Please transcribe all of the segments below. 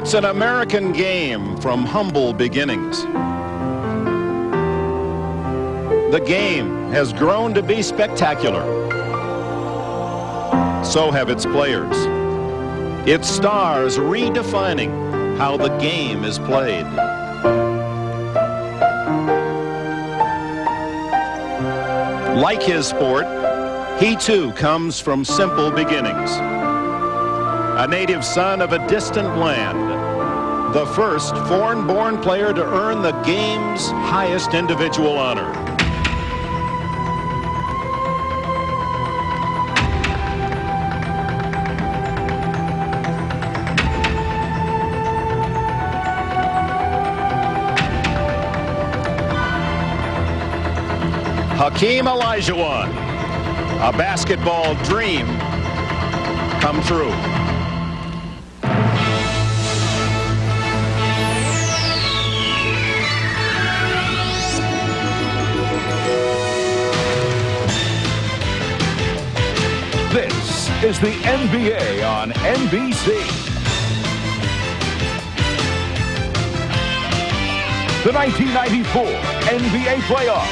It's an American game from humble beginnings. The game has grown to be spectacular. So have its players. Its stars redefining how the game is played. Like his sport, he too comes from simple beginnings. A native son of a distant land, the first foreign-born player to earn the game's highest individual honor. Hakeem Olajuwon, a basketball dream come true. This is the NBA on NBC. The 1994 NBA playoffs.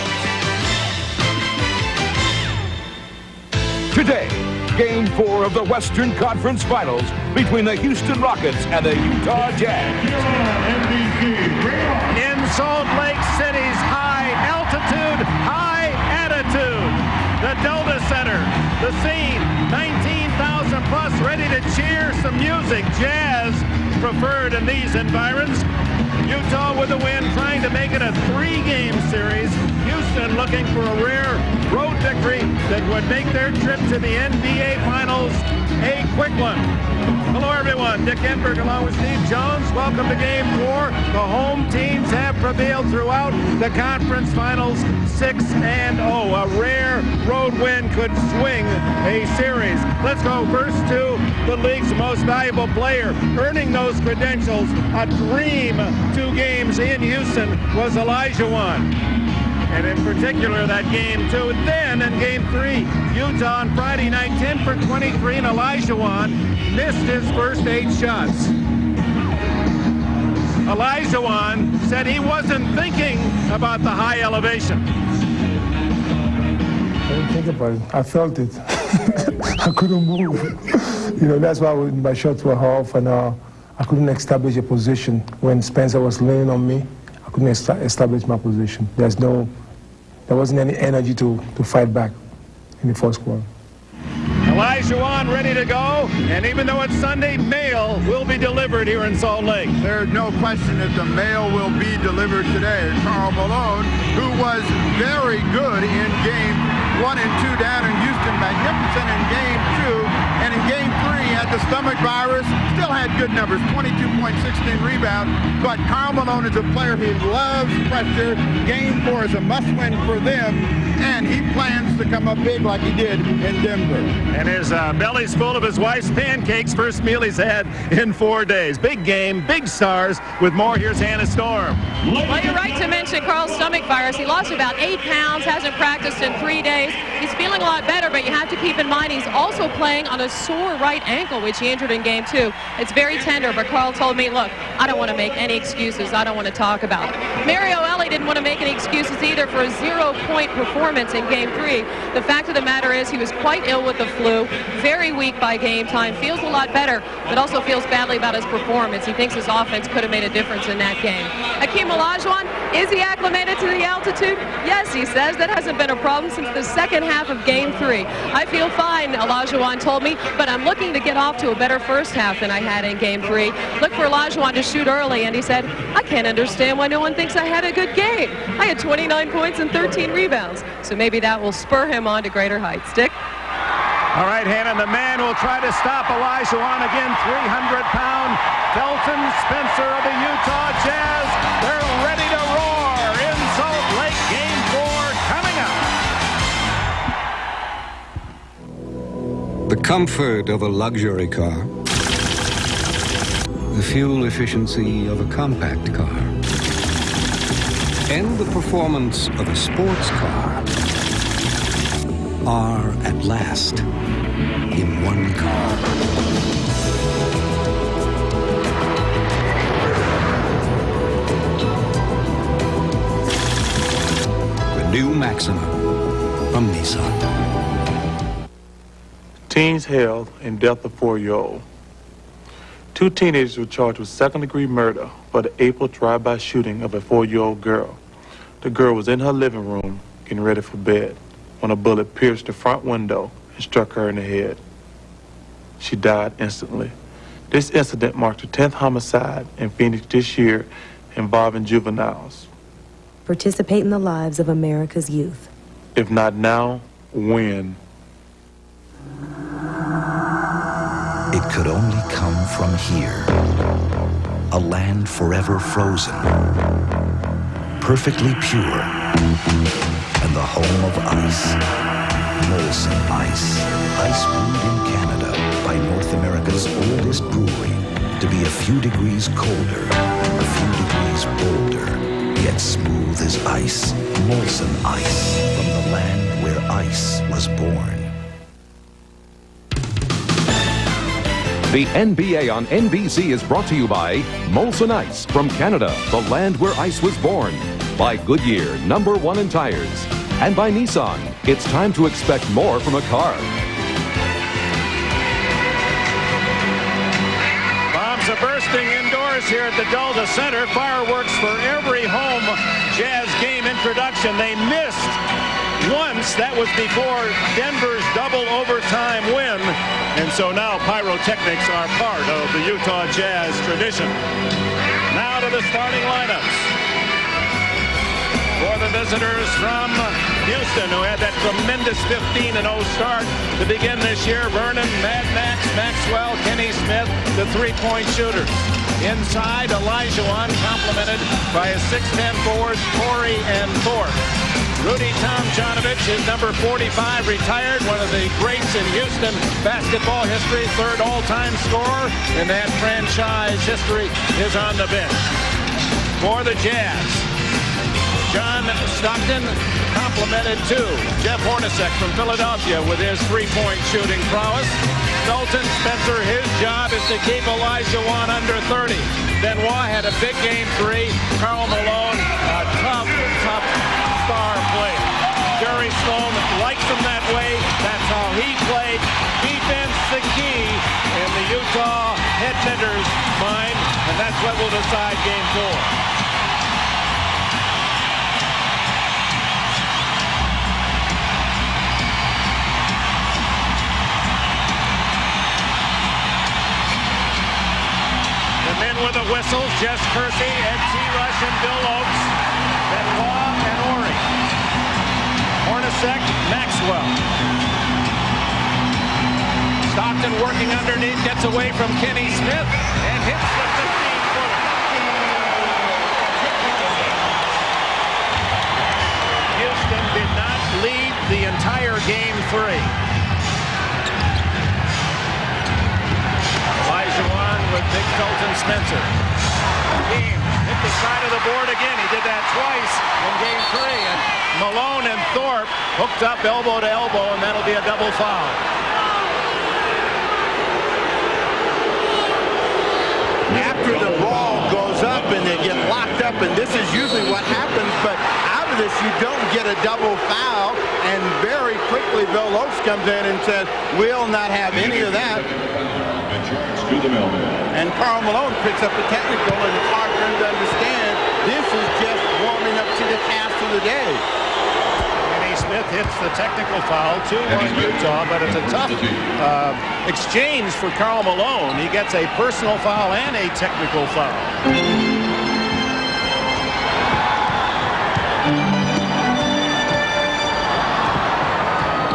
Today, Game 4 of the Western Conference Finals between the Houston Rockets and the Utah Jazz. In Salt Lake City's high altitude, high attitude, the Delta Center, the scene, 19,000 plus ready to cheer some music. Jazz preferred in these environs. Utah with a win, trying to make it a 3-game series. Houston looking for a rare road victory that would make their trip to the NBA Finals a quick one. Hello, everyone. Dick Enberg along with Steve Jones. Welcome to Game 4. The home teams have prevailed throughout the conference finals, 6-0. A rare road win could swing a series. Let's go first to the league's most valuable player. Earning those credentials, a dream 2 games in Houston, was Olajuwon. And in particular, that Game 2. Then in Game 3, Utah on Friday night, 10 for 23, and Olajuwon missed his first 8 shots. Olajuwon said he wasn't thinking about the high elevation. I didn't think about it. I felt it. I couldn't move. That's why my shots were off, and I couldn't establish a position. When Spencer was laying on me, I couldn't establish my position. There wasn't any energy to fight back in the first quarter. Olajuwon ready to go, and even though it's Sunday, mail will be delivered here in Salt Lake. There's no question that the mail will be delivered today. Karl Malone, who was very good in Game 1 and 2 down in Houston, magnificent in Game 2, and in Game 3 had the stomach virus, still had good numbers, 22 points, 16 rebounds, but Karl Malone is a player who loves pressure. Game 4 is a must-win for them, and he plans to come up big like he did in Denver. And his belly's full of his wife's pancakes, first meal he's had in 4 days. Big game, big stars. With more, here's Hannah Storm. Well, you're right to mention Karl's stomach virus. He lost about 8 pounds, hasn't practiced in 3 days. He's feeling a lot better, but you have to keep in mind he's also playing on a sore right ankle, which he injured in Game 2. It's very tender, but Karl told me, look, I don't want to make any excuses. I don't want to talk about it. Mario Elie didn't want to make any excuses either for a 0-point performance in Game 3. The fact of the matter is he was quite ill with the flu, very weak by game time, feels a lot better, but also feels badly about his performance. He thinks his offense could have made a difference in that game. Hakeem Olajuwon, is he acclimated to the altitude? Yes, he says. That hasn't been a problem since the second half of Game 3. I feel fine, Olajuwon told me, but I'm looking to get off to a better first half than I had in Game 3. Look for Olajuwon to shoot early, and he said, I can't understand why no one thinks I had a good game. I had 29 points and 13 rebounds, so maybe that will spur him on to greater heights. Dick? All right, Hannah, the man will try to stop Olajuwon again, 300-pound Felton Spencer of the Utah Jazz. They're ready to roar in Salt Lake. Game 4 coming up. The comfort of a luxury car, the fuel efficiency of a compact car, and the performance of a sports car are at last in one car. New Maxima from Nissan. Teens held in death of 4-year-old. 2 teenagers were charged with second-degree murder for the April drive-by shooting of a 4-year-old girl. The girl was in her living room getting ready for bed when a bullet pierced the front window and struck her in the head. She died instantly. This incident marked the 10th homicide in Phoenix this year involving juveniles. Participate in the lives of America's youth. If not now, when? It could only come from here. A land forever frozen, perfectly pure, and the home of ice. Molson Ice. Ice brewed in Canada by North America's oldest brewery to be a few degrees colder, a few degrees bolder, yet smooth as ice. Molson Ice, from the land where ice was born. The NBA on NBC is brought to you by Molson Ice from Canada, the land where ice was born. By Goodyear, #1 in tires. And by Nissan, it's time to expect more from a car. Bombs are bursting indoors here at the Delta Center. Fireworks for every home Jazz game introduction. They missed once. That was before Denver's double overtime win. And so now pyrotechnics are part of the Utah Jazz tradition. Now to the starting lineups. For the visitors from Houston, who had that tremendous 15-0 start to begin this year, Vernon, Mad Max, Maxwell, Kenny Smith, the three-point shooters. Inside, Olajuwon, complemented by his 6'10 forwards, Corey and Thorpe. Rudy Tomjanovich, his number 45, retired, one of the greats in Houston basketball history, third all-time scorer in that franchise history, is on the bench. For the Jazz, John Stockton, complimented too. Jeff Hornacek from Philadelphia with his three-point shooting prowess. Dalton Spencer, his job is to keep Olajuwon under 30. Benoit had a big game 3. Karl Malone, a tough star player. Jerry Sloan likes him that way. That's how he played. Defense the key in the Utah head knitters' mind, and that's what will decide game 4. Men with the whistles, Jess Kersey, Ed T. Rush, and Bill Oakes, Benoit and Ori. Hornacek, Maxwell. Stockton working underneath, gets away from Kenny Smith, and hits the 15-footer. Houston did not lead the entire game 3. Olajuwon with Big Dalton Spencer. Team hit the side of the board again. He did that twice in game 3. And Malone and Thorpe hooked up elbow to elbow, and that'll be a double foul. After the ball goes up and they get locked up, and this is usually what happens, but out of this you don't get a double foul, and very quickly Bill Oakes comes in and says, we'll not have any of that. And Karl Malone picks up the technical, and it's hard for him to understand. This is just warming up to the task of the day. Kenny Smith hits the technical foul, 2-1 Utah, but it's a tough exchange for Karl Malone. He gets a personal foul and a technical foul.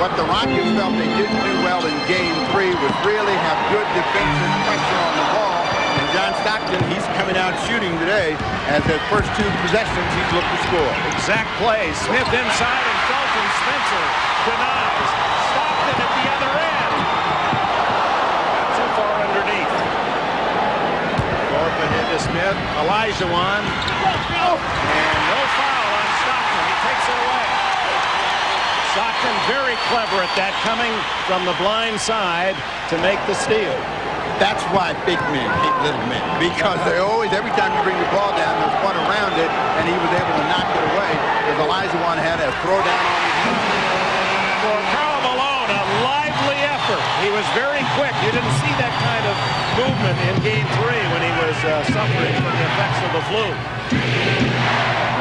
What the Rockets felt they didn't do well in game 3 was really have good defensive pressure on the ball. And John Stockton, he's coming out shooting today. As his first 2 possessions, he's looked to score. Exact play. Smith inside, and Dalton Spencer denies. Stockton at the other end. Not too far underneath. Thorpe ahead to Smith. Olajuwon. And no foul on Stockton. He takes it away. Stockton very clever at that, coming from the blind side to make the steal. That's why big men hate little men, because they always, every time you bring the ball down, there's one around it, and he was able to knock it away. The as Olajuwon had a throw down on his knee. For Karl Malone, a lively effort. He was very quick. You didn't see that kind of movement in Game 3 when he was suffering from the effects of the flu.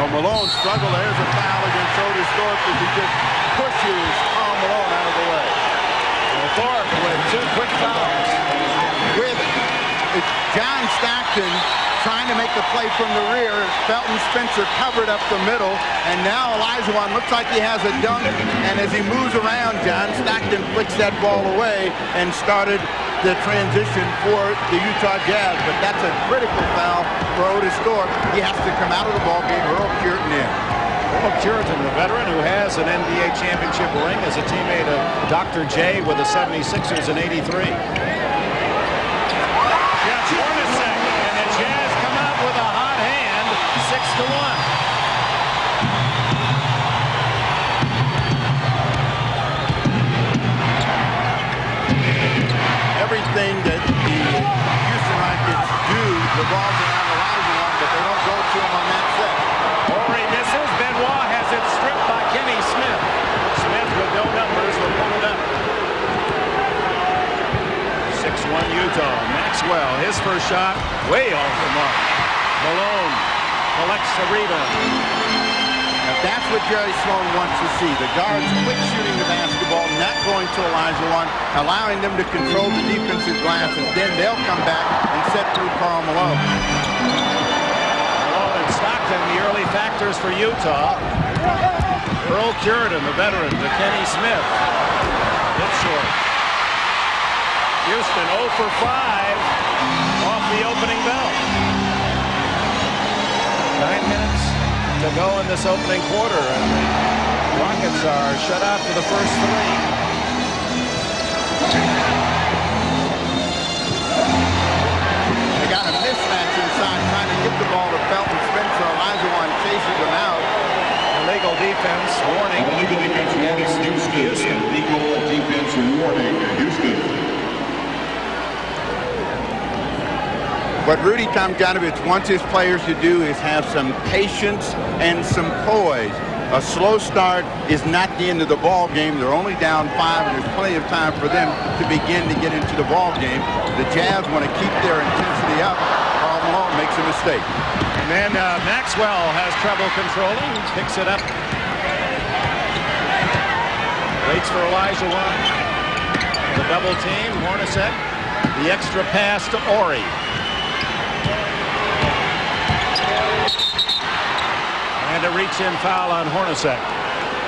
Well, Malone struggled. There's a foul against Otis Thorpe as he just pushes Karl Malone out of the way. Well, Thorpe with 2 quick fouls. With John Stockton trying to make the play from the rear. Felton Spencer covered up the middle, and now Olajuwon looks like he has a dunk, and as he moves around, John Stockton flicks that ball away and started the transition for the Utah Jazz, but that's a critical foul for Otis Thorpe. He has to come out of the ball game. Earl Cureton in. Earl Cureton, the veteran who has an NBA championship ring as a teammate of Dr. J with the 76ers in '83. Everything that the Houston Rockets do revolves around Olajuwon, but they don't go to him on that set. Horry misses. Benoit has it stripped by Kenny Smith. Smith with no numbers will pull it up. 6-1 Utah. Maxwell, his first shot, way off the mark. Malone collects the rebound. Now that's what Jerry Sloan wants to see. The guards quick shooting the basketball, not going to Olajuwon, allowing them to control the defensive glass, and then they'll come back and set through Karl Malone. Malone and Stockton, the early factors for Utah. Earl Cureton, the veteran, to Kenny Smith. Hit short. Houston 0 for 5 off the opening bell. 9 minutes to go in this opening quarter, and the Rockets are shut out for the first 3. They got a mismatch inside, trying to get the ball to Felton Spencer. Olajuwon chases them out. Illegal defense warning. Illegal defense warning, Houston. Illegal defense warning, Houston. What Rudy Tomjanovich wants his players to do is have some patience and some poise. A slow start is not the end of the ball game. They're only down 5, and there's plenty of time for them to begin to get into the ball game. The Jazz want to keep their intensity up. Karl Malone makes a mistake. And then Maxwell has trouble controlling, picks it up. Waits for Olajuwon. The double team, Hornacek. The extra pass to Horry. And a reach-in foul on Hornacek.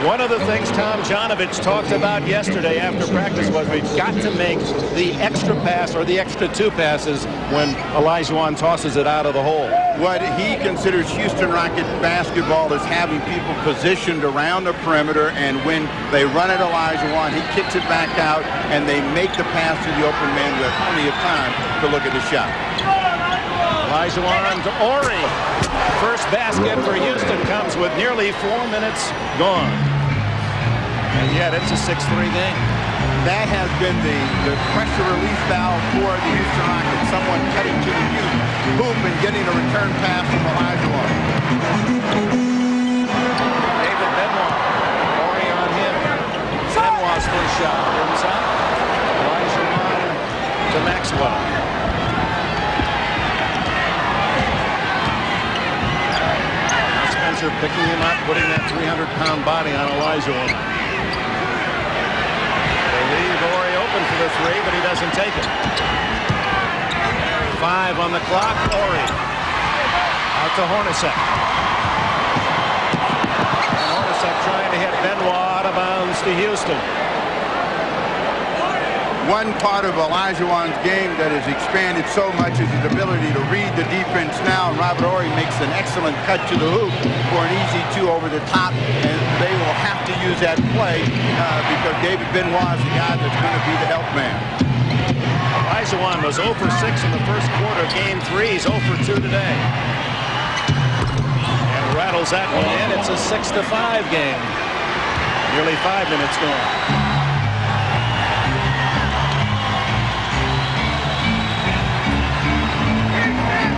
One of the things Tomjanovich talked about yesterday after practice was we've got to make the extra pass or the extra 2 passes when Olajuwon tosses it out of the hole. What he considers Houston Rocket basketball is having people positioned around the perimeter, and when they run at Olajuwon, he kicks it back out, and they make the pass to the open man with plenty of time to look at the shot. Olajuwon to Horry. First basket for Houston comes with nearly 4 minutes gone. And yet it's a 6-3 game. That has been the pressure release valve for the Houston Rockets. Someone cutting to the hoop and getting a return pass from Olajuwon. David Benoit. Horry on him. Benoit's first shot. Inside. Olajuwon to Maxwell. Picking him up, putting that 300-pound body on Olajuwon. They leave Horry open for the 3, but he doesn't take it. 5 on the clock. Horry out to Hornacek. And Hornacek trying to hit Benoit out of bounds to Houston. One part of Olajuwon's game that has expanded so much is his ability to read the defense now. And Robert Horry makes an excellent cut to the hoop for an easy 2 over the top. And they will have to use that play because David Benoit is the guy that's going to be the help man. Olajuwon was 0 for 6 in the first quarter of Game 3. He's 0 for 2 today. And rattles that one in. It's a 6-5 game. Nearly 5 minutes gone.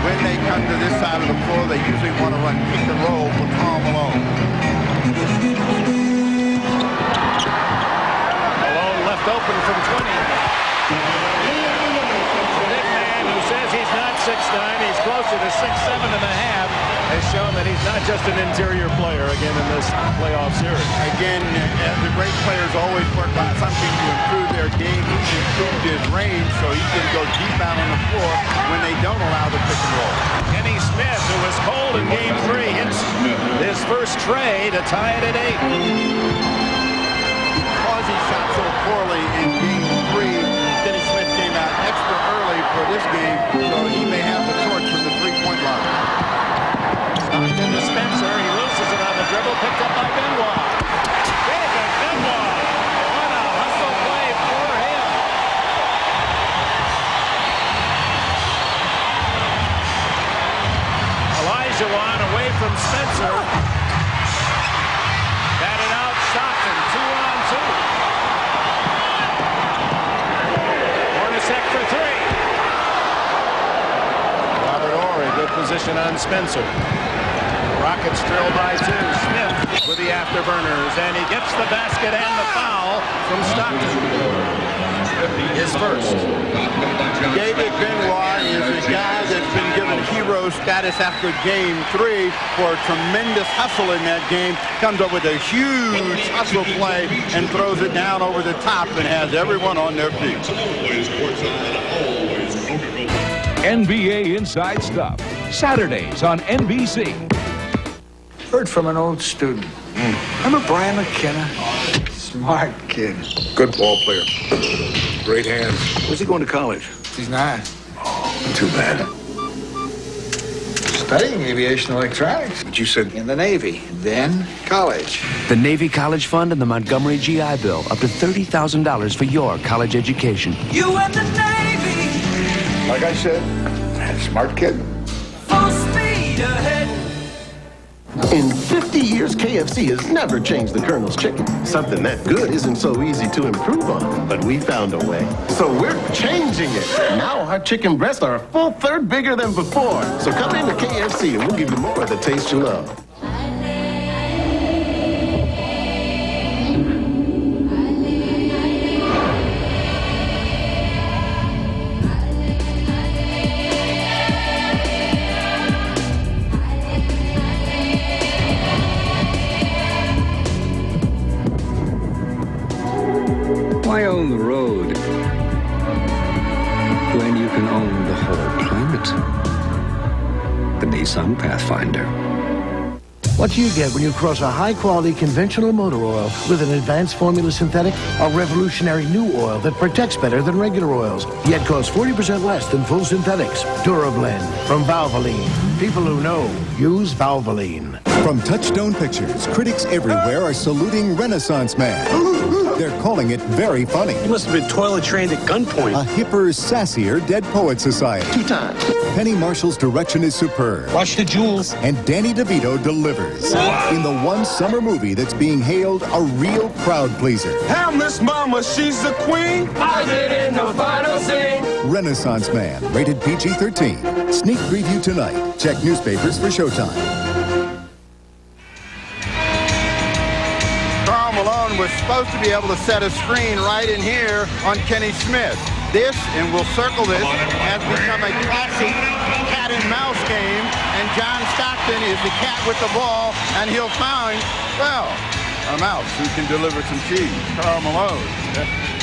When they come to this side of the floor, they usually want to run pick and roll with Karl Malone. Malone left open from 20. The big man who says he's not 6'9", he's closer to 6'7 and a half, has shown that he's not just an interior player again in this playoff series. Again, the great players always work on something to improve their game. He's improved his range so he can go deep out on the floor when they don't allow the pick and roll. Kenny Smith, who was cold in Game 3, hits his first tray to tie it at 8. Because he shot so poorly in Game 3, Kenny Smith came out extra early for this game, so he may have the torch from the three-point line. Stockton to Spencer. He loses it on the dribble, picked up by Benoit. David Benoit. What a hustle play for him. Elijah away from Spencer. Batted out Stockton. 2-on-2. Hornacek for 3. Robert Horry, good position on Spencer. Rockets trail by 2. Smith with the afterburners, and he gets the basket and the foul from Stockton. His first. David Benoit is a guy that's been given hero status after Game 3 for a tremendous hustle in that game. Comes up with a huge hustle play and throws it down over the top and has everyone on their feet. NBA Inside Stuff, Saturdays on NBC. Heard from an old student. Remember Brian McKenna? Smart kid. Good ball player. Great hands. Where's he going to college? He's not. Too bad. Studying aviation electronics. But you said In the Navy, then college. The Navy College Fund and the Montgomery GI Bill. Up to $30,000 for your college education. You and the Navy. like I said, smart kid. Full speed ahead. In 50 years, KFC has never changed the Colonel's chicken. Something that good isn't so easy to improve on, but we found a way. So we're changing it. Now our chicken breasts are a full third bigger than before. So come into KFC and we'll give you more of the taste you love. Why own the road when you can own the whole planet? The Nissan Pathfinder. What do you get when you cross a high-quality conventional motor oil with an advanced formula synthetic? A revolutionary new oil that protects better than regular oils, yet costs 40% less than full synthetics. DuraBlend from Valvoline. People who know use Valvoline. From Touchstone Pictures, critics everywhere are saluting Renaissance Man. They're calling it very funny. He must have been toilet trained at gunpoint. A hipper, sassier Dead Poet Society. 2 times. Penny Marshall's direction is superb. Watch the jewels. And Danny DeVito delivers. In the one summer movie that's being hailed a real crowd pleaser. How Miss Mama, she's the queen. I did in the final scene. Renaissance Man, rated PG-13. Sneak preview tonight. Check newspapers for showtime. Was supposed to be able to set a screen right in here on Kenny Smith. This, and we'll circle this, has become a classic cat and mouse game, and John Stockton is the cat with the ball, and he'll find, well, a mouse who can deliver some cheese. Karl Malone.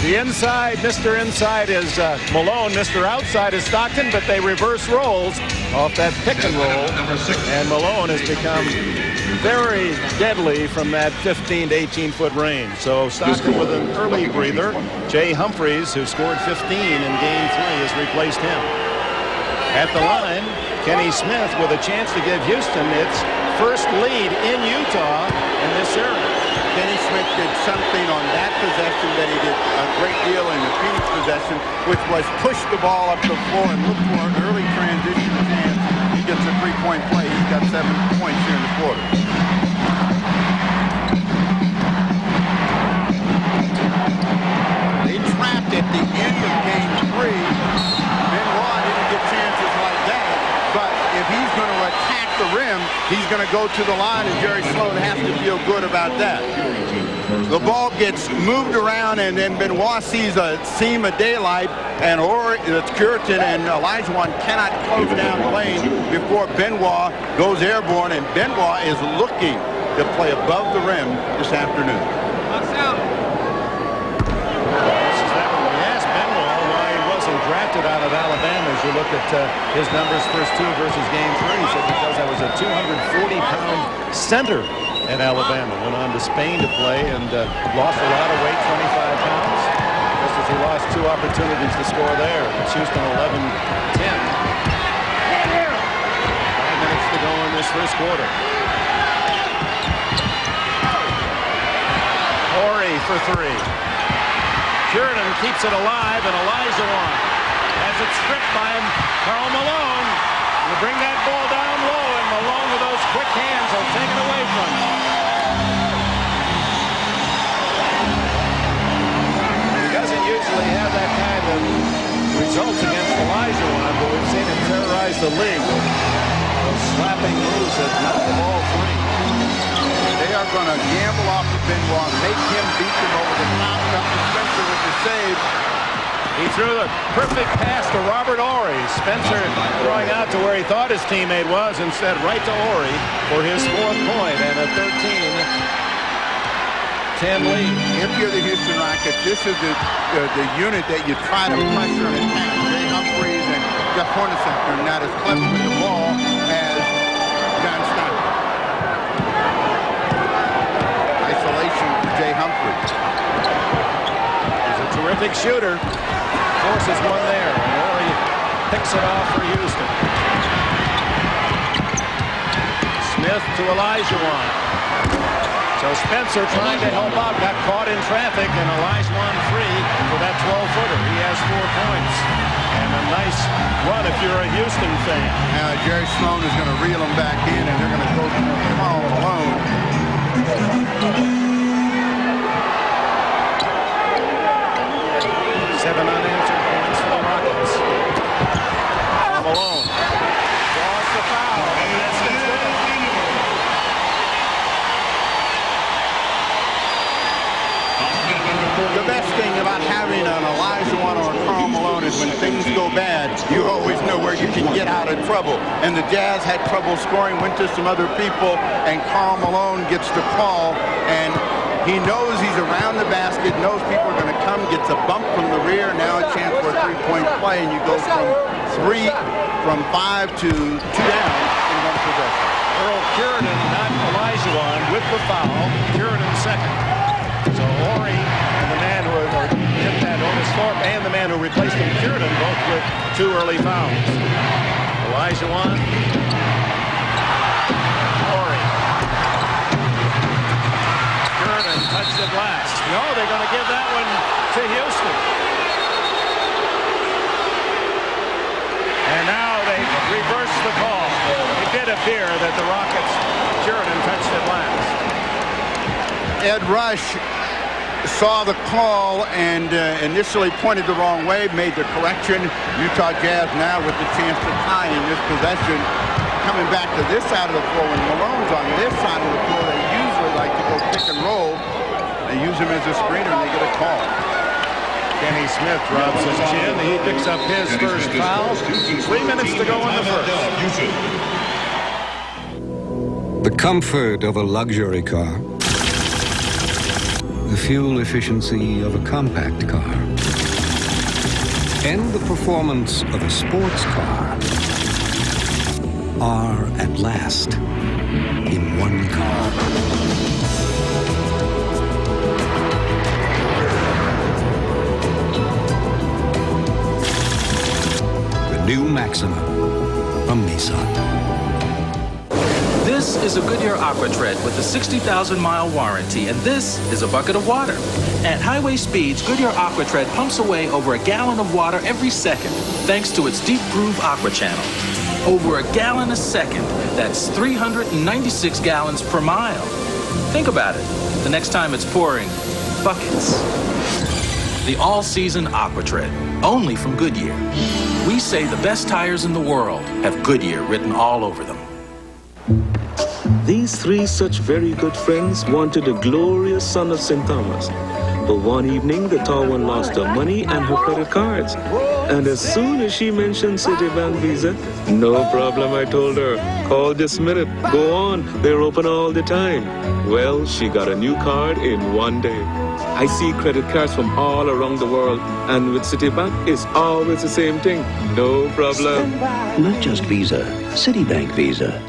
The inside, Mr. Inside is Malone, Mr. Outside is Stockton, but they reverse roles off that pick and roll, and Malone has become very deadly from that 15 to 18-foot range. So Stockton with an early breather. Jay Humphreys, who scored 15 in Game 3, has replaced him. At the line, Kenny Smith with a chance to give Houston its first lead in Utah in this series. Kenny Smith did something on that possession that he did a great deal in the Phoenix possession, which was push the ball up the floor and look for an early transition chance. He gets a three-point play. He's got 7 points here in the quarter. They trapped at the end of Game 3. Benoit didn't get chances like that, but if he's going to attack the rim, he's going to go to the line, and Jerry Sloan has to feel good about that. The ball gets moved around, and then Benoit sees a seam of daylight, and Curitan and Olajuwon cannot close down the lane before Benoit goes airborne, and Benoit is looking to play above the rim this afternoon. Drafted out of Alabama. As you look at his numbers, first two versus game three, he said because I was a 240-pound center at Alabama. Went on to Spain to play and lost a lot of weight, 25 pounds, just as he lost two opportunities to score there. It's Houston 11-10. 5 minutes to go in this first quarter. Horry for three. Curitan keeps it alive, and Olajuwon has it stripped by him. Karl Malone will bring that ball down low, and Malone with those quick hands will take it away from him. He doesn't usually have that kind of results against Olajuwon, but we've seen him terrorize the league. Those slapping moves that knock the ball free. They are going to gamble off of Benoit, make him beat them over the top. Spencer with the save. He threw the perfect pass to Robert Horry. Spencer throwing out to where he thought his teammate was, instead right to Horry for his fourth point and a 13-10 lead. If you're the Houston Rockets, this is the unit that you try to pressure and attack. Jay Humphries and Jeff Hornacek are not as clever with the ball as John Stein. Isolation for Jay Humphries. He's a terrific shooter. Forces one there, and Horry picks it off for Houston. Smith to Olajuwon. So Spencer trying to help out, got caught in traffic, and Olajuwon free for that 12-footer. He has 4 points. And a nice run if you're a Houston fan. Jerry Sloan is going to reel him back in, and they're going to go to Karl Malone. 7 unanswered points for the Rockets. Malone draws the foul, and that's it. The best thing about having an Olajuwon or a Karl Malone is when things go bad, you always know where you can get out of trouble. And the Jazz had trouble scoring, went to some other people, and Karl Malone gets the call, and he knows he's around the basket, knows people are going to come, gets a bump from the rear, now a chance for a three-point play, and you go from 5 to 2 down in one possession. Earl Curitan, not Olajuwon, with the foul. Curitan second. So Horry and the man who hit that Otis Thorpe and the man who replaced him, Curitan, both with 2 early fouls. Olajuwon. Horry. Curitan touched it last. No, they're going to give that one to Houston. And now they reverse the call. It did appear that the Rockets, Curitan touched it last. Ed Rush saw the call and initially pointed the wrong way, made the correction. Utah Jazz now with the chance to tie in this possession. Coming back to this side of the floor, when Malone's on this side of the floor, they usually like to go pick and roll. They use him as a screener and they get a call. Kenny Smith drops his chin. He picks up his first foul. 3 minutes to go in the first. The comfort of a luxury car. The fuel efficiency of a compact car. And the performance of a sports car are at last in one car. New Maxima from Nissan. This is a Goodyear Aqua Tread with a 60,000-mile warranty, and this is a bucket of water. At highway speeds, Goodyear Aqua Tread pumps away over a gallon of water every second, thanks to its deep groove aqua channel. Over a gallon a second, that's 396 gallons per mile. Think about it, the next time it's pouring buckets. The all-season Aqua Tread, only from Goodyear. We say the best tires in the world have Goodyear written all over them. These three such very good friends wanted a glorious son of St. Thomas. But one evening, the tall one lost her money and her credit cards. And as soon as she mentioned Citibank Visa, no problem, I told her. Call this minute. Go on. They're open all the time. Well, she got a new card in one day. I see credit cards from all around the world. And with Citibank, it's always the same thing. No problem. Not just Visa, Citibank Visa.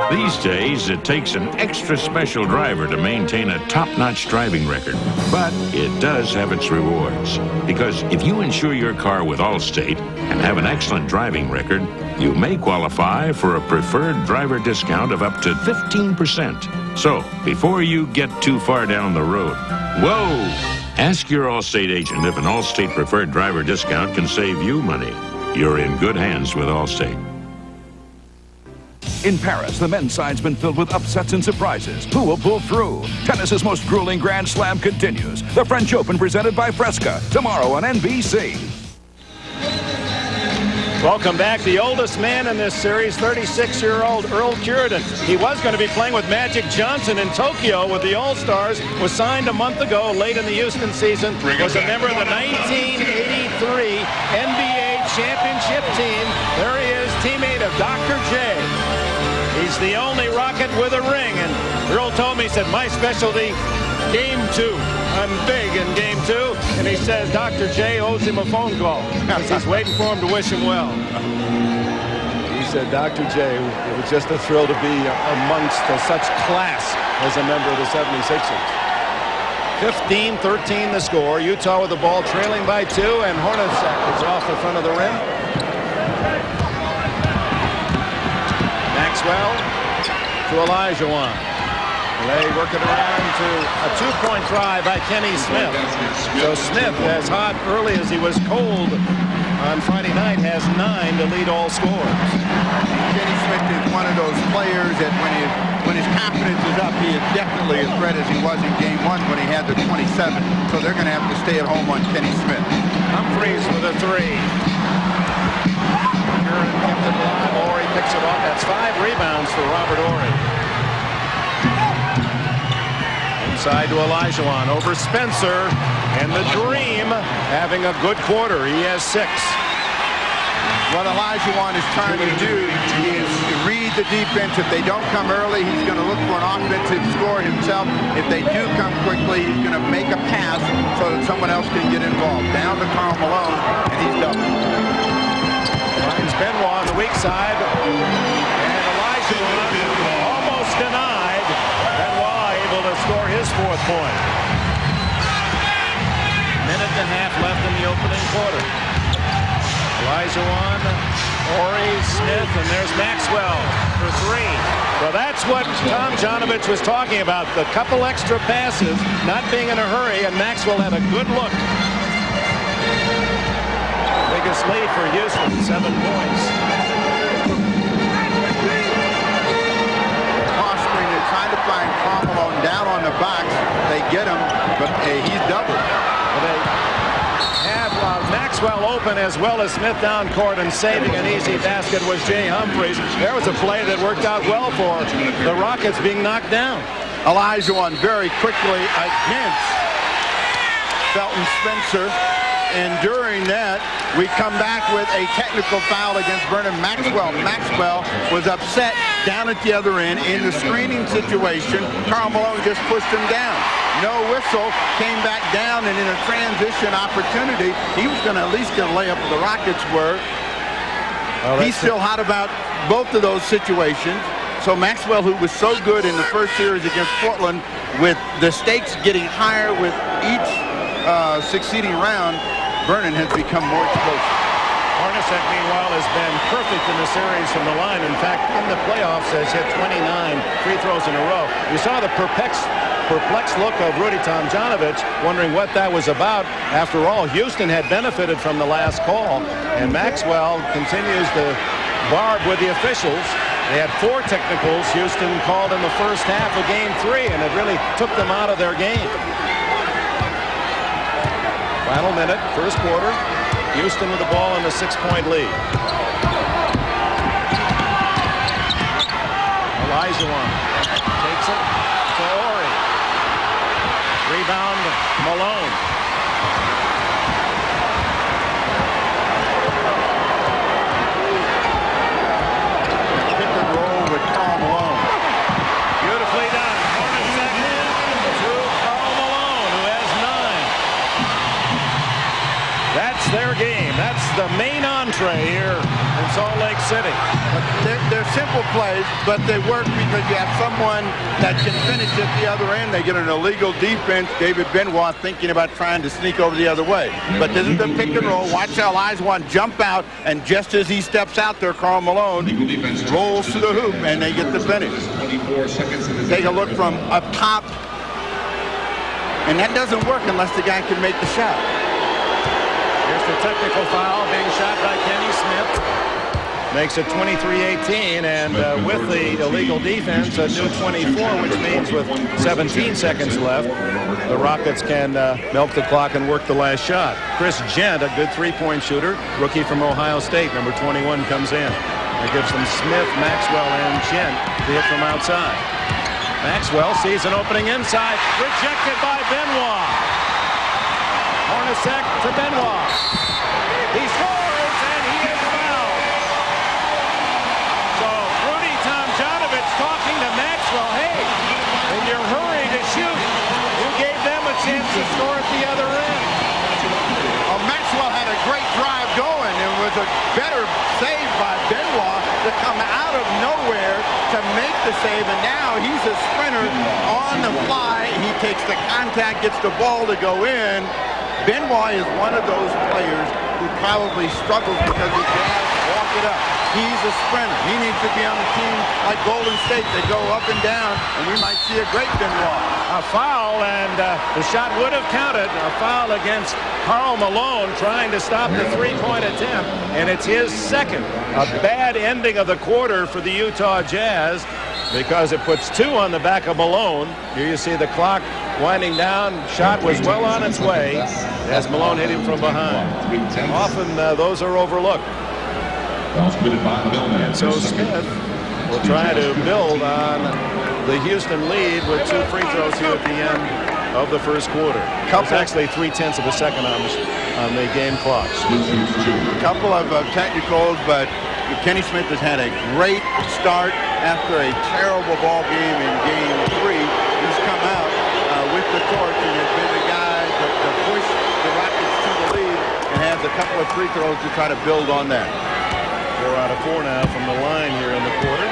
These days, it takes an extra special driver to maintain a top-notch driving record. But it does have its rewards. Because if you insure your car with Allstate and have an excellent driving record, you may qualify for a preferred driver discount of up to 15%. So, before you get too far down the road, whoa! Ask your Allstate agent if an Allstate preferred driver discount can save you money. You're in good hands with Allstate. In Paris, the men's side's been filled with upsets and surprises. Who will pull through? Tennis's most grueling Grand Slam continues. The French Open presented by Fresca, tomorrow on NBC. Welcome back. The oldest man in this series, 36-year-old Earl Cureton. He was going to be playing with Magic Johnson in Tokyo with the All-Stars. Was signed a month ago, late in the Houston season. Was a member of the 1983 NBA championship team. There he is, teammate of Dr. J. He's the only Rocket with a ring, and Earl told me, he said, my specialty, game 2. I'm big in game 2, and he says Dr. J owes him a phone call because he's waiting for him to wish him well. He said, Dr. J, it was just a thrill to be amongst such class as a member of the 76ers. 15-13 the score. Utah with the ball trailing by 2, and Hornacek is off the front of the rim. Maxwell to Olajuwon. They work it around to a two-point try by Kenny Smith. So Smith, as hot early as he was cold on Friday night, has 9 to lead all scorers. Kenny Smith is one of those players that when his confidence is up, he is definitely as red as he was in game 1 when he had the 27. So they're going to have to stay at home on Kenny Smith. Humphreys with a 3. Kept it alive. Horry picks it off. That's 5 rebounds for Robert Horry. Inside to Olajuwon over Spencer, and the Dream having a good quarter. He has 6. What Olajuwon is trying to do is read the defense. If they don't come early, he's going to look for an offensive score himself. If they do come quickly, he's going to make a pass so that someone else can get involved. Down to Karl Malone, and he's double. Finds Benoit on the weak side, and Olajuwon almost denied. Benoit able to score his 4th point. Minute and a half left in the opening quarter. Olajuwon, Horry, Smith, and there's Maxwell for 3. Well, that's what Tom Janovich was talking about. The couple extra passes, not being in a hurry, and Maxwell had a good look. Biggest lead for Houston, 7 points. Cross screen, they're trying to find Karl Malone down on the box. They get him, but he's doubled. Well, they have Maxwell open as well as Smith down court, and saving an easy basket was Jay Humphreys. There was a play that worked out well for the Rockets being knocked down. Olajuwon very quickly against Felton Spencer. And during that, we come back with a technical foul against Vernon Maxwell. Maxwell was upset down at the other end in the screening situation. Karl Malone just pushed him down. No whistle, came back down, and in a transition opportunity, he was going to at least get a layup if the Rockets were. He's still hot about both of those situations. So Maxwell, who was so good in the first series against Portland, with the stakes getting higher with each succeeding round, Vernon has become more explosive. Hornacek, meanwhile, has been perfect in the series from the line. In fact, in the playoffs, has hit 29 free throws in a row. You saw the perplexed look of Rudy Tomjanovich, wondering what that was about. After all, Houston had benefited from the last call, and Maxwell continues to barb with the officials. They had 4 technicals Houston called in the first half of game 3, and it really took them out of their game. Final minute, first quarter. Houston with the ball in the 6-point lead. Andre here in Salt Lake City. They're simple plays, but they work because you have someone that can finish at the other end. They get an illegal defense. David Benoit thinking about trying to sneak over the other way. But this is the pick and roll. Watch how Olajuwon jump out, and just as he steps out there, Karl Malone rolls to the hoop, and they get the finish. Take a look from up top, and that doesn't work unless the guy can make the shot. Here's the technical foul being shot by Kenny Smith. Makes it 23-18, and with the illegal defense, a new 24, which means with 17 seconds left, the Rockets can milk the clock and work the last shot. Chris Gent, a good three-point shooter, rookie from Ohio State, number 21, comes in. That gives them Smith, Maxwell, and Gent to hit from outside. Maxwell sees an opening inside, rejected by Benoit. Hornacek to Benoit. He scores, and he is fouled. So Rudy Tomjanovich talking to Maxwell, hey, in your hurry to shoot, you gave them a chance to score at the other end. Well, Maxwell had a great drive going. It was a better save by Benoit to come out of nowhere to make the save, and now he's a sprinter on the fly. He takes the contact, gets the ball to go in. Benoit is one of those players who probably struggles because he can't walk it up. He's a sprinter. He needs to be on a team like Golden State. They go up and down, and we might see a great Benoit. A foul, and the shot would have counted. A foul against Karl Malone trying to stop the three-point attempt, and it's his second. A bad ending of the quarter for the Utah Jazz because it puts two on the back of Malone. Here you see the clock winding down. Shot was well on its way as Malone hit him from behind. Often those are overlooked. And so Smith will try to build on the Houston lead with two free throws here at the end of the first quarter. It's actually 3/10 of a second on the game clock. A couple of technicals, but Kenny Smith has had a great start after a terrible ball game in Game 3. He's come out with the torch and has been the guy to push the Rockets to the lead and has a couple of free throws to try to build on that. 4 out of 4 now from the line here in the quarter.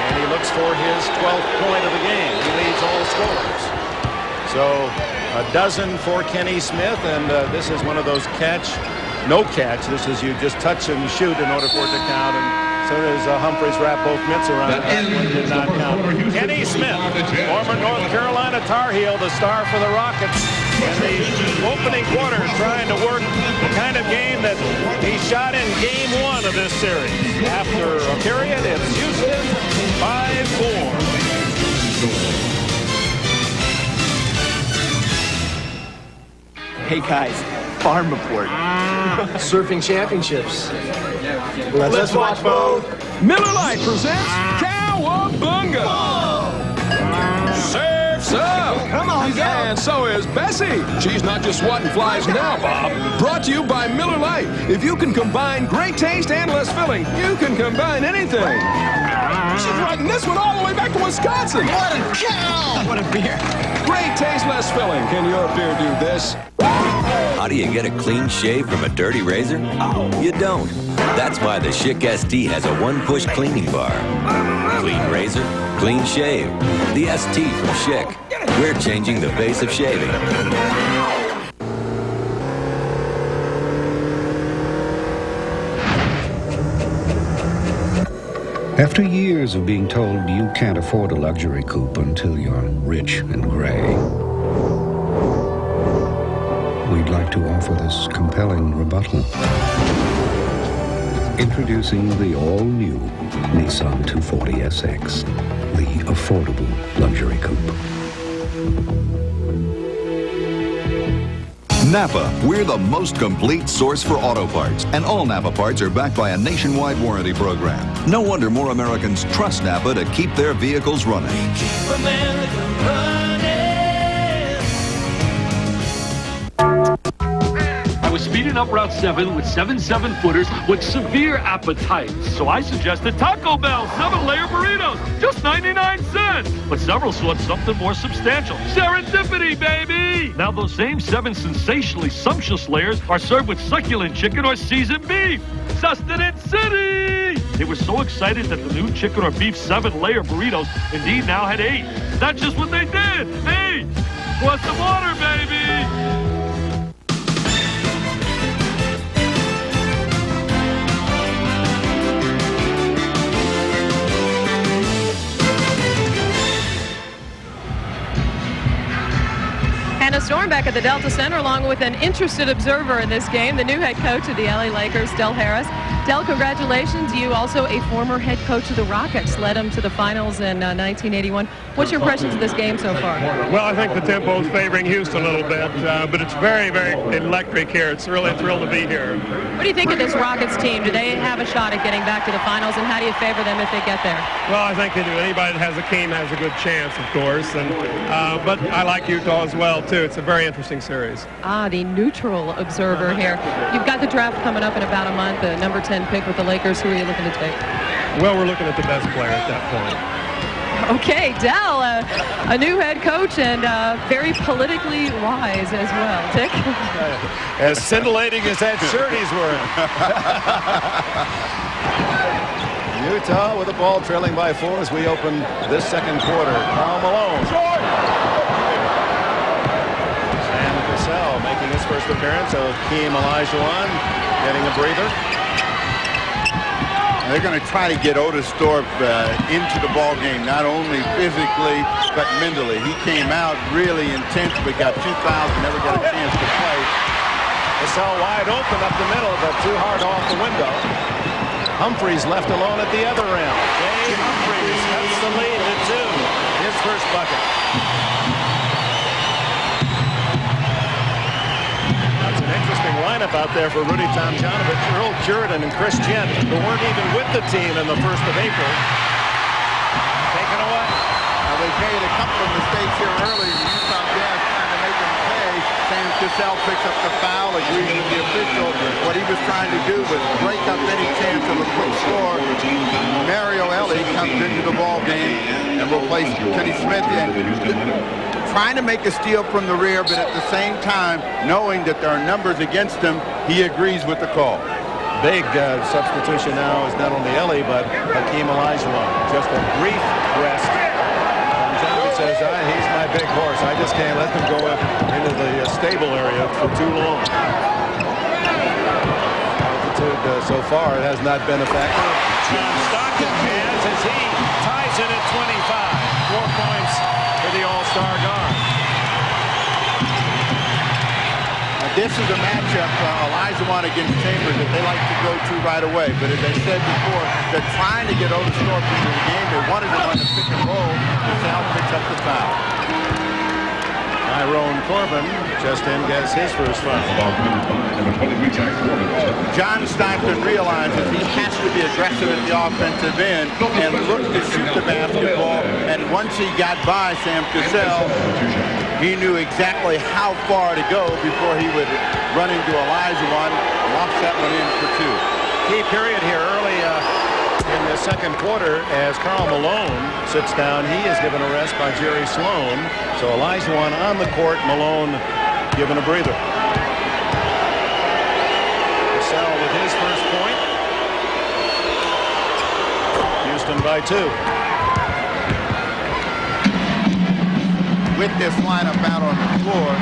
And he looks for his 12th point of the game. He leads all scorers. So a dozen for Kenny Smith, and this is one of those no catch. This is you just touch and shoot in order for it to count. And as soon as Humphreys wrapped both mitts around it, it did not count. Kenny Smith, former North Carolina Tar Heel, the star for the Rockets. In the opening quarter, trying to work the kind of game that he shot in Game 1 of this series. After a period, it's Houston 5-4. Hey guys, farm report. Surfing championships. Let's watch both. Miller Lite presents Cowabunga! Surf's up! Come on, go! And so is Bessie. She's not just swatting flies now, Bob. Brought to you by Miller Lite. If you can combine great taste and less filling, you can combine anything. She's riding this one all the way back to Wisconsin. What a cow! What a beer. Great taste, less filling. Can your beer do this? How do you get a clean shave from a dirty razor? You don't. That's why the Schick ST has a one-push cleaning bar. Clean razor, clean shave. The ST from Schick. We're changing the face of shaving. After years of being told you can't afford a luxury coupe until you're rich and gray, we'd like to offer this compelling rebuttal. Introducing the all-new Nissan 240SX, the affordable luxury coupe. Napa, we're the most complete source for auto parts, and all Napa parts are backed by a nationwide warranty program. No wonder more Americans trust Napa to keep their vehicles running. Keep America running. I was speeding up Route 7 with 7 7-footers with severe appetites. So I suggested Taco Bell 7-layer burritos, just 99 cents. But several sought something more substantial. Serendipity, baby! Now those same 7 sensationally sumptuous layers are served with succulent chicken or seasoned beef. Sustenance City! They were so excited that the new chicken or beef 7-layer burritos indeed now had 8. That's just what they did! 8! Plus the water, baby! And a storm back at the Delta Center, along with an interested observer in this game, the new head coach of the LA Lakers, Del Harris. Del, congratulations. You also a former head coach of the Rockets, led them to the finals in 1981. What's your impressions of this game so far? Well, I think the tempo is favoring Houston a little bit, but it's very, very electric here. It's really thrilled to be here. What do you think of this Rockets team? Do they have a shot at getting back to the finals, and how do you favor them if they get there? Well, I think they do. Anybody that has a team has a good chance, of course. And but I like Utah as well, too. It's a very interesting series. The neutral observer here. You've got the draft coming up in about a month, the number 10 pick with the Lakers. Who are you looking to take? Well, we're looking at the best player at that point. Okay, Del, a new head coach and very politically wise as well. Tick? As scintillating as that shirt he's wearing. Utah with the ball trailing by 4 as we open this second quarter. Karl Malone. Sam Cassell making his first appearance. So Hakeem Olajuwon getting a breather. They're going to try to get Otis Thorpe into the ball game, not only physically, but mentally. He came out really intense, but got 2 fouls and never got a chance to play. Cassell wide open up the middle, but too hard off the window. Humphreys left alone at the other end. Jay Humphreys cuts the lead to 2. His first bucket. That's an interesting lineup out there for Rudy Tomjanovich, Earl Jordan, and Chris Gent, who weren't even with the team in the 1st of April. Taken away. They made a couple of mistakes here early. Utah Jazz trying to make them pay. Sam Cassell picks up the foul, agrees with the official. What he was trying to do was break up any chance of a quick score. Mario Elie comes into the ball game and replaces Kenny Smith. Trying to make a steal from the rear, but at the same time, knowing that there are numbers against him, he agrees with the call. Big substitution now is not only Elie, but Hakeem Olajuwon. Just a brief rest. Johnson says, he's my big horse. I just can't let him go into the stable area for too long. Altitude so far, it has not been a factor. John Stockton has as he ties it at 25. 4 points for the All-Star guard. This is a matchup, Olajuwon against Chambers, that they like to go to right away. But as I said before, they're trying to get Otis Thorpe into the game. They wanted to run the pick and roll. Cassell picks up the foul. Tyrone Corbin just in gets his first foul. John Stockton realizes he has to be aggressive at the offensive end and look to shoot the basketball. And once he got by Sam Cassell, he knew exactly how far to go before he would run into Olajuwon, locks that one in for 2. Key period here early in the second quarter as Karl Malone sits down. He is given a rest by Jerry Sloan. So Olajuwon on the court, Malone given a breather. Cassell with his first point. Houston by 2. With this lineup out on the floor,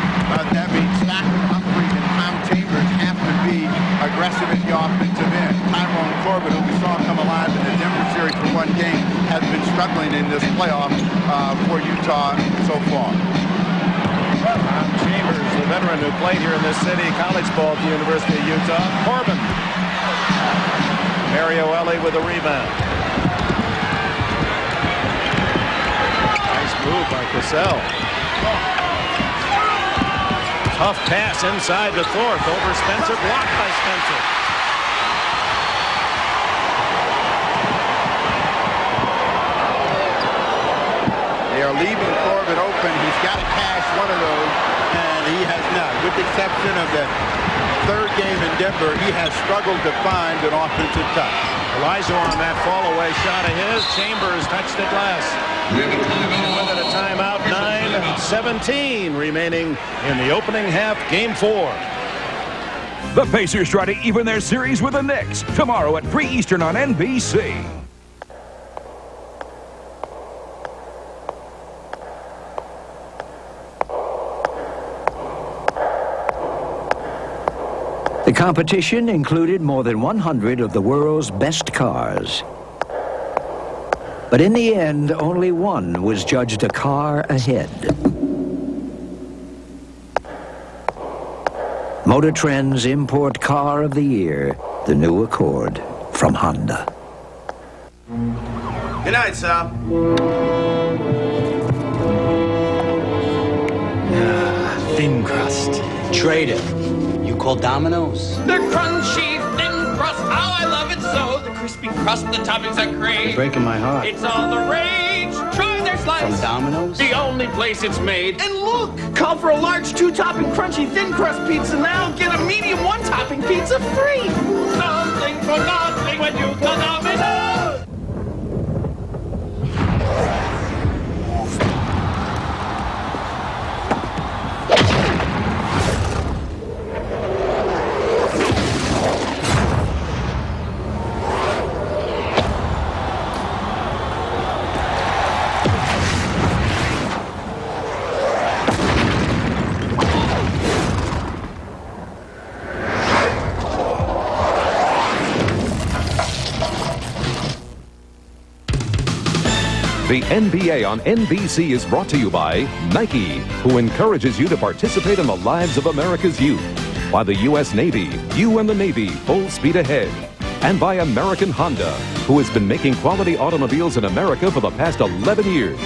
that means Stockton, Humphreys, and Tom Chambers have to be aggressive at the offensive end. Tyrone Corbin, who we saw come alive in the Denver series for 1 game, has been struggling in this playoff for Utah so far. Tom Chambers, the veteran who played here in this city, college ball at the University of Utah. Corbin. Mario Elie with a rebound. Nice move by Cassell. Tough pass inside to Thorpe over Spencer, blocked by Spencer. They are leaving Corbin open. He's got to cash one of those, and he has not. With the exception of the 3rd game in Denver, he has struggled to find an offensive touch. Olajuwon on that fall-away shot of his. Chambers touched it last. With it a timeout, 9:17 remaining in the opening half, game 4. The Pacers try to even their series with the Knicks tomorrow at 3 Eastern on NBC. The competition included more than 100 of the world's best cars. But in the end, only one was judged a car ahead. Motor Trend's Import Car of the Year, the new Accord from Honda. Good night, Sal. Thin crust. Trade it. You call Domino's? The crunchy, thin crust, how I love it so. The crispy crust, the toppings are great. You're breaking my heart. It's all the rage. Try their slice. From Domino's? The only place it's made. And look, call for a large 2-topping crunchy thin crust pizza now. Get a medium 1-topping pizza free. Something for nothing when you call Domino's. The NBA on NBC is brought to you by Nike, who encourages you to participate in the lives of America's youth. By the U.S. Navy, you and the Navy, full speed ahead. And by American Honda, who has been making quality automobiles in America for the past 11 years.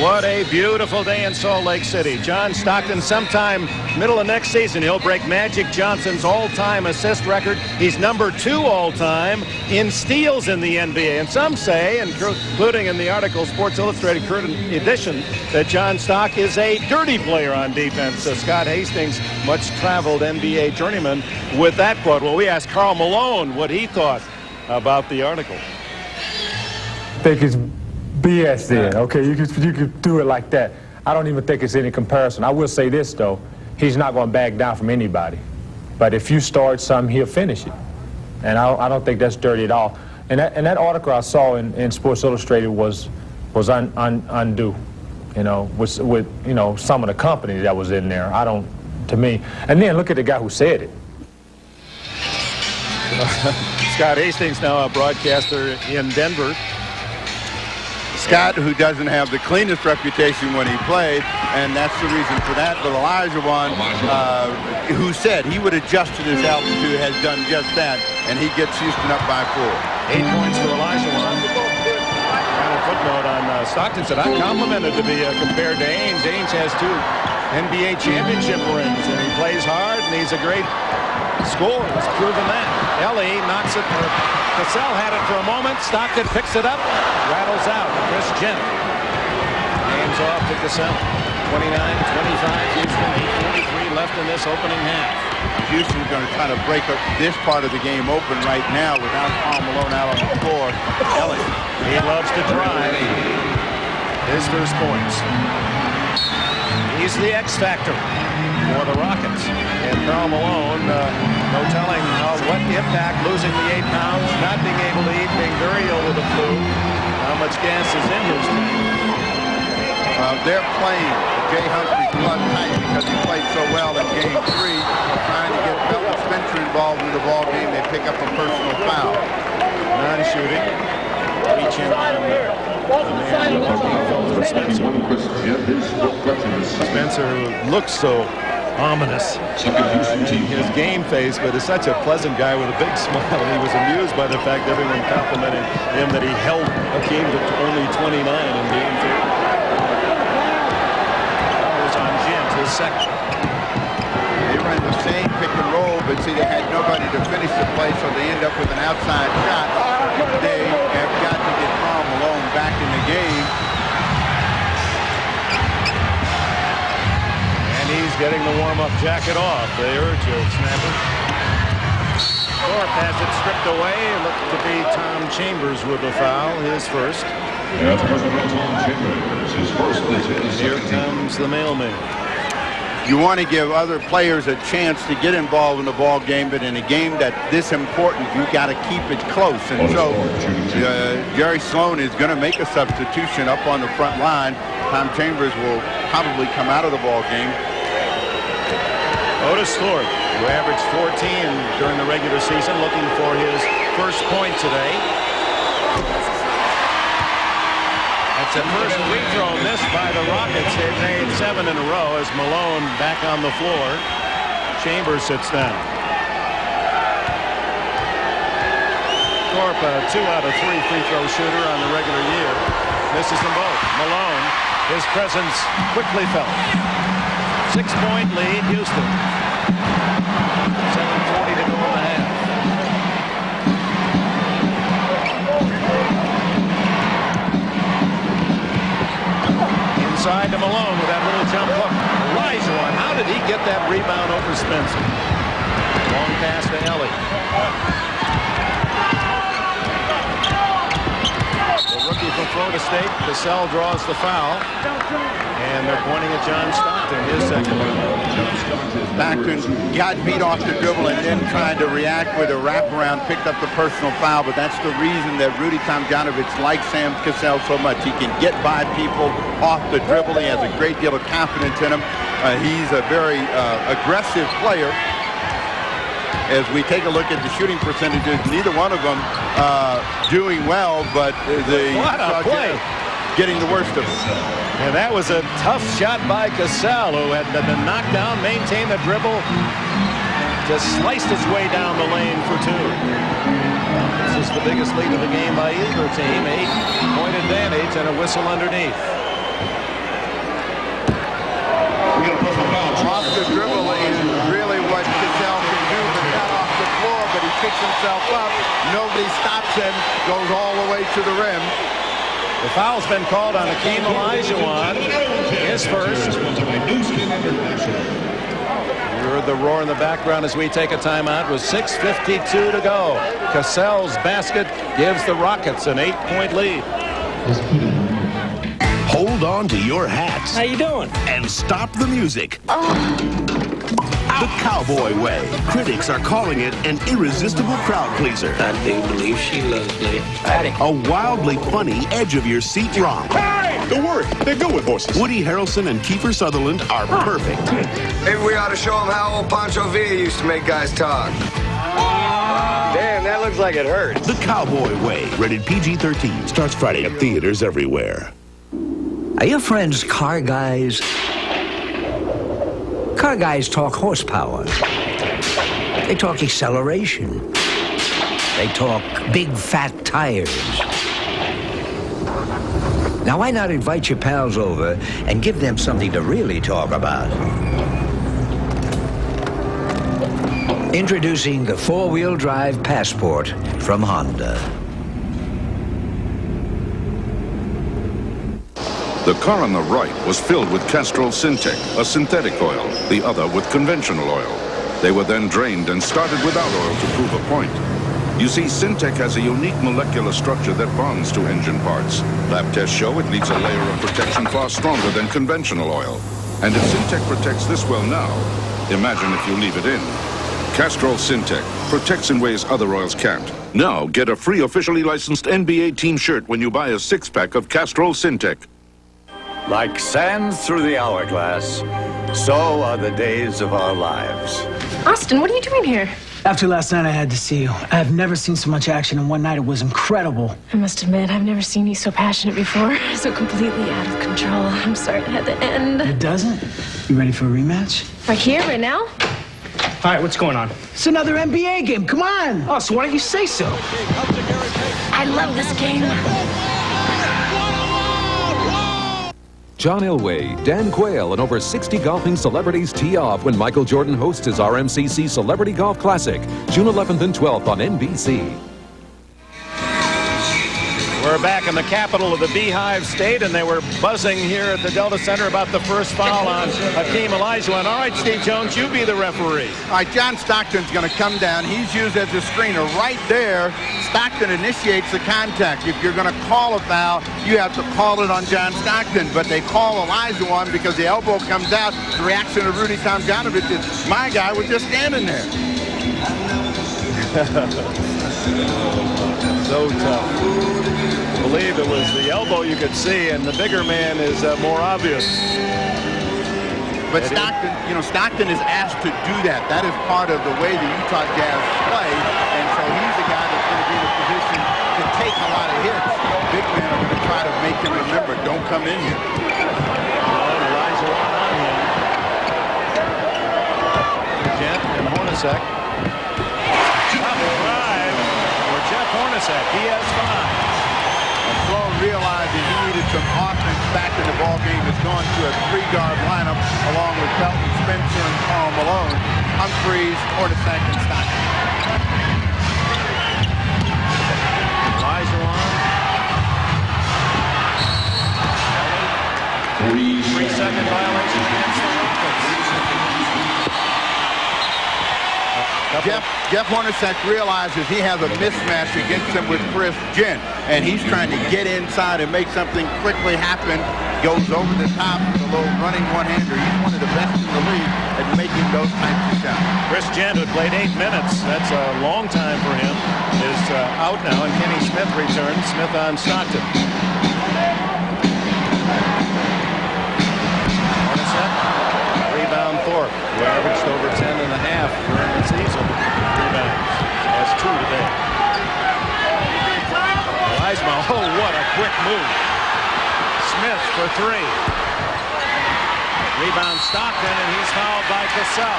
What a beautiful day in Salt Lake City. John Stockton, sometime middle of next season, he'll break Magic Johnson's all-time assist record. He's number 2 all-time in steals in the NBA. And some say, including in the article Sports Illustrated current edition, that John Stock is a dirty player on defense. Scott Hastings, much-traveled NBA journeyman, with that quote. Well, we asked Karl Malone what he thought about the article. I think it's BS then. Okay, you could do it like that. I don't even think it's any comparison. I will say this, though. He's not going to back down from anybody. But if you start something, he'll finish it. And I don't think that's dirty at all. And that article I saw in Sports Illustrated was undue, you know, with you know, some of the company that was in there. To me. And then look at the guy who said it. Scott Hastings, now a broadcaster in Denver. Scott, who doesn't have the cleanest reputation when he played, and that's the reason for that. But Elijah who said he would adjust to this altitude, has done just that, and he gets Houston up by 4. 8 points for Elijah. Final footnote on Stockton said, I'm complimented to be compared to Ames. Ames has 2 NBA championship rings, and he plays hard, and he's a great scorer. He's proven that. Ellie knocks it. Cassell had it for a moment. Stockton picks it up. Rattles out. Chris Jenner. Hands off to Cassell. 29-25. Houston, 8:43 left in this opening half. Houston's going to try to break up this part of the game open right now without Karl Malone out on the floor. Ellie. He loves to drive. His first points. He's the X factor for the Rockets. And Karl Malone, no telling what impact losing the 8 pounds, not being able to eat, being very ill with the flu, how much gas is in his tank. They're playing Jay Humphrey's blood tight because he played so well in Game 3. Trying to get Milton Spencer involved in the ball game. They pick up a personal foul. Non-shooting. Reach in on Spencer looks so ominous in his game face, but is such a pleasant guy with a big smile. He was amused by the fact that everyone complimented him that he held Hakeem to only 29 in Game 3. That was on Jim's, his second. They ran the same pick and roll, but see, they had nobody to finish the play, so they end up with an outside shot. They have got to get Karl Malone back in the game. He's getting the warm-up jacket off. They urge you, snapper. Thorpe has it stripped away. Looked to be Tom Chambers with the foul, his first. Tom Chambers, his first. Here comes the mailman. You want to give other players a chance to get involved in the ball game, but in a game that's this important, you got to keep it close. And so Jerry Sloan is going to make a substitution up on the front line. Tom Chambers will probably come out of the ball game. Otis Thorpe, who averaged 14 during the regular season, looking for his first point today. That's a first free throw missed by the Rockets. They've made 7 in a row as Malone back on the floor. Chambers sits down. Thorpe, a 2 out of 3 free throw shooter on the regular year. Misses them both. Malone, his presence quickly felt. 6-point lead, Houston. 7:40 to go in the half. Inside to Malone with that little jump hook. Olajuwon, how did he get that rebound over Spencer? Long pass to Ellie. The rookie from Florida State, Cassell draws the foul. And they're pointing at John Stockton, his second round. Stockton got beat off the dribble and then tried to react with a wraparound, picked up the personal foul, but that's the reason that Rudy Tomjanovich likes Sam Cassell so much. He can get by people off the dribble. He has a great deal of confidence in him. He's a very aggressive player. As we take a look at the shooting percentages, neither one of them doing well, but what a play! Getting the worst of it. And that was a tough shot by Cassell, who had been knocked down, maintained the dribble, just sliced his way down the lane for 2. This is the biggest lead of the game by either team. 8-point advantage and a whistle underneath. Off the dribble is really what Cassell can do, but not off the floor, but he picks himself up. Nobody stops him, goes all the way to the rim. The foul's been called on Hakeem Olajuwon. His first. You heard the roar in the background as we take a timeout with 6:52 to go. Cassell's basket gives the Rockets an 8-point lead. Hold on to your hats. How you doing? And stop the music. The Cowboy Way. Critics are calling it an irresistible crowd pleaser. I do believe she loves me. A wildly funny, edge-of-your-seat romp. Hey! Don't worry, they're good with horses. Woody Harrelson and Kiefer Sutherland are perfect. Maybe we ought to show them how old Pancho Villa used to make guys talk. Damn, that looks like it hurts. The Cowboy Way. Rated PG-13. Starts Friday at theaters everywhere. Are your friends car guys? Car guys talk horsepower. They talk acceleration. They talk big fat tires. Now why not invite your pals over and give them something to really talk about? Introducing the 4-wheel drive Passport from Honda. The car on the right was filled with Castrol Syntec, a synthetic oil, the other with conventional oil. They were then drained and started without oil to prove a point. You see, Syntec has a unique molecular structure that bonds to engine parts. Lab tests show it leaves a layer of protection far stronger than conventional oil. And if Syntec protects this well now, imagine if you leave it in. Castrol Syntec protects in ways other oils can't. Now get a free officially licensed NBA team shirt when you buy a 6-pack of Castrol Syntec. Like sands through the hourglass, so are the days of our lives. Austin, what are you doing here? After last night, I had to see you. I have never seen so much action in one night. It was incredible. I must admit, I've never seen you so passionate before. So completely out of control. I'm sorry it had to end. It doesn't? You ready for a rematch? Right here, right now? All right, what's going on? It's another NBA game. Come on. Oh, so why don't you say so? I love this game. John Elway, Dan Quayle, and over 60 golfing celebrities tee off when Michael Jordan hosts his RMCC Celebrity Golf Classic, June 11th and 12th on NBC. We're back in the capital of the Beehive State, and they were buzzing here at the Delta Center about the first foul on Hakeem Olajuwon. All right, Steve Jones, you be the referee. All right, John Stockton's going to come down. He's used as a screener. Right there, Stockton initiates the contact. If you're going to call a foul, you have to call it on John Stockton. But they call Olajuwon because the elbow comes out. The reaction of Rudy Tomjanovich is, my guy was just standing there. So tough. I believe it was the elbow you could see, and the bigger man is more obvious. But Stockton, Stockton is asked to do that. That is part of the way the Utah Jazz play, and so he's the guy that's going to be in a position to take a lot of hits. Big men are going to try to make him remember, don't come in here. Olajuwon on him. Gent and Hornacek. Top drive for Jeff Hornacek. He has 5. Sloan realizing he needed some offense back in the ball game, has gone to a 3-guard lineup along with Felton, Spencer, and Karl Malone. Humphreys, Hornacek, and Stockton. Olajuwon. 3-second violation against the Rockets. Jeff Hornacek realizes he has a mismatch against him with Chris Gent, and he's trying to get inside and make something quickly happen. Goes over the top with a little running one-hander. He's one of the best in the league at making those types of shots. Chris Gent, who played 8 minutes, that's a long time for him, is out now, and Kenny Smith returns. Smith on Stockton. Hornacek, rebound Thorpe, who averaged over 10.5 during the season. Rebounds. Has 2 today. Wiseman, oh, what a quick move. Smith for 3. Rebound Stockton, and he's fouled by Cassell.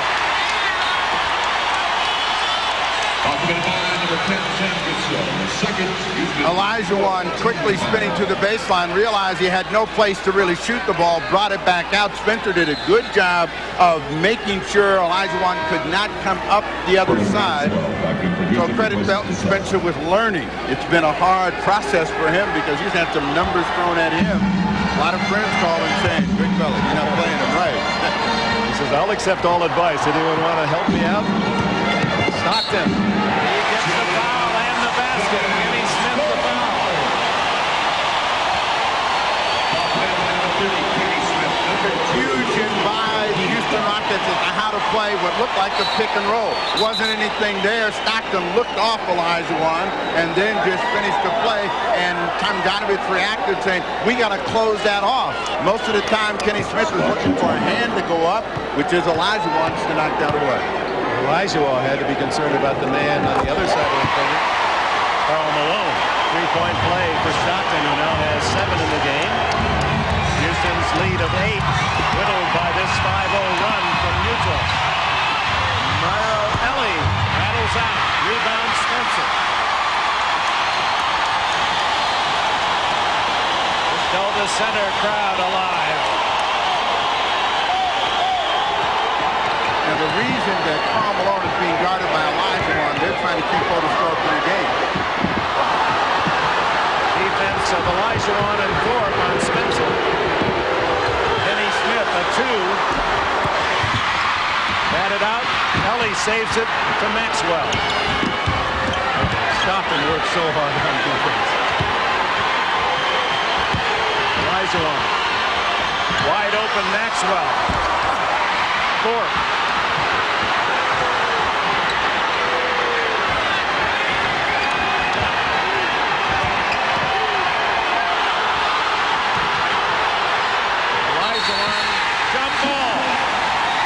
Olajuwon quickly spinning to the baseline, realized he had no place to really shoot the ball, brought it back out. Spencer did a good job of making sure Olajuwon could not come up the other side. So credit Felton Spencer with learning. It's been a hard process for him because he's had some numbers thrown at him. A lot of friends calling saying, big fella, you're not playing him right. He says, I'll accept all advice. Anyone want to help me out? Stockton. He gets the foul and the basket. Kenny Smith the foul. Confusion by the Houston Rockets as to how to play what looked like a pick and roll. Wasn't anything there. Stockton looked off Olajuwon and then just finished the play, and Tomjanovich reacted saying, we got to close that off. Most of the time, Kenny Smith was looking for a hand to go up, which is Olajuwon's to knock that away. Olajuwon had to be concerned about the man on the other side of the court. Karl Malone. 3-point play for Stockton, who now has 7 in the game. Houston's lead of 8, whittled by this 5-0 run from Utah. Mario Ellie rattles out. Rebound Spencer. This Delta Center crowd alive. Now the reason that Karl Malone is being guarded by Olajuwon, they're trying to keep all the score for the game. Defense of Olajuwon and Thorpe on Spencer. Kenny Smith, a 2. Batted out. Ellie saves it to Maxwell. Stockton worked so hard on defense. Olajuwon. Wide open Maxwell. Thorpe.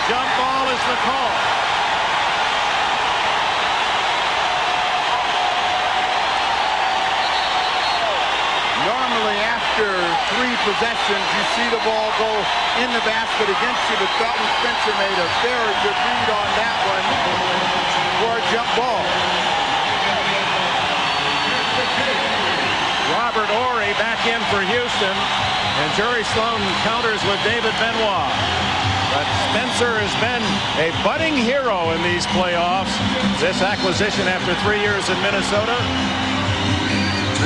Jump ball is the call. Normally after 3 possessions, you see the ball go in the basket against you, but Felton Spencer made a very good read on that one for a jump ball. Robert Horry back in for Houston, and Jerry Sloan counters with David Benoit. But Spencer has been a budding hero in these playoffs. This acquisition after 3 years in Minnesota.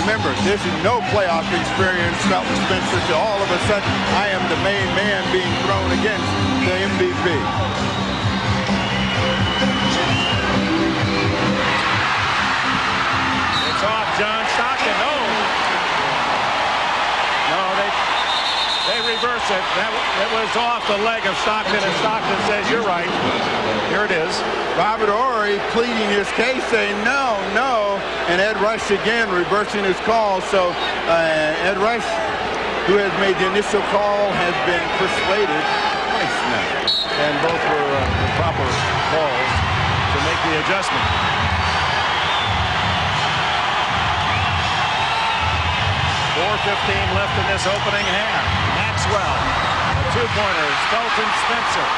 Remember, this is no playoff experience, Felton Spencer, till all of a sudden I am the main man being thrown against the MVP. It's off, John Stockton. No, they reverse it. It was off the leg of Stockton, and Stockton says, you're right. Here it is. Robert Horry pleading his case, saying no, no, and Ed Rush again reversing his call. So Ed Rush, who has made the initial call, has been persuaded twice now. And both were the proper calls to make the adjustment. 4:15 left in this opening half. Maxwell, the 2-pointers, Felton Spencer.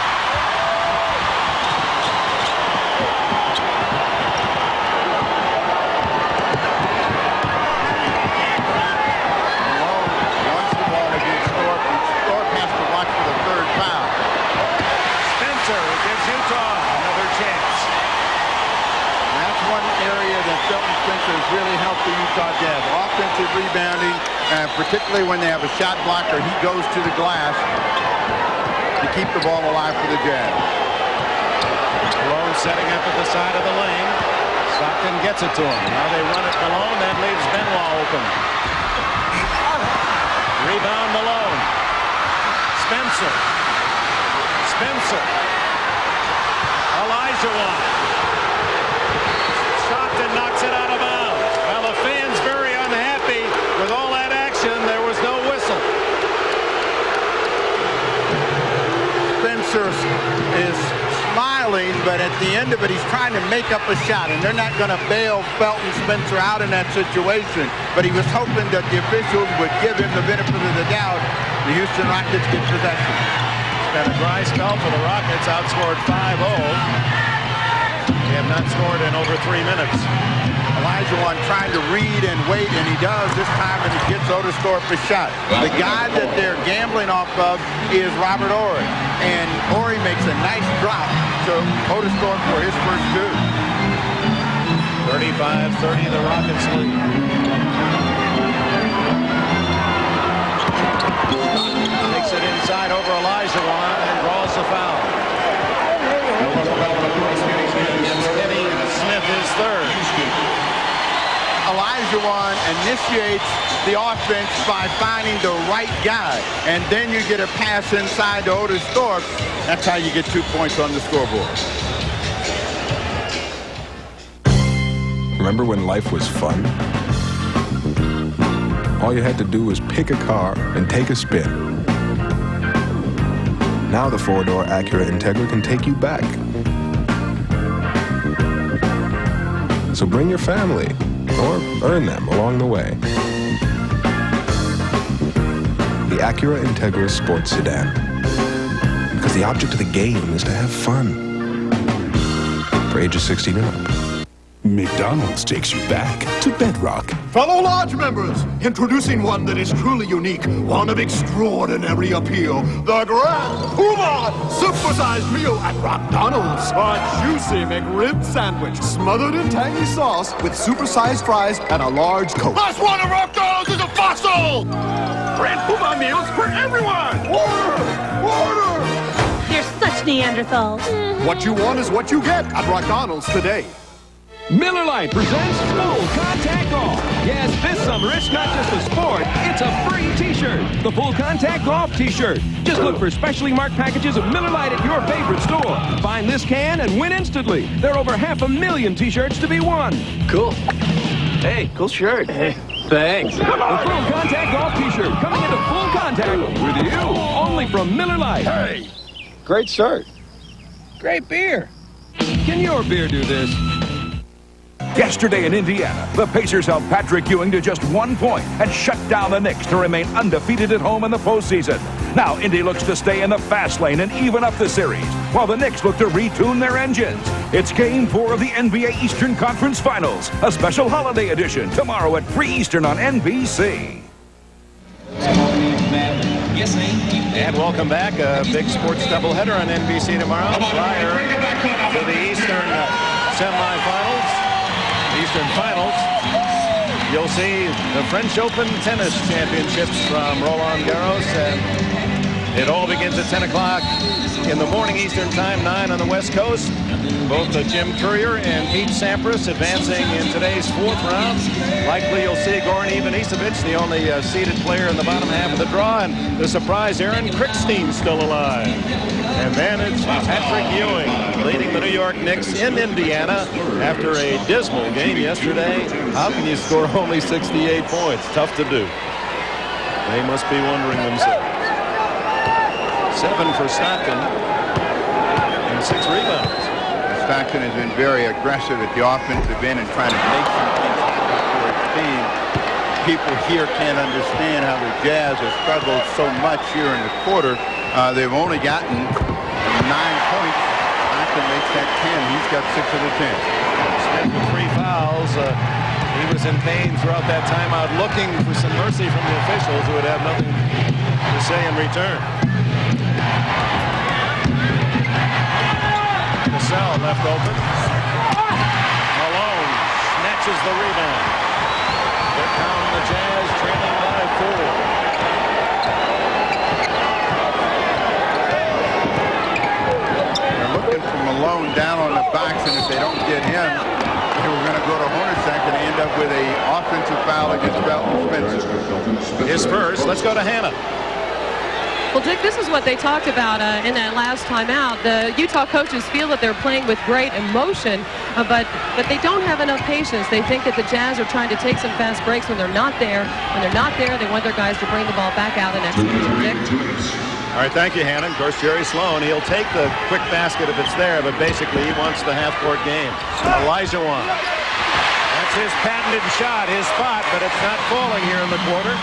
Wants the ball against Thorpe, and Thorpe has to watch for the third foul. Spencer gives Utah another chance. And that's one area that Felton Spencer has really helped the Utah Jazz. Offensive rebounding, particularly when they have a shot blocker, he goes to the glass to keep the ball alive for the Jazz. Malone setting up at the side of the lane. Stockton gets it to him. Now they run it Malone. That leaves Benoit open. Rebound Malone. Spencer. Olajuwon. Stockton knocks it out of bounds. Well, the fans very unhappy with all that action. There was no whistle. Spencer is smiling, but at the end of it, he's trying to make up a shot, and they're not going to bail Felton Spencer out in that situation. But he was hoping that the officials would give him the benefit of the doubt. The Houston Rockets get possession. It's been a dry spell for the Rockets, outscored 5-0. They have not scored in over 3 minutes. Olajuwon trying to read and wait, and he does this time, and he gets Otis Thorpe a shot. The guy that they're gambling off of is Robert Horry, and Horry makes a nice drop to Otis Thorpe for his first two. 35-30, the Rockets lead. Takes it inside over Olajuwon and draws the foul. Smith is third. Olajuwon initiates the offense by finding the right guy, and then you get a pass inside to Otis Thorpe. That's how you get 2 points on the scoreboard. Remember when life was fun? All you had to do was pick a car and take a spin. Now the 4-door Acura Integra can take you back. So bring your family, or earn them along the way. The Acura Integra Sports Sedan. Because the object of the game is to have fun. For ages 16 and up. McDonald's takes you back to bedrock. Fellow lodge members, introducing one that is truly unique, one of extraordinary appeal, the Grand Poobah Supersized Meal at McDonald's. A juicy McRib sandwich smothered in tangy sauce with supersized fries and a large Coke. Last one at McDonald's is a fossil! Grand Poobah meals for everyone! Order! You're such Neanderthals. What you want is what you get at McDonald's today. Miller Lite presents Full Contact Golf. Yes, this summer it's not just a sport, it's a free t-shirt. The Full Contact Golf t-shirt. Just look for specially marked packages of Miller Lite at your favorite store. Find this can and win instantly. There are over 500,000 t-shirts to be won. Cool. Hey, cool shirt. Hey, thanks. The Full Contact Golf t-shirt coming into full contact with you. Only from Miller Lite. Hey, great shirt. Great beer. Can your beer do this? Yesterday in Indiana, the Pacers held Patrick Ewing to just 1 point and shut down the Knicks to remain undefeated at home in the postseason. Now Indy looks to stay in the fast lane and even up the series, while the Knicks look to retune their engines. It's Game 4 of the NBA Eastern Conference Finals, a special holiday edition, tomorrow at 3 Eastern on NBC. And welcome back. A big sports doubleheader on NBC tomorrow. Prior to the Eastern semifinals. Eastern Finals. you'll see the French Open Tennis Championships from Roland Garros, and it all begins at 10 o'clock in the morning Eastern Time, 9 on the West Coast. Both Jim Courier and Pete Sampras advancing in today's 4th round. Likely you'll see Goran Ivanisevic, the only seeded player in the bottom half of the draw, and the surprise Aaron Krickstein still alive. And then it's Patrick Ewing leading the New York Knicks in Indiana after a dismal game yesterday. How can you score only 68 points? Tough to do. They must be wondering themselves. 7 for Stockton and 6 rebounds. Stockton has been very aggressive at the offensive end and trying to make some things happen for his team. People here can't understand how the Jazz have struggled so much here in the quarter. They've only gotten 9 points. Stockton makes that 10. He's got 6 of the 10. Smith with 3 fouls. He was in pain throughout that timeout, looking for some mercy from the officials who would have nothing to say in return. Cassell left open. Malone snatches the rebound. Here come the Jazz, trailing by 4. They're looking for Malone down on the box, and if they don't get him, they were going to go to Hornacek and end up with an offensive foul against Belton Spencer. His first. Let's go to Hannah. Well, Dick, this is what they talked about in that last timeout. The Utah coaches feel that they're playing with great emotion, but they don't have enough patience. They think that the Jazz are trying to take some fast breaks when they're not there. When they're not there, they want their guys to bring the ball back out and execute. Dick? All right, thank you, Hannah. Of course, Jerry Sloan, he'll take the quick basket if it's there, but basically he wants the half-court game. Elijah Wan. That's his patented shot, his spot, but it's not falling here in the quarter.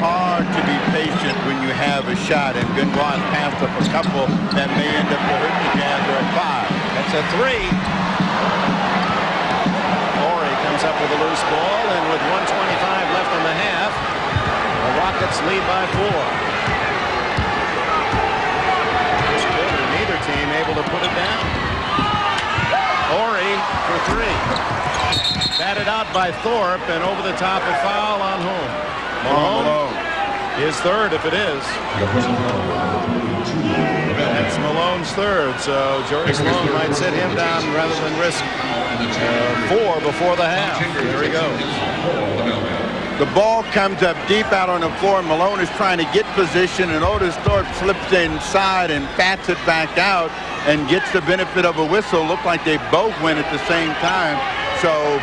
Hard to be patient when you have a shot, and Benoit passed up a couple that may end up to hurt the Jazz or a 5. That's a 3. Horry comes up with a loose ball, and with 1:25 left in the half, the Rockets lead by 4. This quarter, neither team able to put it down. Horry for 3. Batted out by Thorpe, and over the top a foul on whom? Malone. His third, if it is. That's Malone's third, so Jerry Sloan might sit him down rather than risk 4 before the half. There he goes. The ball comes up deep out on the floor. Malone is trying to get position, and Otis Thorpe slips inside and bats it back out and gets the benefit of a whistle. Looked like they both went at the same time, so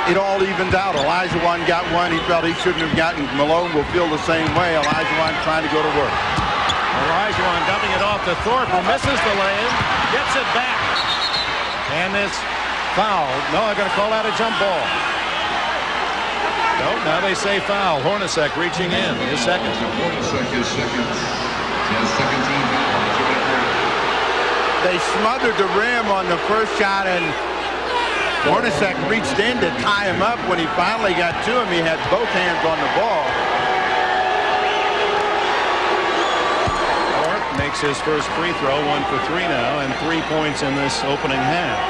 it all evens out. Elijah Wan got one. He felt he shouldn't have gotten. Malone will feel the same way. Elijah Wan trying to go to work. Elijah Wan dumping it off to Thorpe, who misses the lay-in, gets it back. And this foul. No, they're going to call that a jump ball. No, now they say foul. Hornacek reaching in. His second. They smothered the rim on the first shot, and Hornacek reached in to tie him up. When he finally got to him, he had both hands on the ball. Thorpe makes his first free throw, 1 for 3 now, and 3 points in this opening half.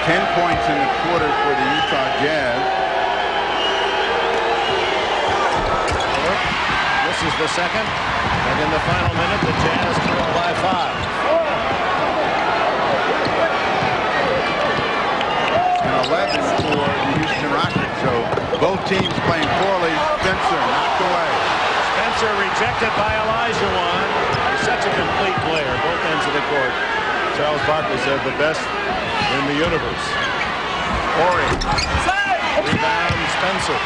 10 points in the quarter for the Utah Jazz. Thorpe, this is the second, and in the final minute, the Jazz trail by 5. 11 for the Houston Rockets, so both teams playing poorly. Spencer knocked away. Spencer rejected by Elijah Wan. He's such a complete player, both ends of the court. Charles Barkley said the best in the universe. Horry. Rebound Spencer.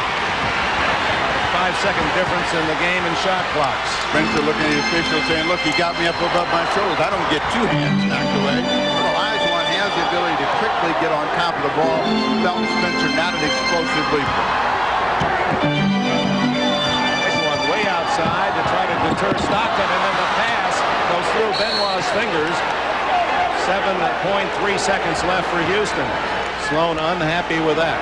5-second difference in the game in shot clocks. Spencer looking at the official saying, look, he got me up above my shoulders. I don't get 2 hands knocked away. Elijah Wan has the ability to quickly get on top of the ball. Belton Spencer not an explosive leaper. One way outside to try to deter Stockton, and then the pass goes through Benoit's fingers. 7.3 seconds left for Houston. Sloan unhappy with that.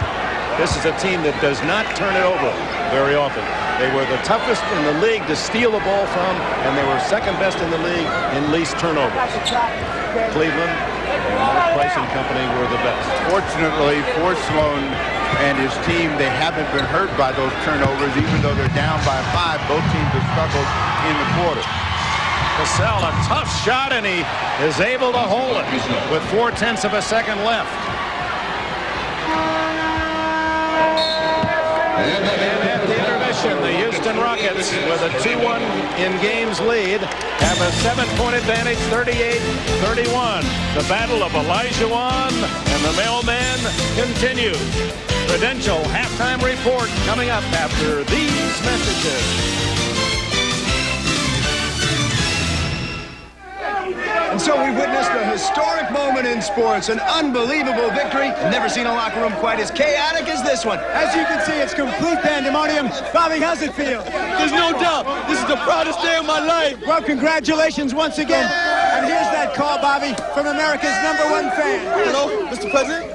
This is a team that does not turn it over very often. They were the toughest in the league to steal the ball from, and they were second best in the league in least turnovers. Cleveland and Mark Price and company were the best. Fortunately for Sloan and his team, they haven't been hurt by those turnovers, even though they're down by 5. Both teams have struggled in the quarter. Cassell, a tough shot, and he is able to hold it with 0.4 of a second left. And at the intermission, the Houston Rockets, with a 2-1 in-games lead, have a 7-point advantage, 38-31. The battle of Olajuwon and the mailman continues. Prudential halftime report coming up after these messages. And so we witnessed a historic moment in sports, an unbelievable victory. Never seen a locker room quite as chaotic as this one. As you can see, it's complete pandemonium. Bobby, how's it feel? There's no doubt. This is the proudest day of my life. Well, congratulations once again. And here's that call, Bobby, from America's #1 fan. Hello, Mr. President?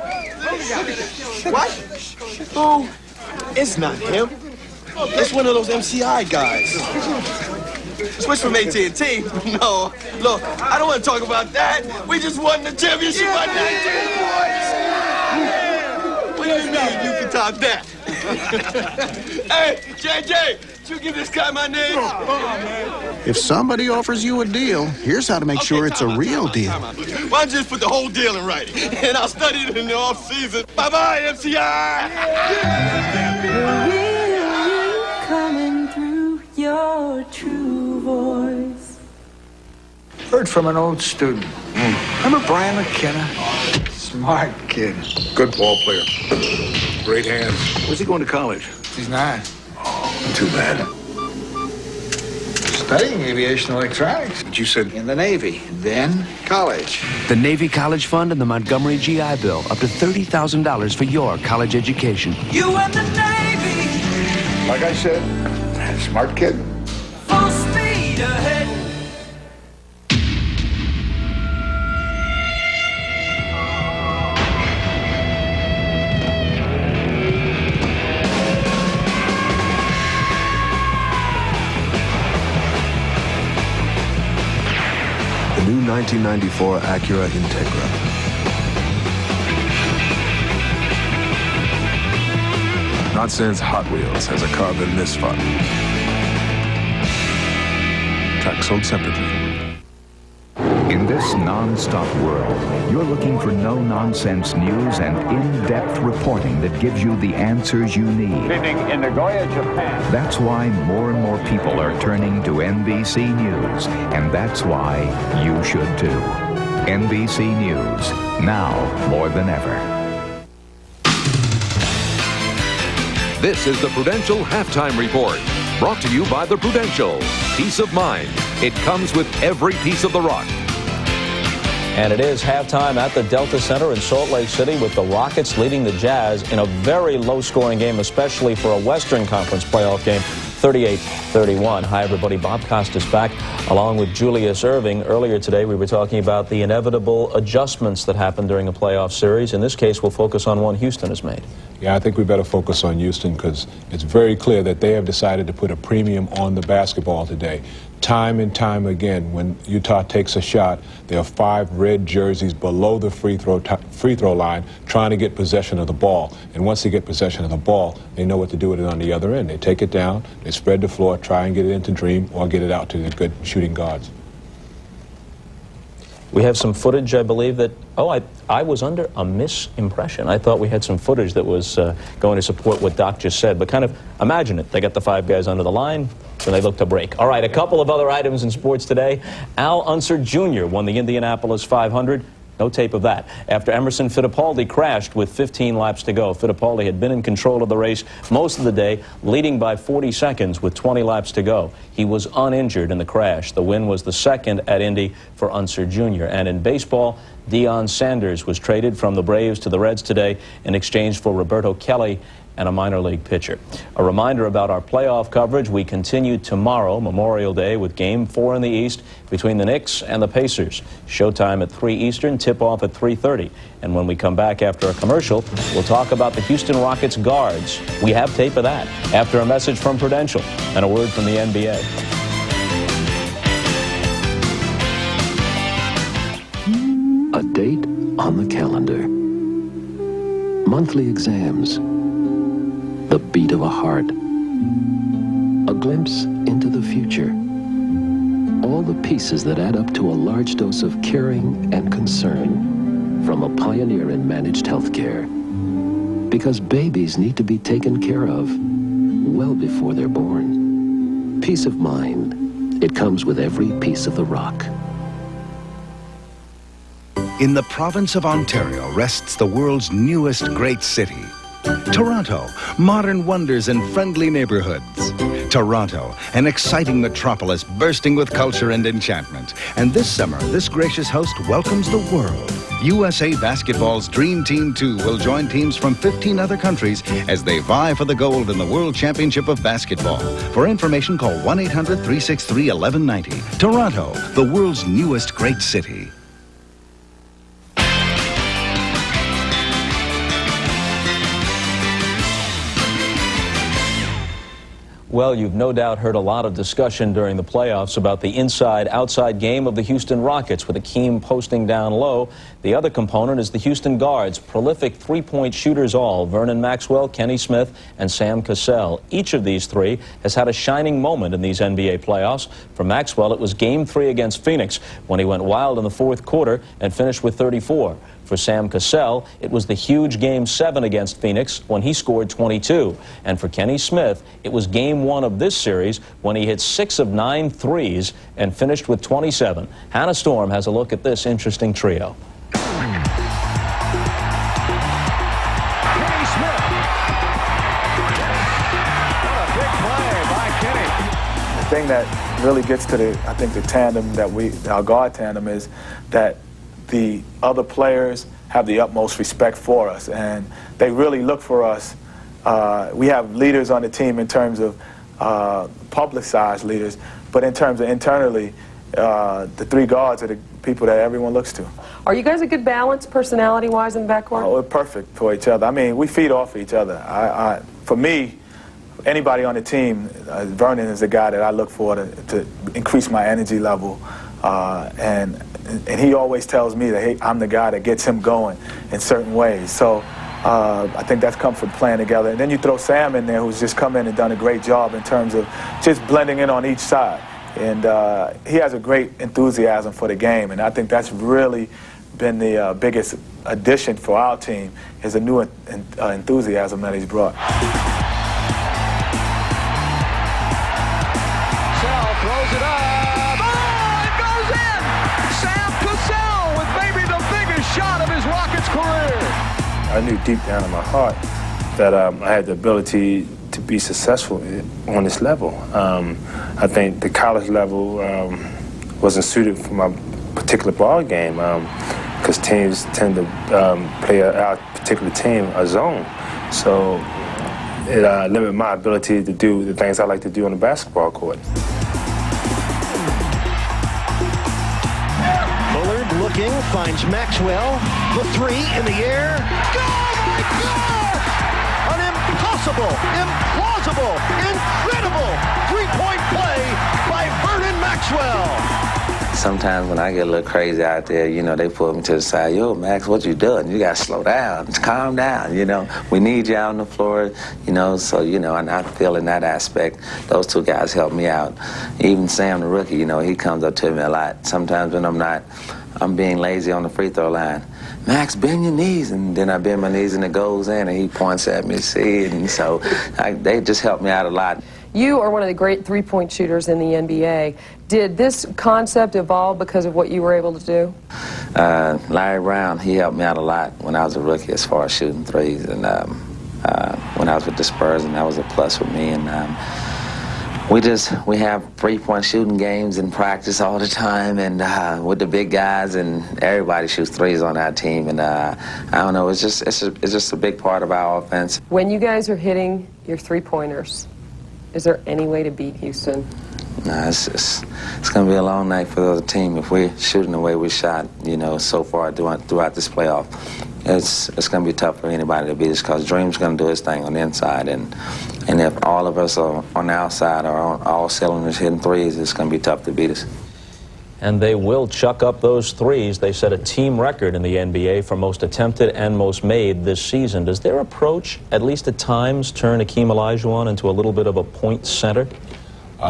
What? Oh, it's not him. It's one of those MCI guys. Switch from AT&T? No. Look, I don't want to talk about that. We just won the championship by 19 points. What do you mean you can top that? Hey, JJ, did you give this guy my name? If somebody offers you a deal, here's how to make sure it's a real deal. Why don't you just put the whole deal in writing? And I'll study it in the off-season. Bye-bye, MCI! Coming through your true voice. Heard from an old student. Remember Brian McKenna? Smart kid. Good ball player. Great hands. Where's he going to college? He's 9. Too bad. Studying aviation electronics. But you said... In the Navy, then college. The Navy College Fund and the Montgomery GI Bill. Up to $30,000 for your college education. You and the Navy. Like I said, smart kid. Full speed ahead. The new 1994 Acura Integra. Not since Hot Wheels has a car been this fun. Track sold separately. In this non-stop world, you're looking for no-nonsense news and in-depth reporting that gives you the answers you need. Living in Nagoya, Japan. That's why more and more people are turning to NBC News, and that's why you should too. NBC News, now more than ever. This is the Prudential Halftime Report, brought to you by the Prudential. Peace of mind. It comes with every piece of the rock. And it is halftime at the Delta Center in Salt Lake City with the Rockets leading the Jazz in a very low-scoring game, especially for a Western Conference playoff game, 38-31. Hi, everybody. Bob Costas back along with Julius Irving. Earlier today, we were talking about the inevitable adjustments that happen during a playoff series. In this case, we'll focus on one Houston has made. Yeah, I think we better focus on Houston because it's very clear that they have decided to put a premium on the basketball today. Time and time again, when Utah takes a shot, there are 5 red jerseys below the free throw line trying to get possession of the ball. And once they get possession of the ball, they know what to do with it on the other end. They take it down, they spread the floor, try and get it into Dream, or get it out to the good shooting guards. We have some footage, I believe, that, I was under a misimpression. I thought we had some footage that was going to support what Doc just said, but kind of imagine it. They got the 5 guys under the line, so they look to break. All right, a couple of other items in sports today. Al Unser Jr. won the Indianapolis 500. No tape of that. After Emerson Fittipaldi crashed with 15 laps to go. Fittipaldi had been in control of the race most of the day, leading by 40 seconds with 20 laps to go. He was uninjured in the crash. The win was the second at Indy for Unser Jr. And in baseball, Deion Sanders was traded from the Braves to the Reds today in exchange for Roberto Kelly and a minor league pitcher. A reminder about our playoff coverage: we continue tomorrow, Memorial Day, with Game 4 in the East between the Knicks and the Pacers. Showtime at 3 Eastern, tip-off at 3:30. And when we come back after a commercial, we'll talk about the Houston Rockets guards. We have tape of that after a message from Prudential and a word from the NBA. A date on the calendar. Monthly exams. The beat of a heart. A glimpse into the future. All the pieces that add up to a large dose of caring and concern from a pioneer in managed health care. Because babies need to be taken care of well before they're born. Peace of mind. It comes with every piece of the rock. In the province of Ontario rests the world's newest great city. Toronto, modern wonders and friendly neighborhoods. Toronto, an exciting metropolis bursting with culture and enchantment. And this summer, this gracious host welcomes the world. USA Basketball's Dream Team 2 will join teams from 15 other countries as they vie for the gold in the World Championship of Basketball. For information, call 1-800-363-1190. Toronto, the world's newest great city. Well, you've no doubt heard a lot of discussion during the playoffs about the inside-outside game of the Houston Rockets, with Akeem posting down low. The other component is the Houston guards, prolific three-point shooters all: Vernon Maxwell, Kenny Smith, and Sam Cassell. Each of these three has had a shining moment in these NBA playoffs. For Maxwell, it was Game 3 against Phoenix, when he went wild in the fourth quarter and finished with 34. For Sam Cassell, it was the huge Game 7 against Phoenix when he scored 22. And for Kenny Smith, it was Game 1 of this series when he hit 6 of 9 threes and finished with 27. Hannah Storm has a look at this interesting trio. Kenny Smith. What a big play by Kenny. The thing that really gets to I think the tandem that our guard tandem, is that the other players have the utmost respect for us, and they really look for us. We have leaders on the team in terms of publicized leaders, but in terms of internally, the three guards are the people that everyone looks to. Are you guys a good balance, personality-wise, in the backcourt? Oh, we're perfect for each other. I mean, we feed off each other. For me, anybody on the team, Vernon is the guy that I look for to increase my energy level, and he always tells me that, hey, I'm the guy that gets him going in certain ways. So I think that's come from playing together. And then you throw Sam in there, who's just come in and done a great job in terms of just blending in on each side. And he has a great enthusiasm for the game, and I think that's really been the biggest addition for our team, is a new enthusiasm that he's brought. Throws it up. Oh, it goes in! Sam Cassell with maybe the biggest shot of his Rockets career. I knew deep down in my heart that I had the ability to be successful on this level. I think the college level wasn't suited for my particular ball game, because teams tend to play our particular team a zone. So it limited my ability to do the things I like to do on the basketball court. Looking, finds Maxwell, the three in the air. Oh my God! An impossible, implausible, incredible three-point play by Vernon Maxwell. Sometimes when I get a little crazy out there, you know, they pull me to the side. Yo, Max, what you doing? You got to slow down, calm down, you know. We need you out on the floor, you know, so, you know, and I feel in that aspect, those two guys help me out. Even Sam, the rookie, you know, he comes up to me a lot. Sometimes when I'm being lazy on the free throw line. Max, bend your knees. And then I bend my knees and it goes in, and he points at me to see it. And so they just help me out a lot. You are one of the great three-point shooters in the NBA. Did this concept evolve because of what you were able to do? Larry Brown, he helped me out a lot when I was a rookie as far as shooting threes. And when I was with the Spurs, and that was a plus for me. And We have three-point shooting games in practice all the time, and with the big guys, and everybody shoots threes on our team. And I don't know, it's just a big part of our offense. When you guys are hitting your three-pointers, is there any way to beat Houston? Nah, it's going to be a long night for the other team if we're shooting the way we shot, you know, so far throughout this playoff. It's going to be tough for anybody to beat us because Dream's going to do his thing on the inside, and if all of us are on the outside or on all cylinders hitting threes, it's going to be tough to beat us. And they will chuck up those threes. They set a team record in the NBA for most attempted and most made this season. Does their approach, at least at times, turn Akeem Olajuwon into a little bit of a point center?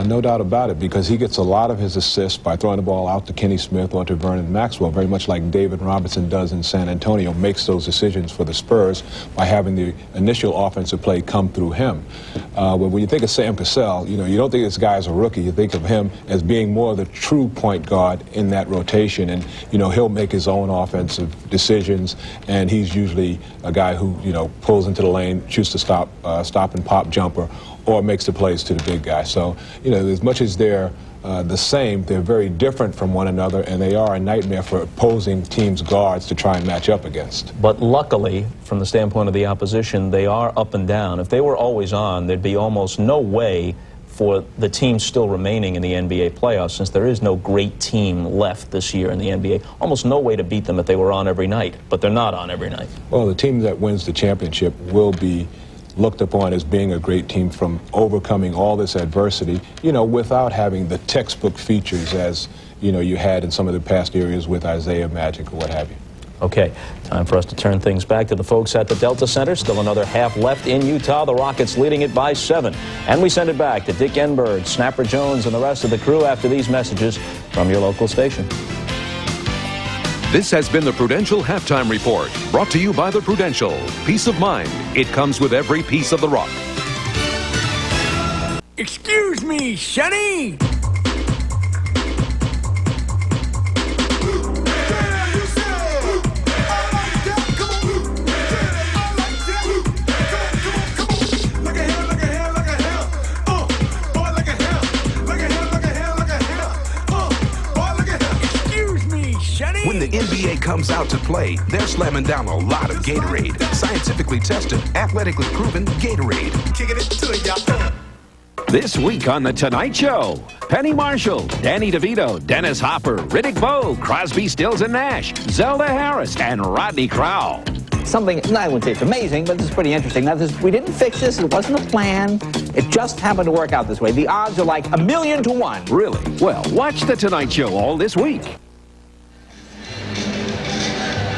No doubt about it, because he gets a lot of his assists by throwing the ball out to Kenny Smith or to Vernon Maxwell, very much like David Robinson does in San Antonio, makes those decisions for the Spurs by having the initial offensive play come through him. But when you think of Sam Cassell, you know, you don't think this guy is a rookie. You think of him as being more of the true point guard in that rotation, and, you know, he'll make his own offensive decisions, and he's usually a guy who, you know, pulls into the lane, shoots the stop and pop jumper, or makes the plays to the big guy. So, you know, as much as they're the same, they're very different from one another, and they are a nightmare for opposing teams' guards to try and match up against. But luckily, from the standpoint of the opposition, they are up and down. If they were always on, there'd be almost no way for the team still remaining in the NBA playoffs, since there is no great team left this year in the NBA. Almost no way to beat them if they were on every night, but they're not on every night. Well, the team that wins the championship will be looked upon as being a great team from overcoming all this adversity, you know, without having the textbook features as, you know, you had in some of the past areas with Isaiah, Magic, or what have you. Okay, time for us to turn things back to the folks at the Delta Center. Still another half left in Utah. The Rockets leading it by 7. And we send it back to Dick Enberg, Snapper Jones, and the rest of the crew after these messages from your local station. This has been the Prudential Halftime Report, brought to you by the Prudential. Peace of mind. It comes with every piece of the rock. Excuse me, Sonny. When the NBA comes out to play, they're slamming down a lot of Gatorade. Scientifically tested, athletically proven Gatorade. Kicking it to y'all. This week on The Tonight Show, Penny Marshall, Danny DeVito, Dennis Hopper, Riddick Bowe, Crosby, Stills and Nash, Zelda Harris, and Rodney Crowell. Something, I wouldn't say it's amazing, but this is pretty interesting. Now, we didn't fix this. It wasn't a plan. It just happened to work out this way. The odds are like 1,000,000 to 1. Really? Well, watch The Tonight Show all this week.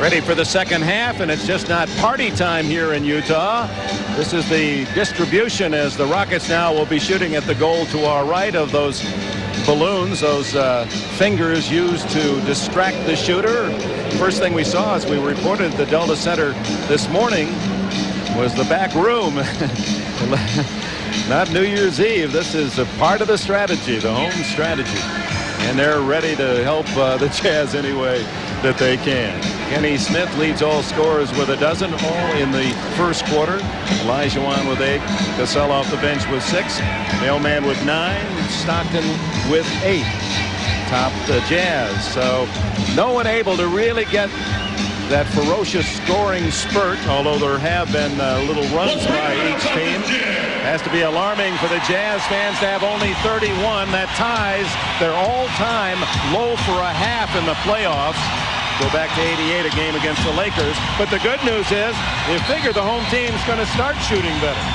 Ready for the second half, and it's just not party time here in Utah. This is the distribution as the Rockets now will be shooting at the goal to our right of those balloons, those fingers used to distract the shooter. First thing we saw as we reported the Delta Center this morning was the back room. Not New Year's Eve. This is a part of the strategy, the home strategy. And they're ready to help the Jazz any way that they can. Kenny Smith leads all scorers with 12, all in the first quarter. Olajuwon with 8, Cassell off the bench with 6, Mailman with 9, Stockton with 8. Top the Jazz. So no one able to really get that ferocious scoring spurt, although there have been little runs by each team. Has to be alarming for the Jazz fans to have only 31. That ties their all-time low for a half in the playoffs. Go back to 88, a game against the Lakers. But the good news is, you figure the home team's going to start shooting better.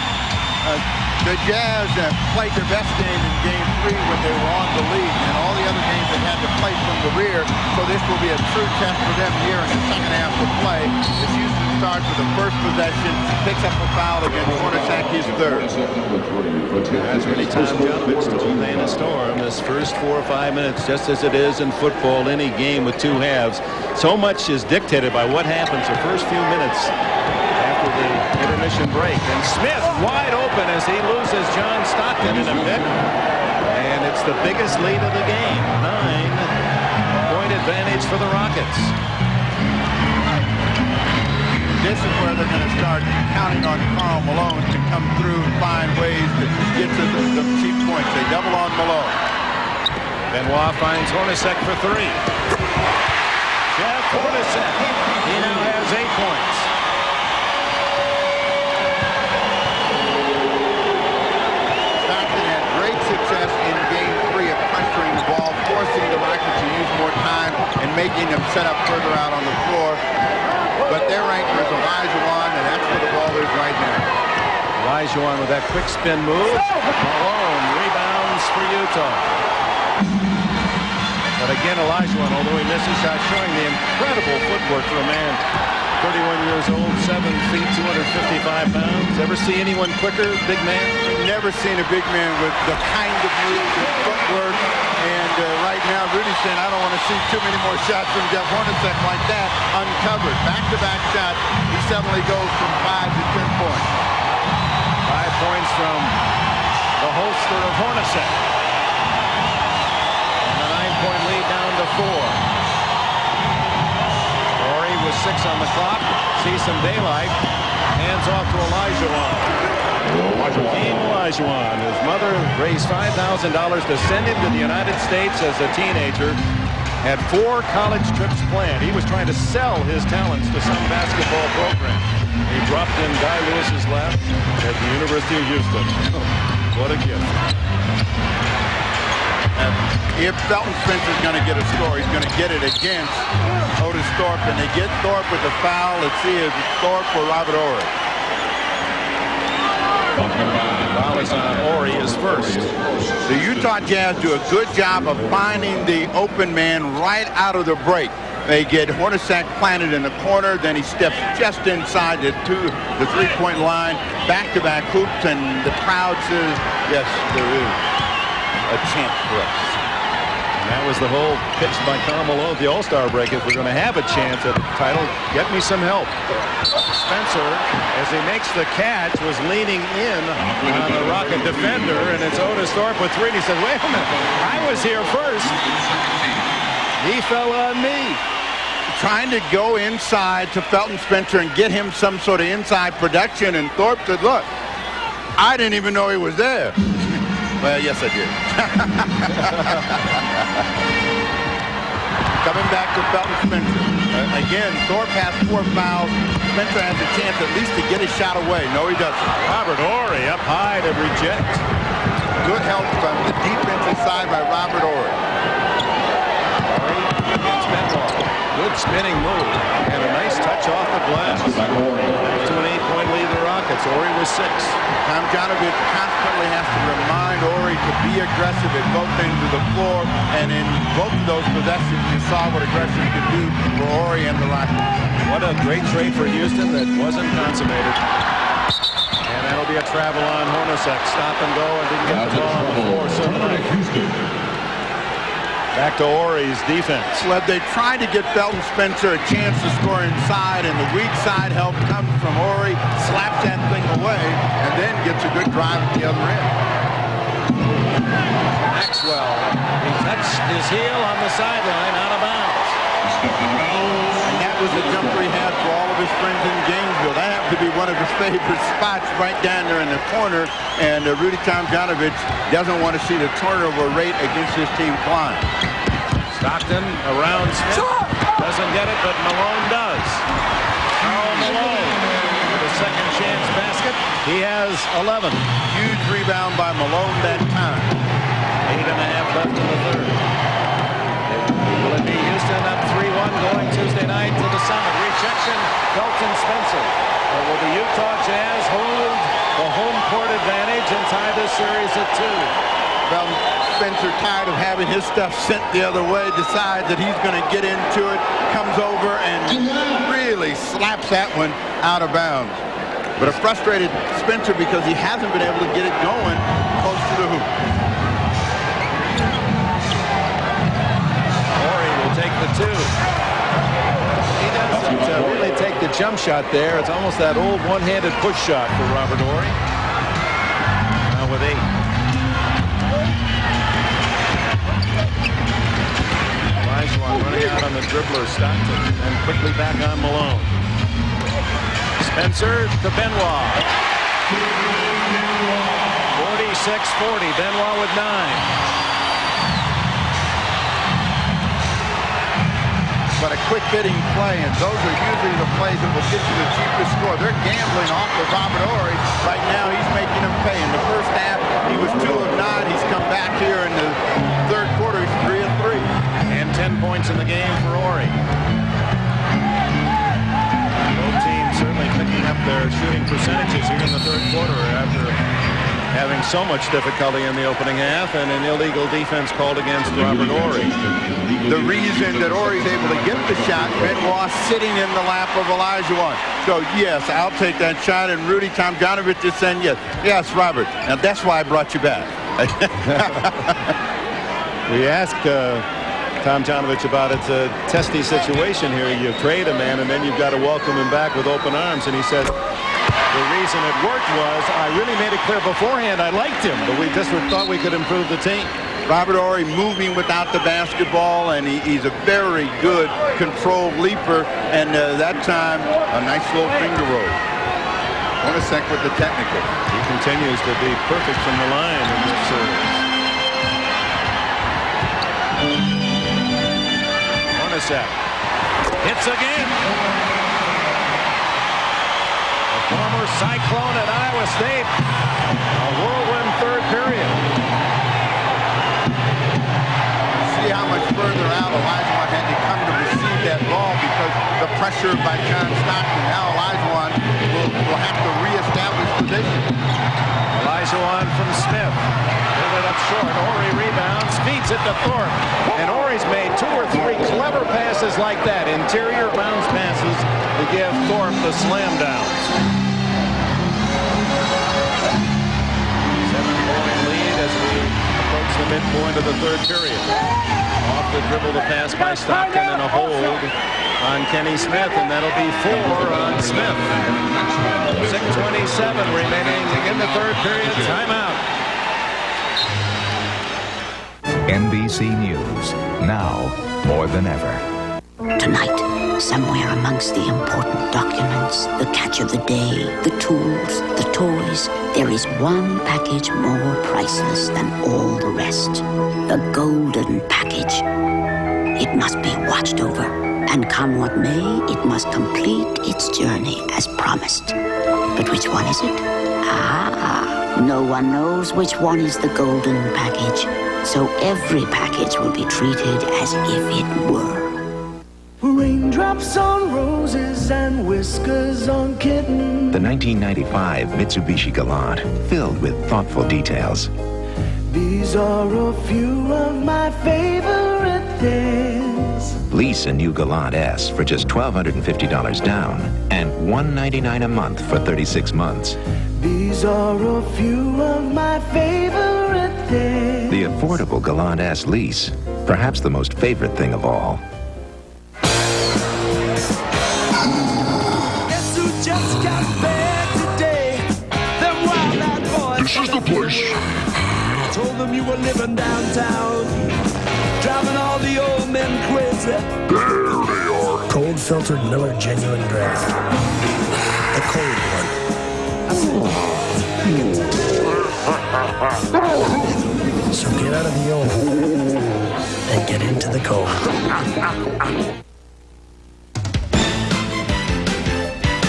The Jazz played their best game in Game 3 when they were on the lead, and all the other games they had to play from the rear. So this will be a true test for them here in the second half to play. As Houston starts with the first possession, picks up a foul against Hornacek, his third. That's really Tom Jonovich to Dana Storm this first 4 or 5 minutes, just as it is in football, any game with two halves. So much is dictated by what happens the first few minutes after the intermission break. And Smith wide open as he loses John Stockton in a pick. And it's the biggest lead of the game. 9-point advantage for the Rockets. this is where they're going to start counting on Karl Malone to come through and find ways to get to the cheap points. They double on Malone. Benoit finds Hornacek for 3. Jeff Hornacek, he now has 8 points. Stockton had great success in Game 3 of pressuring the ball, forcing the Rockets to use more time and making them set up further out on the floor. But their anchor is Olajuwon, and that's where the ball is right now. Olajuwon with that quick spin move. Malone rebounds for Utah. But again, Olajuwon, although he misses shots, showing the incredible footwork for a man 31 years old, 7 feet, 255 pounds. Ever see anyone quicker, big man? Never seen a big man with the kind of moves and footwork. And right now, Rudy's saying, I don't want to see too many more shots from Jeff Hornacek like that, uncovered. Back-to-back shots, he suddenly goes from 5 to 10 points. 5 points from the holster of Hornacek. And a 9-point lead down to 4. Horry with 6 on the clock. Sees some daylight. Hands off to Olajuwon. Hakeem Olajuwon. His mother raised $5,000 to send him to the United States as a teenager. Had 4 college trips planned. He was trying to sell his talents to some basketball program. He dropped in Guy Lewis's lap at the University of Houston. What a gift. If Felton Spencer's going to get a score, he's going to get it against Otis Thorpe. And they get Thorpe with the foul. Let's see if it's Thorpe or Robert Horry. Foul is on Horry is first. The Utah Jazz do a good job of finding the open man right out of the break. They get Hornacek planted in the corner, then he steps just inside the three-point line, back-to-back hoops, and the crowd says, yes, there is a chance for us. And that was the whole pitch by Karl Malone at the All-Star break. If we're going to have a chance at the title, get me some help. Spencer, as he makes the catch, was leaning in on the Rocket defender, and it's Otis Thorpe with 3. And he said, wait a minute, I was here first. He fell on me. Trying to go inside to Felton Spencer and get him some sort of inside production, and Thorpe said, look, I didn't even know he was there. Well, yes, I did. Coming back to Felton Spencer. Again, Thorpe has 4 fouls. Spencer has a chance at least to get his shot away. No, he doesn't. Robert Horry up high to reject. Good help from the defensive side by Robert Horry. Horry against Benoit. Good spinning move. And a nice touch off the glass. Back to an 8-point lead the Rockets. Horry with 6. Tomjanovich constantly has to remind Horry to be aggressive at both ends of the floor, and in both of those possessions, you saw what aggression could do for Horry and the Rockets. What a great trade for Houston that wasn't consummated. And that'll be a travel on Hornacek. Stop and go, and didn't get the ball on the floor. So back to Horry's defense. Well, they tried to get Felton Spencer a chance to score inside, and the weak side help comes from Horry, slaps that thing away, and then gets a good drive at the other end. Maxwell, he touched his heel on the sideline, out of bounds. And that was the jumper he had for all of his friends in Gainesville. That happened to be one of his favorite spots right down there in the corner, and Rudy Tomjanovich doesn't want to see the turnover rate against his team climb. Stockton around Smith. Doesn't get it, but Malone does. Karl Malone with a second chance basket. He has 11. Huge rebound by Malone that time. 8.5 left in the third. Will it be Houston up 3-1 going Tuesday night to the Summit? Rejection, Felton Spencer. Or will the Utah Jazz hold the home court advantage and tie this series at 2? Well, Spencer, tired of having his stuff sent the other way, decides that he's going to get into it, comes over and really slaps that one out of bounds. But a frustrated Spencer because he hasn't been able to get it going close to the hoop. Horry will take the 2. He doesn't really take the jump shot there. It's almost that old one-handed push shot for Robert Horry. Now with 8. Running out on the dribbler, Stockton, and quickly back on Malone. Spencer to Benoit. 46-40. Benoit with 9. But a quick-hitting play, and those are usually the plays that will get you the cheapest score. They're gambling off of Robert Horry. Right now, he's making them pay. In the first half, he was 2 of 9. He's come back here in the third quarter. He's 3 of 3. And 10 points in the game for Horry. Both teams certainly picking up their shooting percentages here in the third quarter after having so much difficulty in the opening half and an illegal defense called against Robert Horry. The reason that Horry's able to get the shot, Benoit sitting in the lap of Olajuwon. So, yes, I'll take that shot, and Rudy Tomjanovich is saying yes. Yes, Robert. Now, that's why I brought you back. We asked Tomjanovich about it's a testy situation here. You trade a man, and then you've got to welcome him back with open arms, and he said, the reason it worked was I really made it clear beforehand I liked him, but we just thought we could improve the team. Robert Horry moving without the basketball, and he's a very good controlled leaper, and that time a nice little finger roll. 1 sec with the technical. He continues to be perfect from the line in this series. 1 sec. Hits again. Former Cyclone at Iowa State. A whirlwind third period. See how much further out Olajuwon had to come to receive that ball because the pressure by John Stockton. Now Olajuwon will have to reestablish position. Olajuwon from Smith. Pulled it up short. Horry rebounds. Feeds it to Thorpe. And Horry's made 2 or 3 clever passes like that. Interior bounce passes to give Thorpe the slam downs. 7-point lead as we approach the midpoint of the third period. Off the dribble, the pass by Stockton and a hold on Kenny Smith, and that'll be 4 on Smith. 6:27 remaining in the third period. Timeout. NBC News, now more than ever. Tonight, somewhere amongst the important documents, the catch of the day, the tools, the toys, there is one package more priceless than all the rest. The golden package. It must be watched over, and come what may, it must complete its journey as promised. But which one is it? Ah, no one knows which one is the golden package, so every package will be treated as if it were. Raindrops on roses and whiskers on kittens. The 1995 Mitsubishi Galant, filled with thoughtful details. These are a few of my favorite things. Lease a new Galant S for just $1,250 down and $199 a month for 36 months. These are a few of my favorite things. The affordable Galant S lease, perhaps the most favorite thing of all. Guess who just got back today? Them wild-eyed boys. This is the place. Told them you were living downtown, driving all the old men crazy. There they are. Cold filtered Miller Genuine Draft. The cold one. So get out of the old and get into the cold.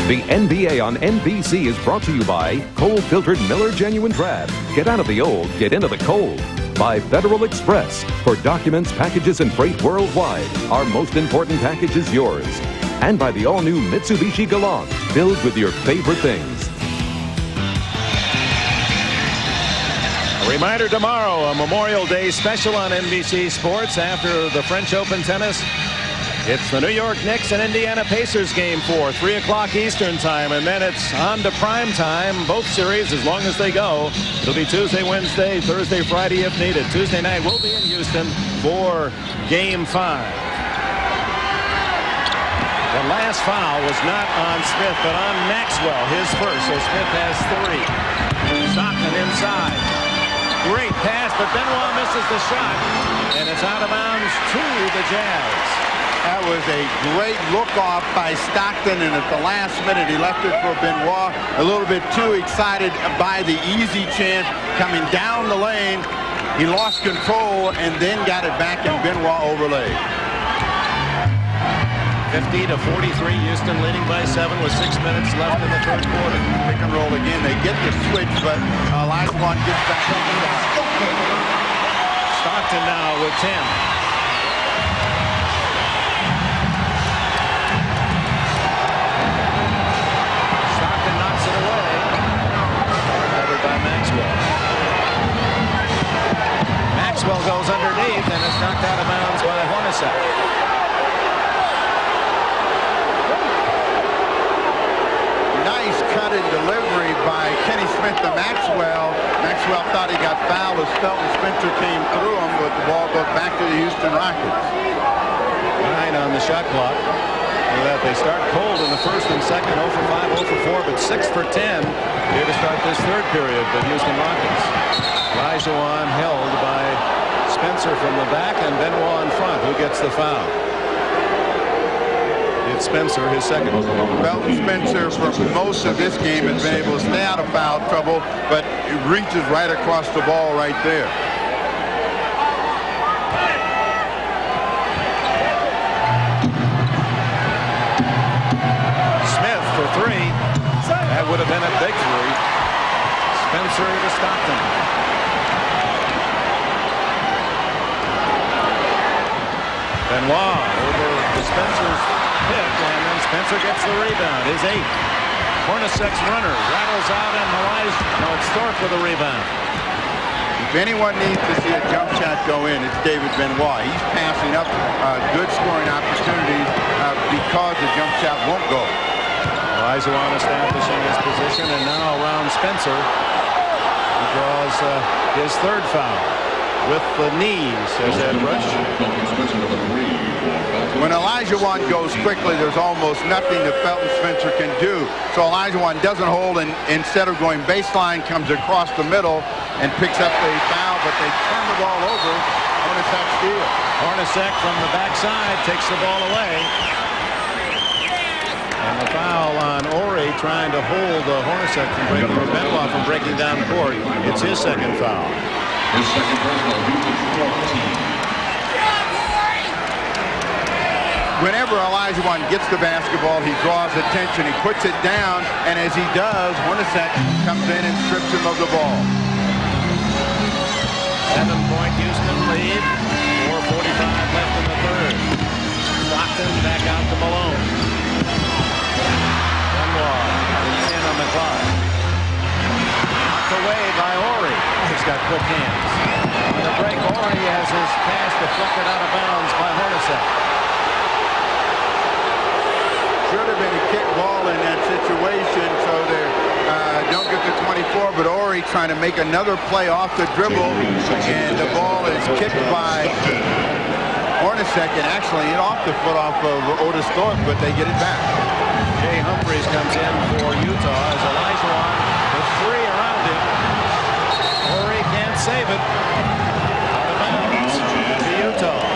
The NBA on NBC is brought to you by cold-filtered Miller Genuine Draft. Get out of the old, get into the cold. By Federal Express. For documents, packages, and freight worldwide, our most important package is yours. And by the all-new Mitsubishi Galant, filled with your favorite things. A reminder tomorrow, a Memorial Day special on NBC Sports after the French Open tennis. It's the New York Knicks and Indiana Pacers game 4, 3 o'clock Eastern time, and then it's on to prime time, both series as long as they go. It'll be Tuesday, Wednesday, Thursday, Friday if needed. Tuesday night we'll be in Houston for game 5. The last foul was not on Smith, but on Maxwell, his first, so Smith has 3. Stockton inside. Great pass, but Benoit misses the shot, and it's out of bounds to the Jazz. That was a great look-off by Stockton, and at the last minute, he left it for Benoit. A little bit too excited by the easy chance coming down the lane. He lost control and then got it back, and Benoit overlaid. 50-43, Houston leading by 7 with 6 minutes left in the third quarter. Pick and roll again. They get the switch, but Olajuwon gets back up the line. Stockton now with 10. Stockton knocks it away. Covered by Maxwell. Maxwell goes underneath and is knocked out of bounds by Hornacek. Nice cut and delivery by Kenny Smith to Maxwell. Maxwell thought he got fouled as Felton Spencer came through him, but the ball goes back to the Houston Rockets. 9 on the shot clock. Look at that. They start cold in the first and second, 0 for 5, 0 for 4, but 6 for 10 here to start this third period for the Houston Rockets. Olajuwon held by Spencer from the back and Benoit in front. Who gets the foul? It's Spencer, his second. Felton Spencer, for most of this game, has been able to stay out of foul trouble, but it reaches right across the ball right there. Smith for 3. That would have been a big 3. Spencer to Stockton. Benoit over to Spencer's pick, and then Spencer gets the rebound. His 8th. Hornacek's runner rattles out, and it's Thorpe with a rebound. If anyone needs to see a jump shot go in, it's David Benoit. He's passing up good scoring opportunities because the jump shot won't go. Olajuwon establishing his position, and now around Spencer. He draws his third foul with the knees as that rush. When Olajuwon goes quickly, there's almost nothing that Felton Spencer can do. So Olajuwon doesn't hold, and instead of going baseline, comes across the middle and picks up the foul, but they turn the ball over. Hornacek steal. Hornacek from the backside takes the ball away. And the foul on Ori trying to hold Hornacek from breaking, or Benoit from breaking down court. It's his second foul. His second personal. Whenever Olajuwon gets the basketball, he draws attention. He puts it down, and as he does, Hornacek comes in and strips him of the ball. 7-point Houston lead. 4:45 left in the third. Stockton back out to Malone. Benoit with 10 on the clock. Knocked away by Ori. He's got quick hands. On the break, Ori has his pass deflected out of bounds by Hornacek. Should have been a kick ball in that situation, so they don't get the 24, but Ori trying to make another play off the dribble, and the ball is kicked by Hornacek, and actually hit off the foot off of Otis Thorpe, but they get it back. Jay Humphries comes in for Utah as Olajuwon with 3 around him. Ori can't save it. Out of bounds to Utah.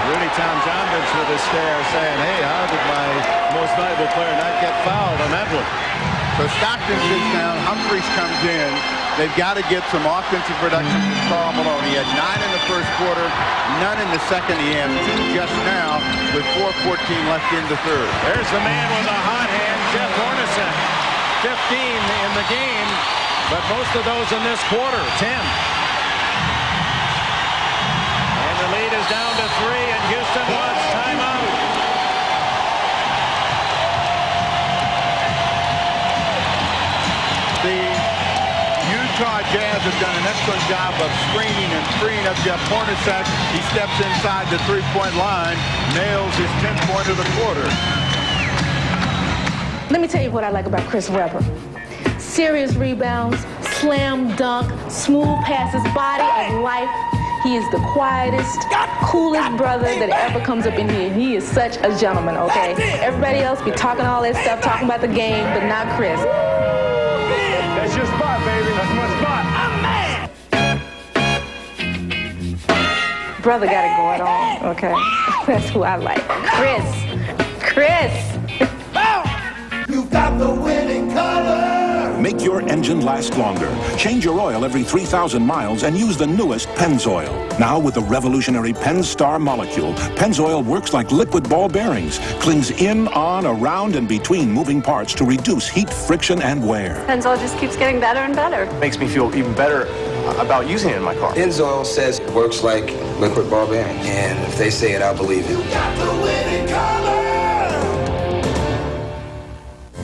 Rudy Tom Johnbridge with a stare saying, hey, how did my most valuable player not get fouled on that one? So Stockton sits down, Humphries comes in. They've got to get some offensive production from Karl Malone. He had 9 in the first quarter, none in the second. He had 2 just now with 4:14 left in the third. There's the man with a hot hand, Jeff Hornacek. 15 in the game, but most of those in this quarter, 10. The lead is down to 3, and Houston wants timeout. The Utah Jazz have done an excellent job of screening and freeing up Jeff Hornacek. He steps inside the 3-point line, nails his 10th point of the quarter. Let me tell you what I like about Chris Webber. Serious rebounds, slam dunk, smooth passes, body of life. He is the quietest, coolest brother that ever comes up in here. He is such a gentleman, okay? Everybody else be talking all that stuff, talking about the game, but not Chris. That's your spot, baby. That's my spot. I'm mad. brother got it going on, okay? That's who I like. Chris. You got the winning color. Make your engine last longer. Change your oil every 3,000 miles and use the newest Pennzoil. Now with the revolutionary Pennstar molecule, Pennzoil works like liquid ball bearings, clings in, on, around, and between moving parts to reduce heat, friction, and wear. Pennzoil just keeps getting better and better. Makes me feel even better about using it in my car. Pennzoil says it works like liquid ball bearings, and if they say it, I'll believe it. You got the winning color.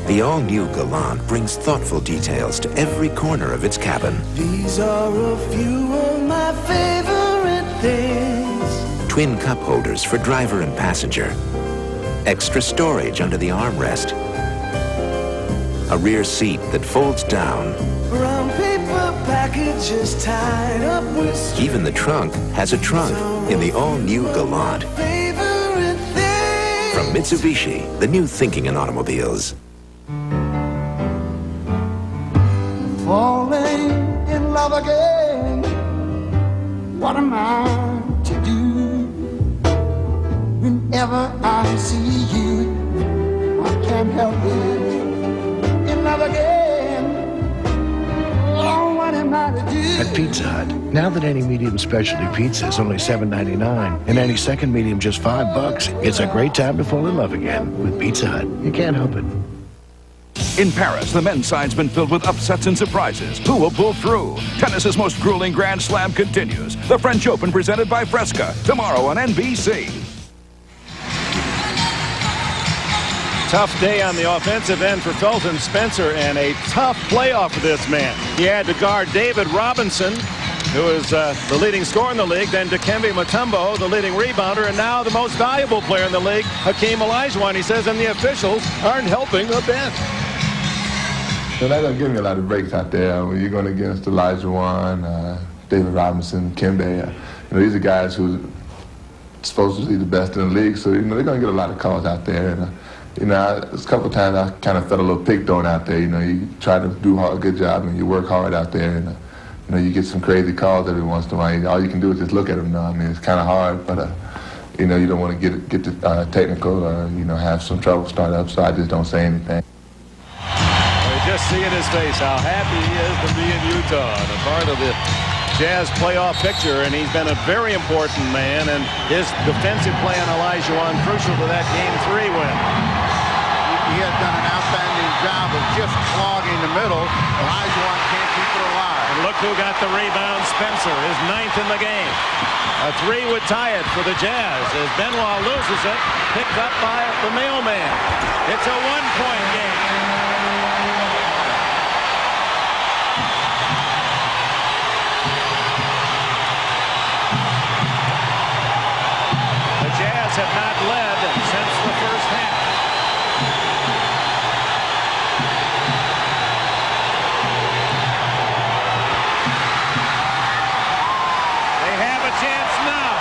The all-new Galant brings thoughtful details to every corner of its cabin. These are a few of my favorite things. Twin cup holders for driver and passenger. Extra storage under the armrest. A rear seat that folds down. Brown paper packages tied up with string. Even the trunk has a trunk in the all-new Galant. Favorite things. From Mitsubishi, the new thinking in automobiles. Falling in love again. What am I to do? Whenever I see you, I can't help it. In love again. Oh, what am I to do? At Pizza Hut, now that any medium specialty pizza is only $7.99 and any second medium just $5, it's a great time to fall in love again with Pizza Hut. You can't help it. In Paris, the men's side's been filled with upsets and surprises. Who will pull through? Tennis's most grueling Grand Slam continues. The French Open presented by Fresca, tomorrow on NBC. Tough day on the offensive end for Felton Spencer, and a tough playoff for this man. He had to guard David Robinson, who is the leading scorer in the league, then Dikembe Mutombo, the leading rebounder, and now the most valuable player in the league, Hakeem Olajuwon. He says, and the officials aren't helping a bit. So they're going to give me a lot of breaks out there. When you're going against Olajuwon, David Robinson, Kembe, these are guys who are supposed to be the best in the league. So, they're going to get a lot of calls out there. And, a couple of times I kind of felt a little picked on out there. You try to do a good job and you work hard out there. And, you get some crazy calls every once in a while. All you can do is just look at them now. I mean, it's kind of hard, but, you don't want to get technical or, have some trouble start up. So I just don't say anything. Just see in his face how happy he is to be in Utah, and a part of the Jazz playoff picture, and he's been a very important man, and his defensive play on Olajuwon crucial to that Game 3 win. He has done an outstanding job of just clogging the middle. Olajuwon can't keep it alive. And look who got the rebound. Spencer, his 9th in the game. A 3 would tie it for the Jazz as Benoit loses it, picked up by the mailman. It's a one-point game. Have not led since the first half. They have a chance now.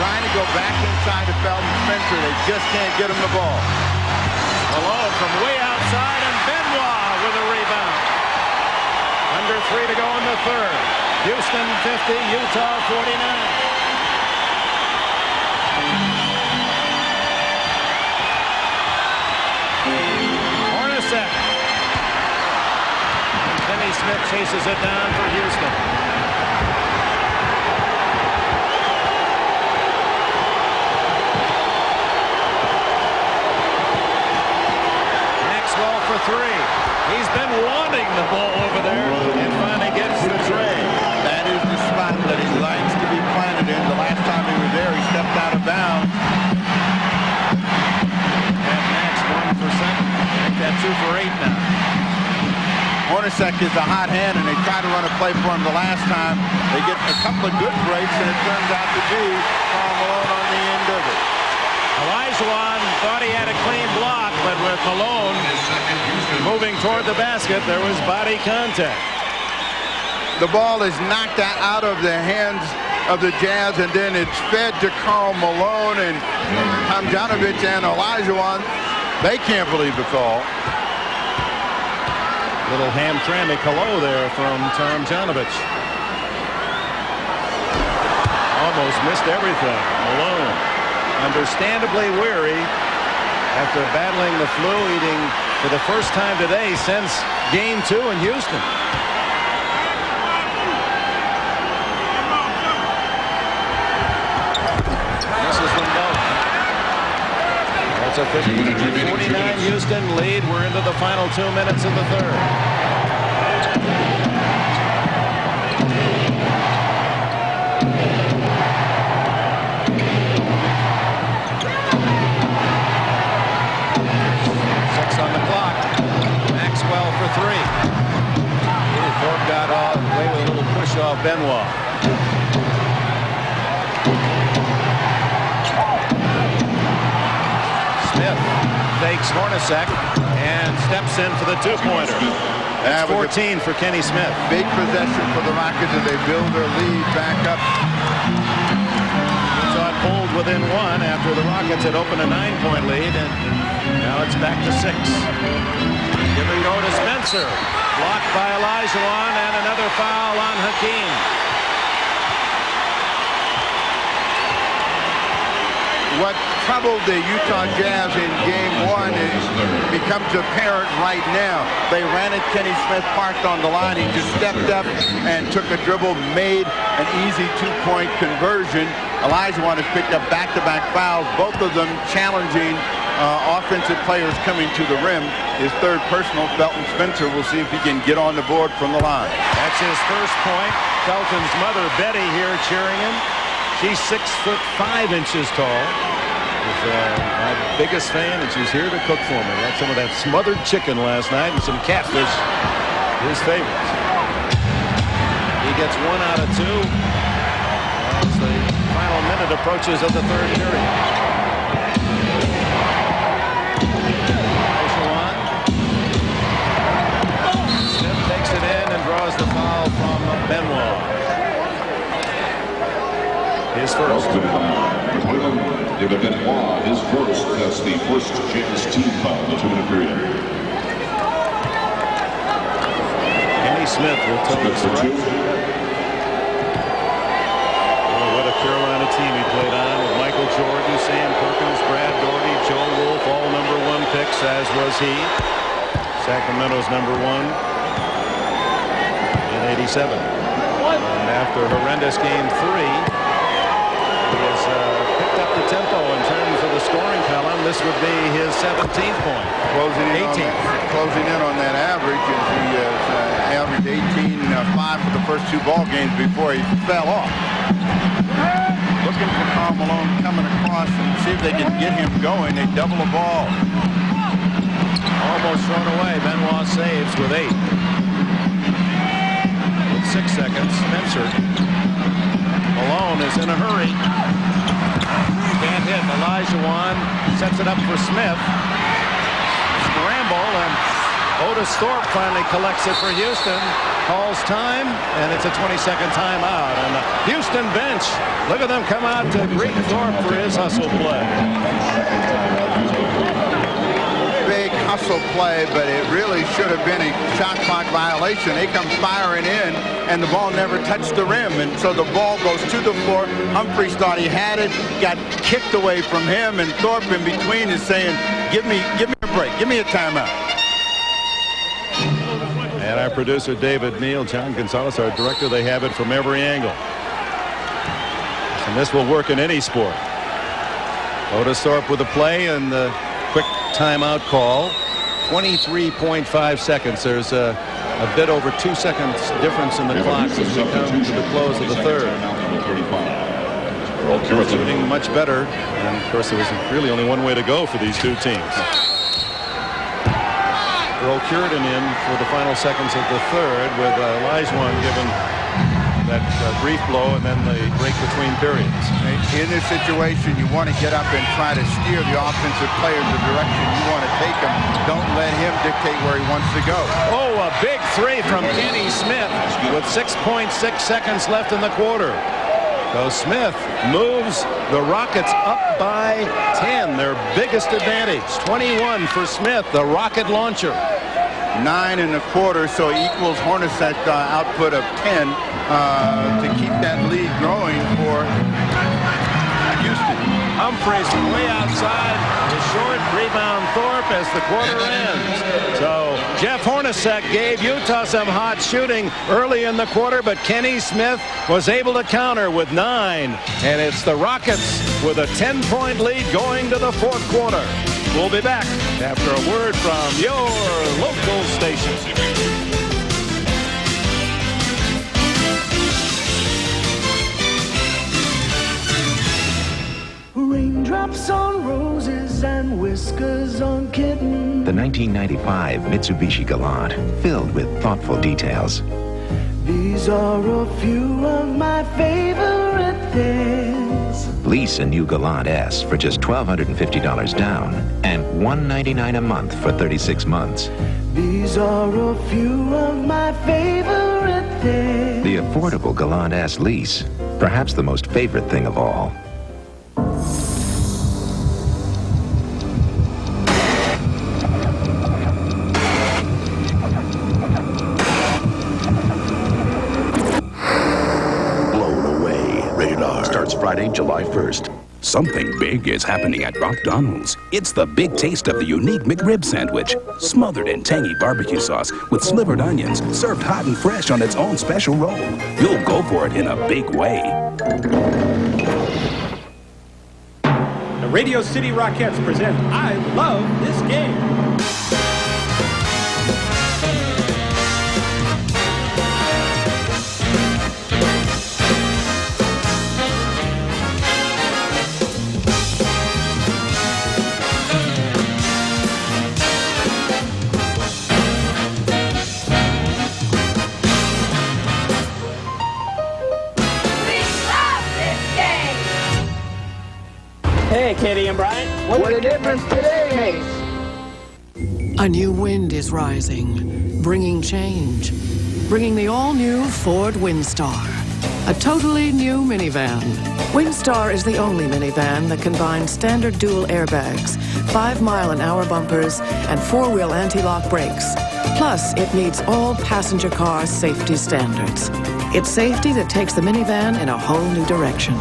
Trying to go back inside of Felton Spencer. They just can't get him the ball. Malone from way outside, and Benoit with a rebound. Under 3 to go in the third. Houston 50, Utah 49. Hornacek. And Finney Smith chases it down for Houston. For 3. He's been wanting the ball over there and finally gets the tray. That is the spot that he likes to be planted in. The last time he was there, he stepped out of bounds. And Max 1 for 7. I think that's 2 for 8 now. Hornacek is a hot hand, and they tried to run a play for him the last time. They get a couple of good breaks, and it turns out to be Karl Malone on the end of it. Olajuwon thought he had a clean block, but with Malone moving toward the basket, there was body contact. The ball is knocked out of the hands of the Jazz, and then it's fed to Karl Malone, and Tomjanovich and Olajuwon. They can't believe the call. Little Hamtramck hello there from Tomjanovich. Almost missed everything. Malone, understandably weary after battling the flu, eating for the first time today since Game 2 in Houston. This is Wendell. That's a 50-49 Houston lead. We're into the final 2 minutes of the third. On the clock. Maxwell for three. Thorpe got away with a little push off Benoit. Smith fakes Hornacek and steps in for the two-pointer. That's 14 for Kenny Smith. Big possession for the Rockets as they build their lead back up. Utah pulled within one after the Rockets had opened a 9-point lead, and now it's back to 6. Giving go to Spencer. Blocked by Olajuwon, and another foul on Hakeem. What troubled the Utah Jazz in Game 1 becomes apparent right now. They ran at Kenny Smith, parked on the line. He just stepped up and took a dribble, made an easy two-point conversion. Olajuwon has picked up back-to-back fouls, both of them challenging offensive players coming to the rim. His third personal. Felton Spencer, we'll see if he can get on the board from the line. That's his first point. Felton's mother, Betty, here cheering him. She's 6'5" tall. She's my biggest fan, and she's here to cook for me. Got some of that smothered chicken last night and some catfish. His favorites. He gets 1 out of 2 as the final minute approaches of the third period. Smith takes it in and draws the foul from Benoit. His first. David Benoit, his first. That's the first Jazz team foul in the 2-minute period. Kenny Smith will tell us right. What a Carolina team he played on with Michael Jordan, Sam Perkins, Brad Daugherty, Joe Wolf, all #1 picks, as was he. Sacramento's #1 in '87. And after horrendous Game 3. He has picked up the tempo in terms of the scoring column. This would be his 17th point. Closing in on that average, as he has averaged 18.5 for the first 2 ball games before he fell off. Looking for Karl Malone coming across and see if they can get him going. They double the ball. Almost thrown away. Benoit saves with 8. With 6 seconds, Spencer. Malone is in a hurry. Can't hit. Olajuwon sets it up for Smith. Scramble, and Otis Thorpe finally collects it for Houston. Calls time, and it's a 20-second timeout. And the Houston bench, look at them come out to greet Thorpe for his hustle play. Big hustle play, but it really should have been a shot clock violation. They come firing in, and the ball never touched the rim, and so the ball goes to the floor. Humphries thought he had it, got kicked away from him, and Thorpe in between is saying, give me a break, give me a timeout. And our producer David Neal, John Gonzalez, our director, they have it from every angle. And this will work in any sport. Otis Thorpe with the play and the quick timeout call. 23.5 seconds. There's a bit over 2 seconds difference in the clock as we come to the close of the third. Shooting much better, and of course there was really only one way to go for these two teams. Earl Cureton in for the final seconds of the third, with Olajuwon given that brief blow and then the break between periods. In this situation, you want to get up and try to steer the offensive player in the direction you want to take him. Don't let him dictate where he wants to go. Oh, a big three from Kenny Smith with 6.6 seconds left in the quarter. So Smith moves the Rockets up by 10, their biggest advantage. 21 for Smith, the rocket launcher. 9 in the quarter, so equals Hornacek output of 10 to keep that lead growing for Houston. Humphreys from way outside is short. Rebound Thorpe as the quarter ends. So Jeff Hornacek gave Utah some hot shooting early in the quarter, but Kenny Smith was able to counter with 9. And it's the Rockets with a 10-point lead going to the fourth quarter. We'll be back after a word from your local station. Raindrops on roses and whiskers on kittens. The 1995 Mitsubishi Galant, filled with thoughtful details. These are a few of my favorite things. Lease a new Galant S for just $1,250 down and $199 a month for 36 months. These are a few of my favorite things. The affordable Galant S lease, perhaps the most favorite thing of all. Friday, July 1st. Something big is happening at McDonald's. It's the big taste of the unique McRib sandwich, smothered in tangy barbecue sauce with slivered onions, served hot and fresh on its own special roll. You'll go for it in a big way. The Radio City Rockettes present I Love This Game. Hey, Katie and Brian. What a difference today makes. A new wind is rising, bringing change. Bringing the all-new Ford Windstar. A totally new minivan. Windstar is the only minivan that combines standard dual airbags, 5-mile-an-hour bumpers, and 4-wheel anti-lock brakes. Plus, it meets all passenger car safety standards. It's safety that takes the minivan in a whole new direction.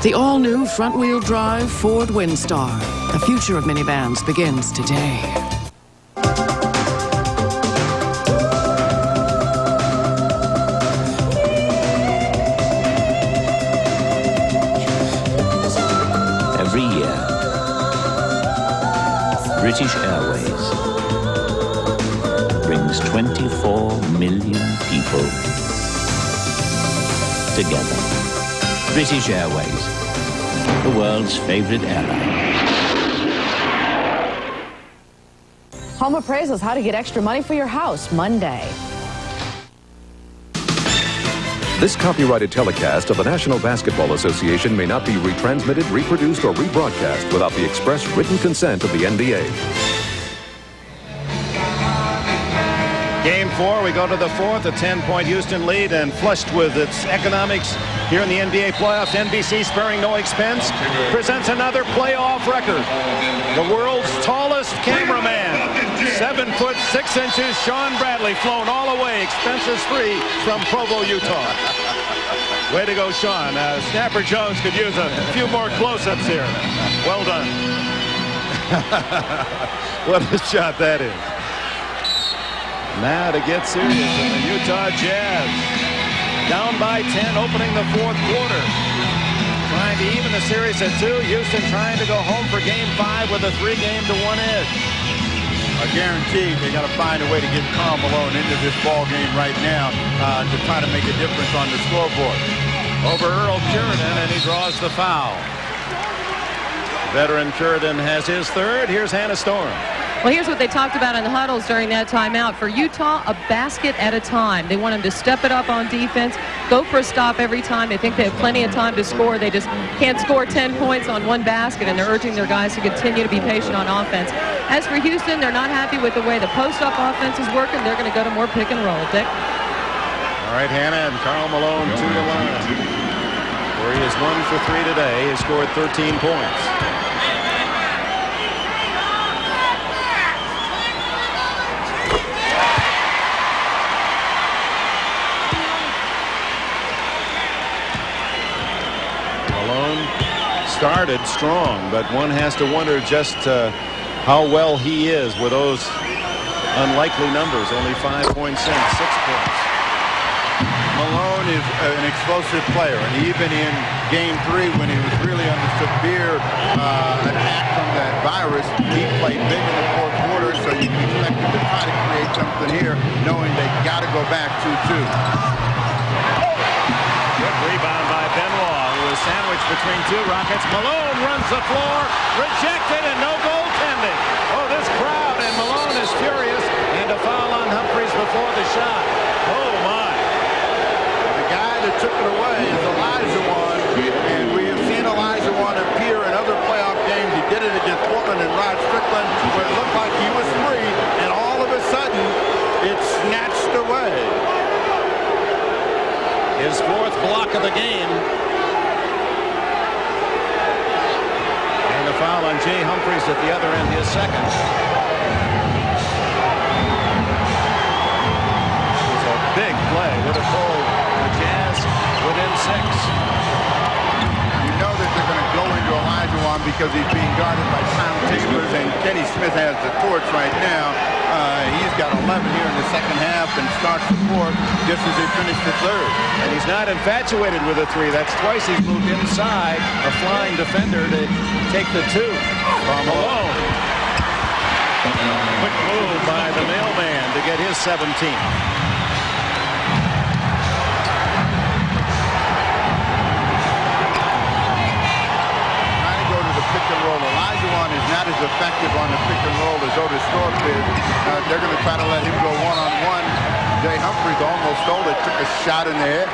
The all-new front-wheel drive Ford Windstar. The future of minivans begins today. Every year, British Airways brings 24 million people together. British Airways, the world's favorite airline. Home Appraisals, how to get extra money for your house, Monday. This copyrighted telecast of the National Basketball Association may not be retransmitted, reproduced, or rebroadcast without the express written consent of the NBA. Game 4, we go to the fourth, a 10-point Houston lead, and flushed with its economics here in the NBA playoffs. NBC, sparing no expense, presents another playoff record. The world's tallest cameraman, 7 foot 6 inches, Sean Bradley, flown all the way, expenses free from Provo, Utah. Way to go, Sean. Snapper Jones could use a few more close-ups here. Well done. What a shot that is. Now to get serious in the Utah Jazz. Down by 10, opening the fourth quarter. Trying to even the series at 2. Houston trying to go home for Game 5 with a 3-game-to-1 edge. I guarantee they got to find a way to get Karl Malone into this ball game right now to try to make a difference on the scoreboard. Over Earl Curidan, and he draws the foul. Veteran Curidan has his third. Here's Hannah Storm. Well, here's what they talked about in the huddles during that timeout. For Utah, a basket at a time. They want them to step it up on defense, go for a stop every time. They think they have plenty of time to score. They just can't score 10 points on one basket, and they're urging their guys to continue to be patient on offense. As for Houston, they're not happy with the way the post-up offense is working. They're going to go to more pick and roll. Dick? All right, Hannah, and Karl Malone to the line. where he is 1 for 3 today. He scored 13 points. Malone started strong, but one has to wonder just how well he is with those unlikely numbers. Only 5 points in, 6 points. Malone is an explosive player, and even in Game 3, when he was really under severe attack from that virus, he played big in the fourth quarter, so you can expect him to try to create something here, knowing they got to go back 2-2. Good rebound by Benoit, who was sandwiched between two Rockets. Malone runs the floor, rejected, and no goaltending. Oh, this crowd, and Malone is furious, and a foul on Humphries before the shot. Oh, my. The guy that took it away is Olajuwon, and we have seen Olajuwon appear in other playoff games. He did it against Portland and Rod Strickland, where it looked like he was free, and all of a sudden, it's snatched away. His fourth block of the game. And a foul on Jay Humphries at the other end, his second. It's a big play. Would have pulled the Jazz within 6. You know that they're going to go into Olajuwon because he's being guarded by Tom Taylor, and Kenny Smith has the torch right now. He's got 11 here in the second half and starts the fourth just as he finished the third. And he's not infatuated with a three. That's twice he's moved inside a flying defender to take the two from Malone. Quick move by the mailman to get his 17th. Pick and roll. Olajuwon is not as effective on the pick and roll as Otis Thorpe is. They're going to try to let him go one-on-one. Jay Humphries almost stole it, took a shot in the head.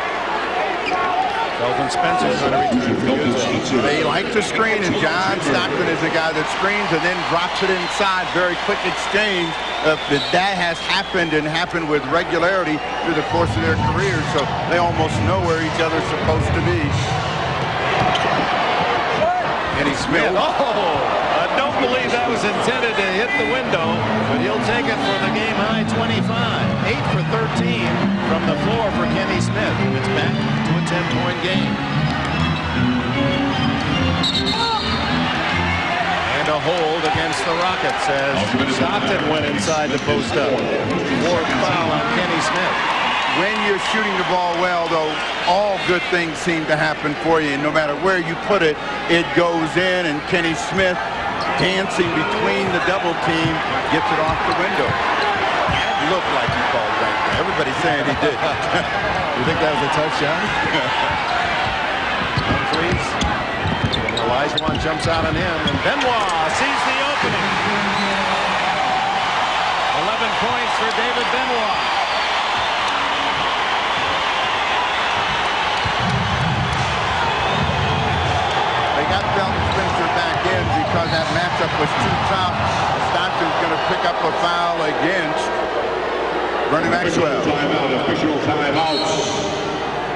Kelvin Spencer's going to return. They like to screen, and John Stockton is the guy that screens and then drops it inside. Very quick exchange. That has happened and happened with regularity through the course of their careers, so they almost know where each other's supposed to be. Kenny Smith. Oh, I don't believe that was intended to hit the window, but he'll take it for the game-high 25. 8 for 13 from the floor for Kenny Smith. It's back to a 10-point game. And a hold against the Rockets as Stockton went inside the post-up. Fourth foul on Kenny Smith. When you're shooting the ball well, though, all good things seem to happen for you. And no matter where you put it, it goes in. And Kenny Smith, dancing between the double team, gets it off the window. It looked like he called right there. Everybody's saying he did. You think that was a tough shot? Humphries. Olajuwon jumps out on him. And Benoit sees the opening. 11 points for David Benoit. Got Felton Spencer back in because that matchup was too tough. Stockton's going to pick up a foul against Bernie Maxwell. Official timeout.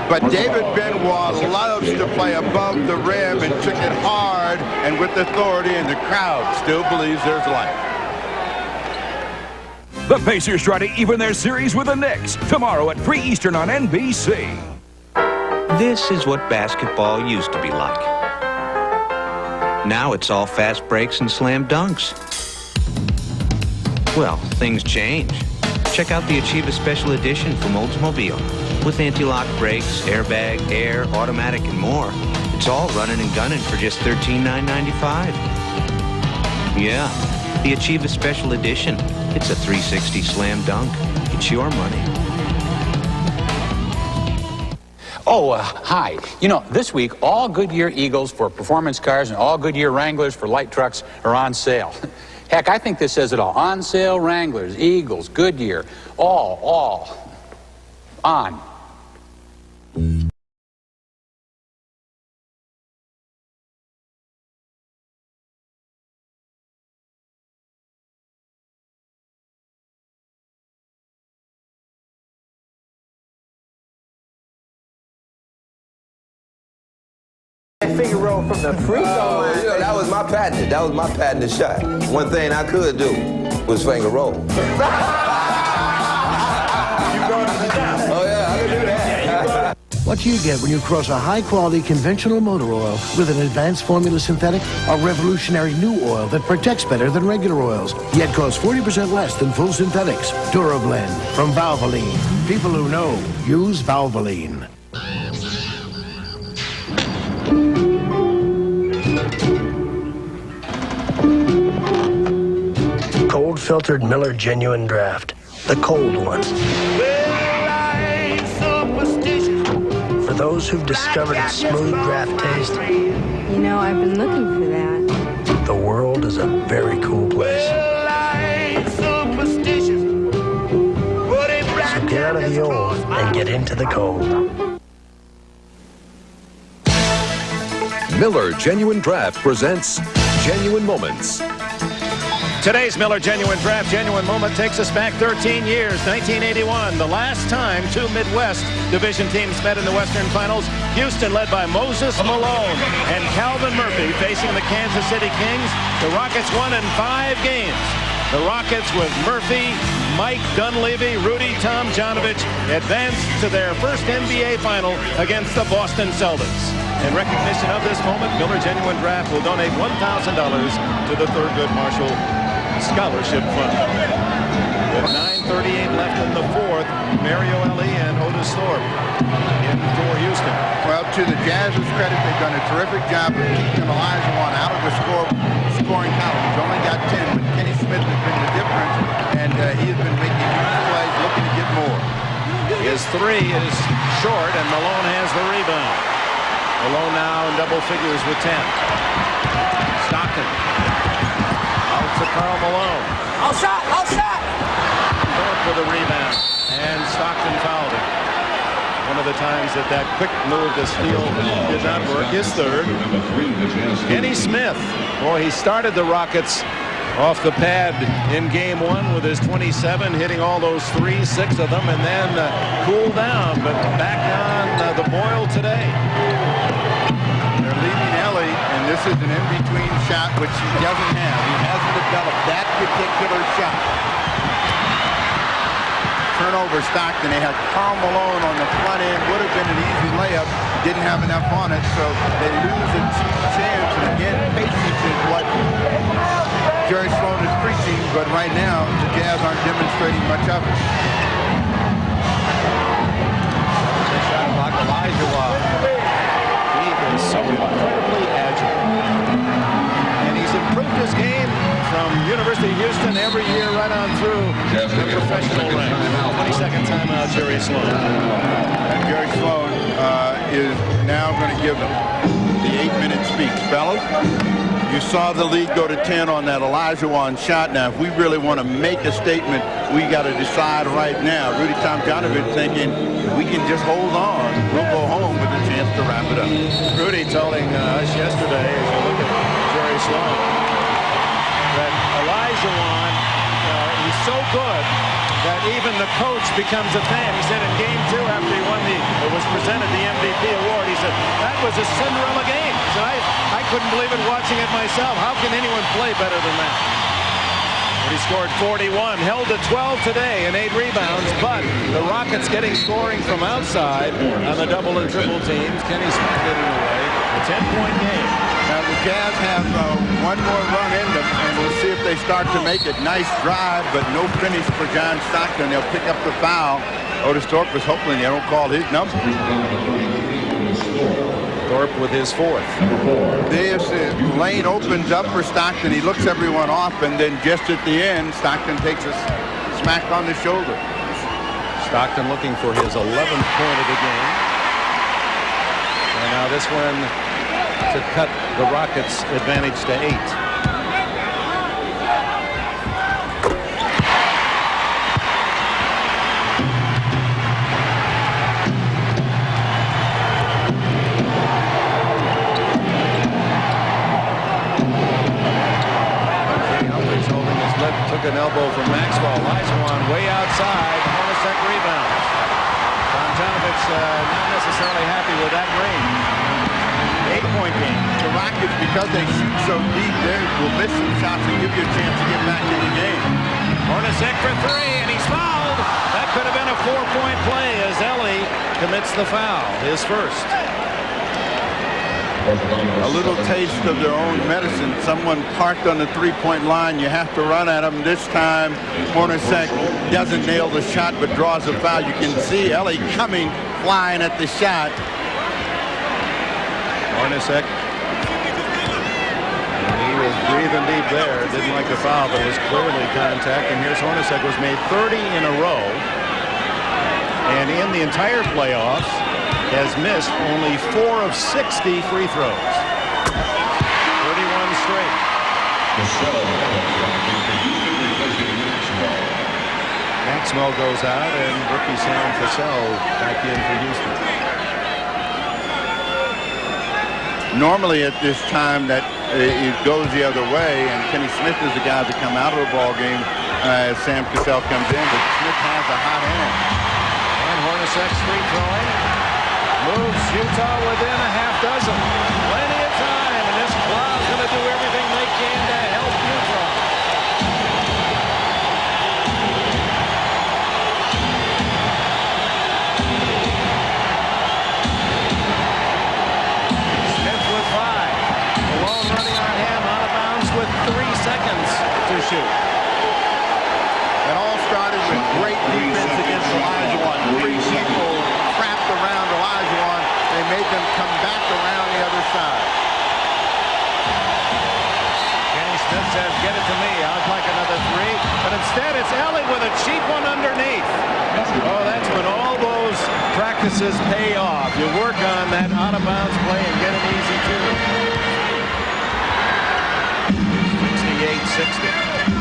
But David Benoit loves to play above the rim and took it hard and with authority, and the crowd still believes there's life. The Pacers try to even their series with the Knicks tomorrow at 3 Eastern on NBC. This is what basketball used to be like. Now it's all fast breaks and slam dunks. Well, things change. Check out the Achieva Special Edition from Oldsmobile. With anti-lock brakes, airbag, air, automatic, and more. It's all running and gunning for just $13,995. Yeah, the Achieva Special Edition. It's a 360 slam dunk. It's your money. Hi. You know, this week, all Goodyear Eagles for performance cars and all Goodyear Wranglers for light trucks are on sale. Heck, I think this says it all. On sale Wranglers, Eagles, Goodyear, all on. roll from the free throw line. You know, that was my patented. That was my patented shot. One thing I could do was finger roll. You going to the top. Oh, yeah, I can do that. What do you get when you cross a high-quality conventional motor oil with an advanced formula synthetic? A revolutionary new oil that protects better than regular oils, yet costs 40% less than full synthetics. DuraBlend from Valvoline. People who know use Valvoline. Cold-filtered Miller Genuine Draft. The cold one. For those who've discovered its smooth draft taste, You know, I've been looking for that. the world is a very cool place. So get out of the old and get into the cold. Miller Genuine Draft presents Genuine Moments. Today's Miller Genuine Draft Genuine Moment takes us back 13 years, 1981, the last time two Midwest division teams met in the Western Finals. Houston led by Moses Malone and Calvin Murphy facing the Kansas City Kings. The Rockets won in 5 games. The Rockets with Murphy, Mike Dunleavy, Rudy Tomjanovich advanced to their first NBA final against the Boston Celtics. In recognition of this moment, Miller Genuine Draft will donate $1,000 to the Thurgood Marshall Scholarship Fund. With 9:38 left in the fourth, Mario Elie and Otis Thorpe in for Houston. Well, to the Jazz's credit, they've done a terrific job of keeping Olajuwon out of the scoring column. He's only got 10, but Kenny Smith has been the difference, and he has been making huge plays, looking to get more. His three is short, and Malone has the rebound. Malone now in double figures with 10. Stockton. Out to Karl Malone. All shot, all shot. Thorpe with a rebound, and Stockton fouled him. One of the times that quick move to steal did not work. His third. Kenny Smith. Boy, he started the Rockets off the pad in game one with his 27, hitting all those threes, 6 of them, and then cooled down, but back on the boil today. They're leaving Elie, and this is an in-between shot, which he doesn't have. He hasn't developed that particular shot. Turnover Stockton. They had Karl Malone on the front end. Would have been an easy layup. Didn't have enough on it, so they lose a cheap chance. And again, patience is what Jerry Sloan is preaching, but right now the Jazz aren't demonstrating much of it. Shot clock, Olajuwon. He is so incredibly agile. And he's improved his game from University of Houston every year right on through the professional ranks. 22nd timeout, Jerry Sloan. And Jerry Sloan is now going to give them the 8-minute speech. Fellas, you saw the lead go to 10 on that Olajuwon shot. Now, if we really want to make a statement, we got to decide right now. Rudy Tomjanovich thinking, we can just hold on. We'll go home with a chance to wrap it up. Rudy telling us yesterday, as you look at Jerry Sloan, that Olajuwon, he's so good that even the coach becomes a fan. He said in game 2 after he won was presented the MVP award, he said, that was a Cinderella game. He said, I couldn't believe it watching it myself. How can anyone play better than that? But he scored 41, held to 12 today and 8 rebounds, but the Rockets getting scoring from outside on the double and triple teams. Kenny Smith getting away. A 10-point game. Now the Jazz have one more run in them, and we'll see if they start to make it. Nice drive, but no finish for John Stockton. They'll pick up the foul. Otis Thorpe was hoping they don't call his number. Thorpe with his 4th. This lane opens up for Stockton. He looks everyone off, and then just at the end, Stockton takes a smack on the shoulder. Stockton looking for his 11th point of the game. And now this one to cut the Rockets' advantage to 8. Took an elbow from Maxwell. Olajuwon way outside. Hornacek rebounds. Tomjanovich not necessarily happy with that range. 8-point game. The Rockets, because they shoot so deep, they will miss some shots and give you a chance to get back in the game. Hornacek for three, and he's fouled. That could have been a 4-point play as Ellie commits the foul, his first. A little taste of their own medicine. Someone parked on the three-point line. You have to run at them. This time, Hornacek doesn't nail the shot but draws a foul. You can see Ellie coming, flying at the shot. Hornacek. He was breathing deep there. Didn't like the foul, but it was clearly contact. And here's Hornacek, was made 30 in a row. And in the entire playoffs, has missed only 4 of 60 free throws. 31 straight. Maxwell goes out, and rookie Sam Cassell back in for Houston. Normally at this time that it goes the other way, and Kenny Smith is the guy to come out of the ball game as Sam Cassell comes in, but Smith has a hot hand. And Hornacek's free throwing moves Utah within a half dozen. Plenty of time, and this crowd's going to do everything they can to help Utah. Smith with 5. Malone running on him, out of bounds with 3 seconds to shoot. It all started with great defense against Olajuwon. 3 people trapped around Olajuwon. They made them come back around the other side. Kenny Smith says, get it to me. I'd like another 3. But instead, it's Ellie with a cheap one underneath. Oh, that's when all those practices pay off. You work on that out-of-bounds play and get an easy 2. 68-60.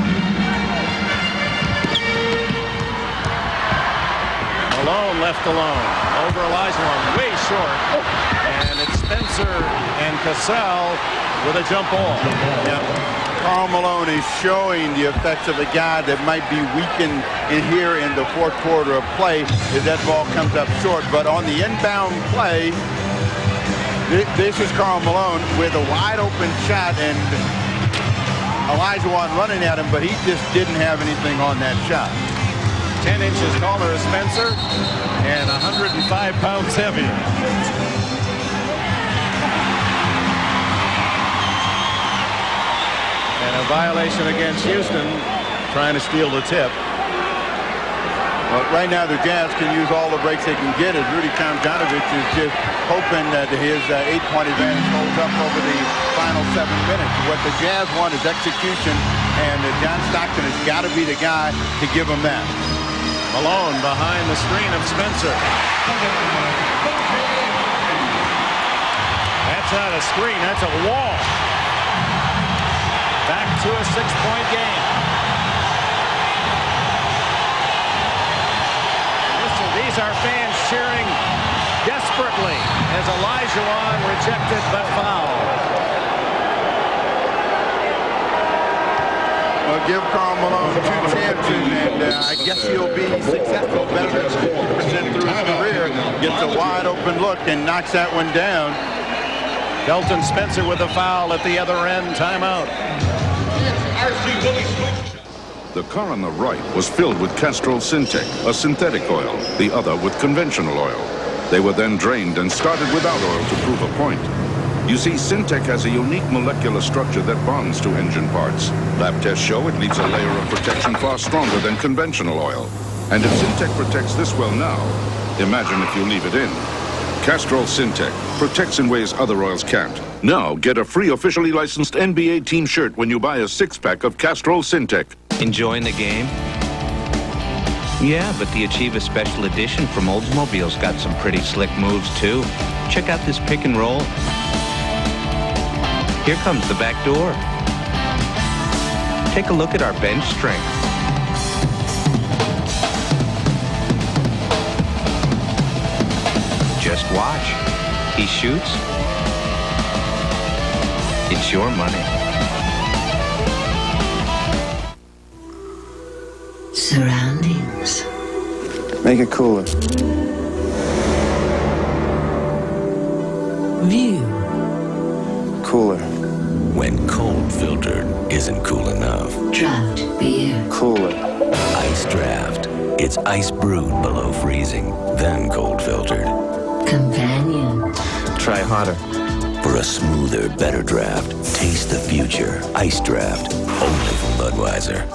Malone left alone. Over Olajuwon, way short. And it's Spencer and Cassell with a jump ball. Yeah. Karl Malone is showing the effects of a guy that might be weakened here in the fourth quarter of play as that ball comes up short. But on the inbound play, this is Karl Malone with a wide open shot, and Olajuwon running at him, but he just didn't have anything on that shot. 10 inches taller as Spencer and 105 pounds heavier. And a violation against Houston, trying to steal the tip. Well, right now the Jazz can use all the breaks they can get as Rudy Tomjanovich is just hoping that his 8-point advantage holds up over the final 7 minutes. What the Jazz want is execution, and John Stockton has got to be the guy to give them that. Malone behind the screen of Spencer. That's not a screen, that's a wall. Back to a 6-point game. Listen, these are fans cheering desperately as Olajuwon rejected but fouled. Well, give Karl Malone 2 chances, and I guess he'll be successful. Better than 50% through his career. Gets a wide open look and knocks that one down. Kelton Spencer with a foul at the other end. Timeout. The car on the right was filled with Castrol Syntec, a synthetic oil, the other with conventional oil. They were then drained and started without oil to prove a point. You see, Syntec has a unique molecular structure that bonds to engine parts. Lab tests show it leaves a layer of protection far stronger than conventional oil. And if Syntec protects this well now, imagine if you leave it in. Castrol Syntec protects in ways other oils can't. Now get a free officially licensed NBA team shirt when you buy a 6-pack of Castrol Syntec. Enjoying the game? Yeah, but the Achieva Special Edition from Oldsmobile's got some pretty slick moves, too. Check out this pick and roll. Here comes the back door. Take a look at our bench strength. Just watch. He shoots. It's your money. Surroundings. Make it cooler. View. cooler. When cold filtered isn't cool enough. Draft beer. Cooler. Ice draft. It's ice brewed below freezing, then cold filtered. Companion. Try harder. For a smoother, better draft, taste the future. Ice draft. Only from Budweiser.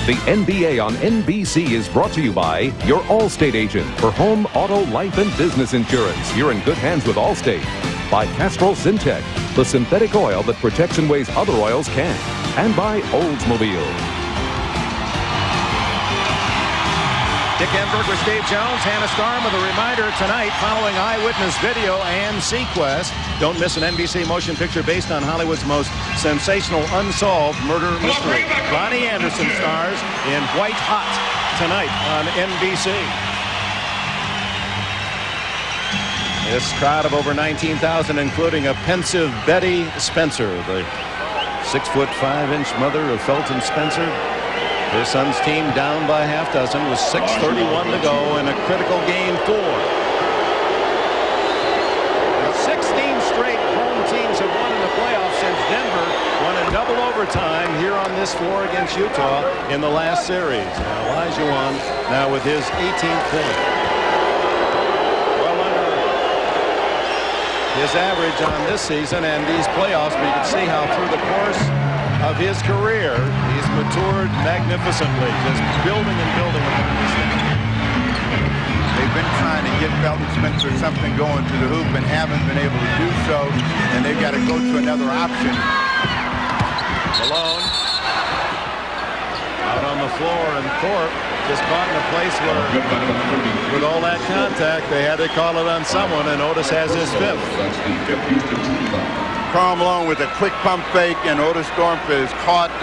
The NBA on NBC is brought to you by your Allstate agent for home, auto, life, and business insurance. You're in good hands with Allstate. By Castrol Syntec, the synthetic oil that protects in ways other oils can't. And by Oldsmobile. Dick Enberg with Dave Jones. Hannah Storm with a reminder tonight following eyewitness video and Sequest. Don't miss an NBC motion picture based on Hollywood's most sensational unsolved murder mystery. Bonnie Anderson stars in White Hot tonight on NBC. This crowd of over 19,000, including a pensive Betty Spencer, the 6'5" mother of Felton Spencer. Her son's team down by half dozen with 6:31 to go in a critical game 4. 16 straight home teams have won in the playoffs since Denver won in double overtime here on this floor against Utah in the last series. And Elijah won now with his 18th point. Well under his average on this season and these playoffs, but you can see how through the course of his career, he's matured magnificently, just building and building on this thing. They've been trying to get Felton Spencer something going to the hoop and haven't been able to do so, and they've got to go to another option. Malone out on the floor, and Thorpe just caught in a place where, with all that contact, they had to call it on someone, and Otis has his 5th. Karl Malone with a quick pump fake, and Otis Thorpe is caught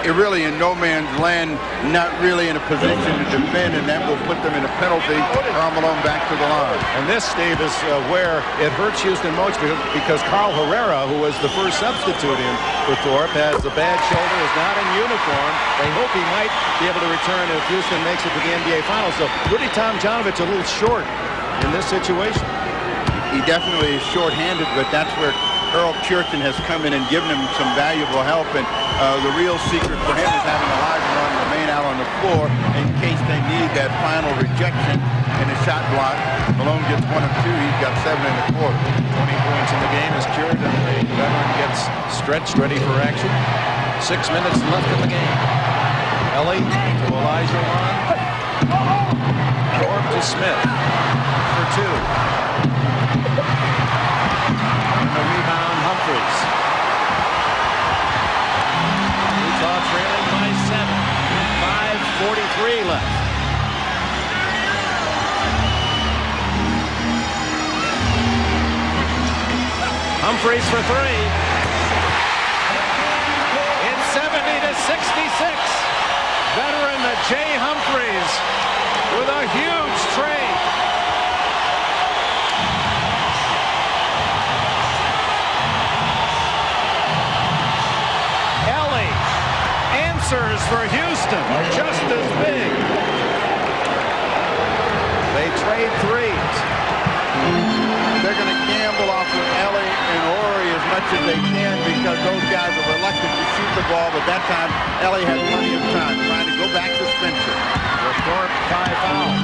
really in no man's land, not really in a position to defend, and that will put them in a penalty. Karl Malone back to the line. And this, Steve, is where it hurts Houston most because Carl Herrera, who was the first substitute in for Thorpe, has a bad shoulder, is not in uniform. They hope he might be able to return if Houston makes it to the NBA Finals. So Rudy Tomjanovich a little short in this situation. He definitely is short-handed, but that's where Earl Puritan has come in and given him some valuable help, and the real secret for him is having Elijah Run remain out on the floor in case they need that final rejection in a shot block. Malone gets 1 of 2. He's got 7 in the quarter. 20 points in the game is cured, and the veteran gets stretched, ready for action. 6 minutes left in the game. Ellie to Elijah Run. Thorpe to Smith for 2. The rebound, Humphries. Utah trailing by 7. 5:43 left. Humphries for 3. It's 70-66. Veteran Jay Humphries with a huge trade. For Houston, just as big. They trade 3s. They're going to gamble off of Ellie and Horry as much as they can because those guys are reluctant to shoot the ball, but that time Ellie had plenty of time trying to go back to Spencer. The Thorpe 5 foul.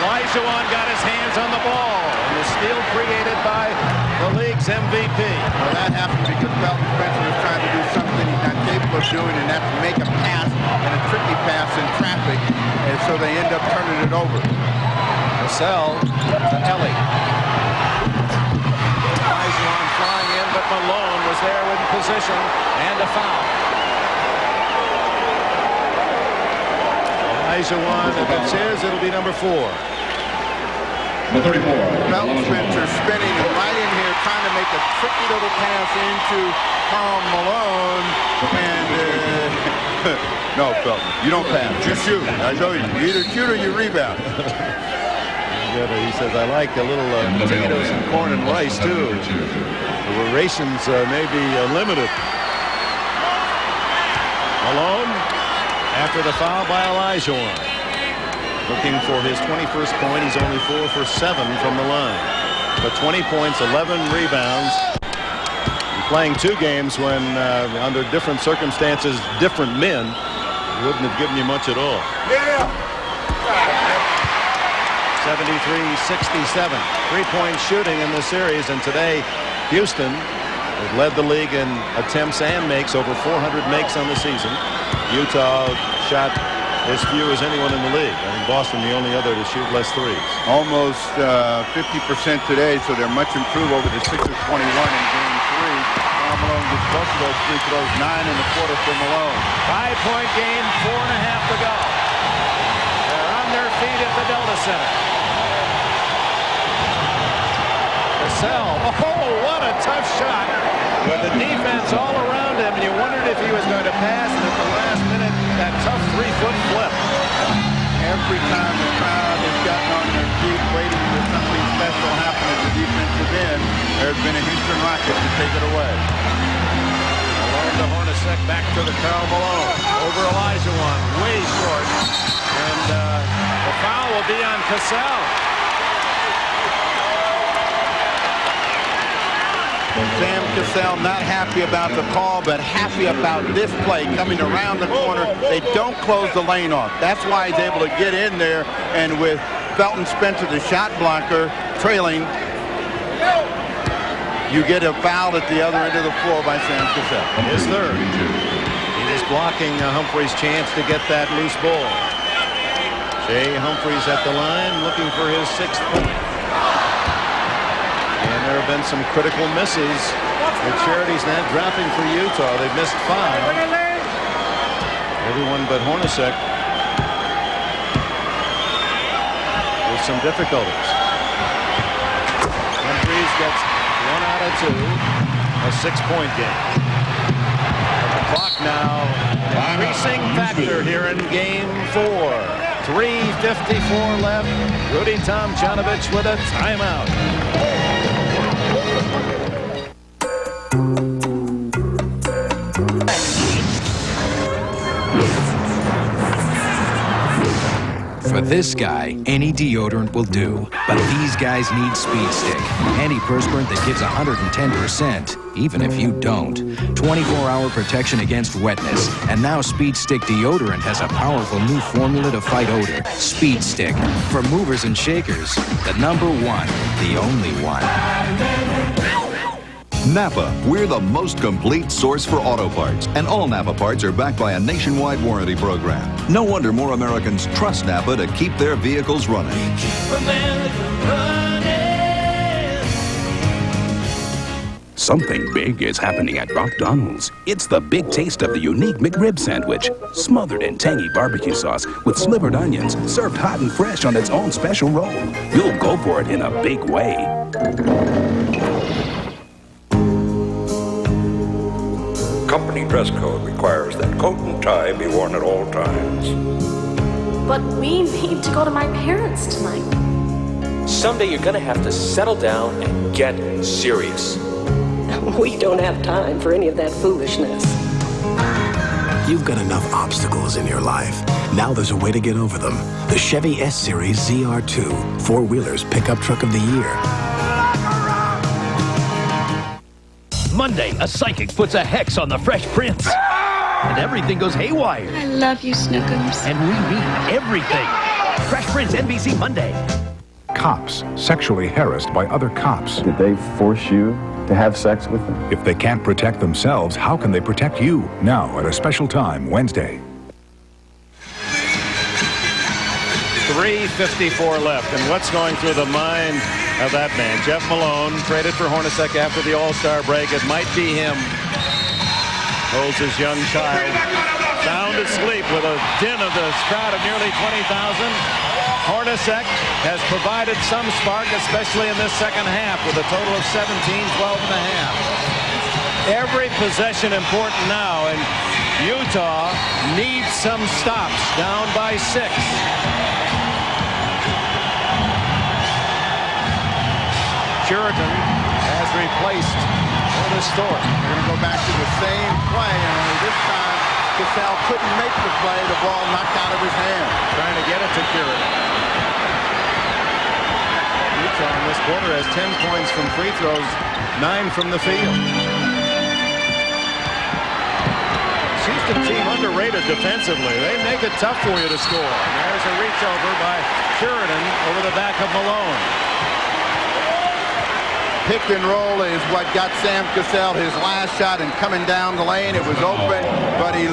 Elijah got his hands on the ball, and the steal created by the league's MVP. Well, that happened because Felton Spencer was trying to do something he's not capable of doing, and that's make a pass, and a tricky pass in traffic, and so they end up turning it over. Cassell to Ellie. Elijah flying in, but Malone was there in position, and a foul. Elijah if it's his, it'll be number 4. Felton Spencer spinning and right in here trying to make a tricky little pass into Karl Malone, and no, Felton, you don't pass, just shoot. I told you, you either shoot or you rebound. He says, I like a little potatoes and corn and rice too. The rations may be limited. Malone after the foul by Elijah. Looking for his 21st point. He's only 4 for 7 from the line. but 20 points, 11 rebounds. Playing 2 games when under different circumstances, different men wouldn't have given you much at all. 73-67. 3-point shooting in the series, and today Houston has led the league in attempts and makes, over 400 makes on the season. Utah shot as few as anyone in the league. I think Boston the only other to shoot less threes. Almost 50% today, so they're much improved over the 6 of 21 in game 3. Karl Malone gets both of those free throws, 9 in the quarter for Malone. 5-point game, 4.5 to go. They're on their feet at the Delta Center. Cassell, oh, what a tough shot. With the defense all around him, and you wondered if he was going to pass, and at the last minute, that tough 3-foot flip. Every time the crowd has gotten on their feet waiting for something special to happen at the defensive end, there's been a Houston Rocket to take it away. Malone to Hornacek, back to the Karl Malone. Over Olajuwon, way short. And the foul will be on Cassell. Sam Cassell not happy about the call, but happy about this play coming around the corner. They don't close the lane off. That's why he's able to get in there, and with Felton Spencer, the shot blocker, trailing, you get a foul at the other end of the floor by Sam Cassell. His third. He is blocking Humphrey's chance to get that loose ball. Jay Humphreys at the line looking for his 6th point. And there have been some critical misses. The Charity's not dropping for Utah. They've missed 5. Everyone but Hornacek with some difficulties. Humphreys gets 1 out of 2. A 6-point game. The clock now an increasing factor here in game 4. 3:54 left. Rudy Tomjanovich with a timeout. For this guy, any deodorant will do. But these guys need Speed Stick. Antiperspirant that gives 110%, even if you don't. 24-hour protection against wetness. And now Speed Stick deodorant has a powerful new formula to fight odor. Speed Stick. For movers and shakers, the #1, the only one. Napa, we're the most complete source for auto parts, and all Napa parts are backed by a nationwide warranty program. No wonder more Americans trust Napa to keep their vehicles running. Something big is happening at McDonald's. It's the big taste of the unique McRib sandwich, smothered in tangy barbecue sauce with slivered onions, served hot and fresh on its own special roll. You'll go for it in a big way. Company dress code requires that coat and tie be worn at all times. But we need to go to my parents tonight. Someday you're gonna have to settle down and get serious. We don't have time for any of that foolishness. You've got enough obstacles in your life. Now there's a way to get over them. The Chevy S-Series ZR2, 4-wheelers pickup truck of the year. Monday, a psychic puts a hex on the Fresh Prince. And everything goes haywire. I love you, Snookums. And we mean everything. Fresh Prince, NBC Monday. Cops sexually harassed by other cops. Did they force you to have sex with them? If they can't protect themselves, how can they protect you? Now at a special time, Wednesday. 3:54 left, and what's going through the mind of that man? Jeff Malone traded for Hornacek after the All-Star break. It might be him. Holds his young child sound asleep with a din of the crowd of nearly 20,000. Hornacek has provided some spark, especially in this second half, with a total of 17, 12 and a half. Every possession important now, and Utah needs some stops, down by 6. Sheridan has replaced Curtis Thorpe. They're going to go back to the same play, and only this time Cassell couldn't make the play. The ball knocked out of his hand. Trying to get it to Sheridan. Utah in this quarter has 10 points from free throws, 9 from the field. Houston team underrated defensively. They make it tough for you to score. And there's a reach over by Sheridan over the back of Malone. Pick and roll is what got Sam Cassell his last shot, and coming down the lane, it was open, but he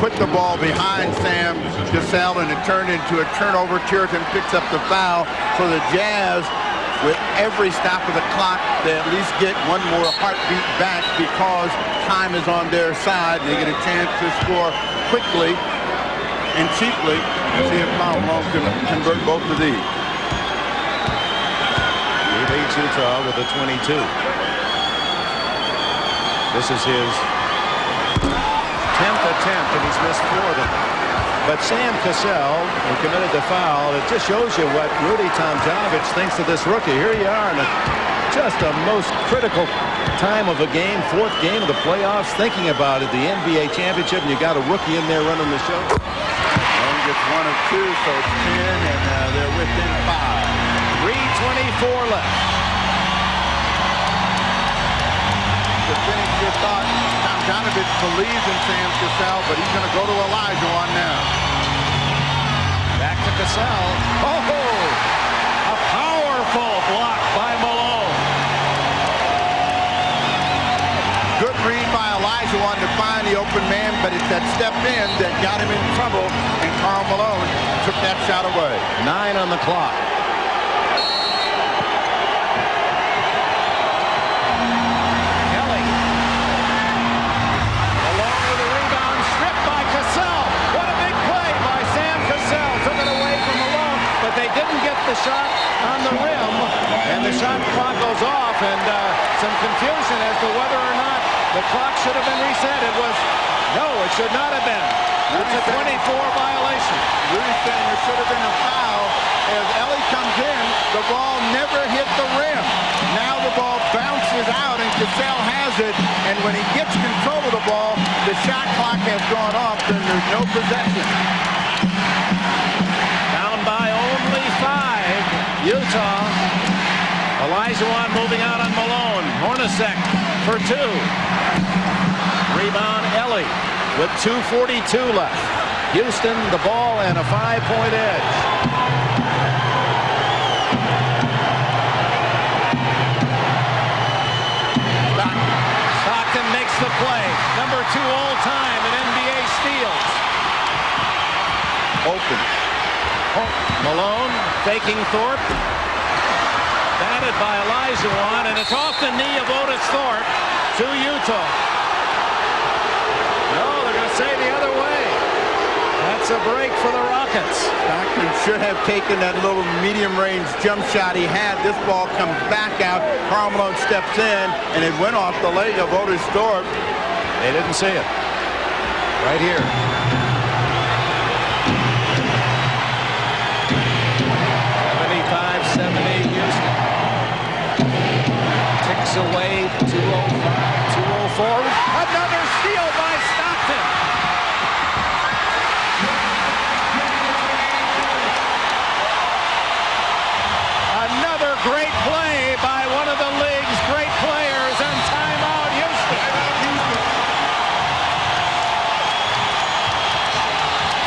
put the ball behind Sam Cassell, and it turned into a turnover. Sheridan picks up the foul for the Jazz. With every stop of the clock, they at least get one more heartbeat back because time is on their side. They get a chance to score quickly and cheaply. See if Malone can convert both of these. He leads Utah with a 22. This is his 10th attempt, and he's missed 4 of them. But Sam Cassell, who committed the foul, it just shows you what Rudy Tomjanovich thinks of this rookie. Here you are in just a most critical time of a game, 4th game of the playoffs, thinking about it, the NBA championship, and you got a rookie in there running the show. Malone gets 1 of 2, so it's 10, and they're within 5. 3:24 left. To finish your thought, Tomjanovich believes in Sam Cassell, but he's going to go to Olajuwon now. Back to Cassell. Oh, a powerful block by Malone. Good read by Olajuwon to find the open man, but it's that step in that got him in trouble, and Karl Malone took that shot away. 9 on the clock. The shot on the rim, and the shot clock goes off, and some confusion as to whether or not the clock should have been reset. It was, no, it should not have been. That's a 24 violation. Rudy saying there should have been a foul. As Ellie comes in, the ball never hit the rim. Now the ball bounces out, and Cassell has it, and when he gets control of the ball, the shot clock has gone off, and there's no possession. Down by only 5. Utah. Olajuwon moving out on Malone. Hornacek for 2. Rebound Ellie with 2:42 left. Houston the ball and a 5-point edge. Stockton makes the play. Number 2 all time in NBA steals. Open. Malone faking Thorpe. Batted by Olajuwon, and it's off the knee of Otis Thorpe to Utah. No, they're going to say the other way. That's a break for the Rockets. Stockton should have taken that little medium-range jump shot he had. This ball comes back out. Karl Malone steps in, and it went off the leg of Otis Thorpe. They didn't see it. Right here. 75-70 Houston. Ticks away, 2:05, 2:04. Another steal by Stockton. Another great play by one of the league's great players, and timeout Houston.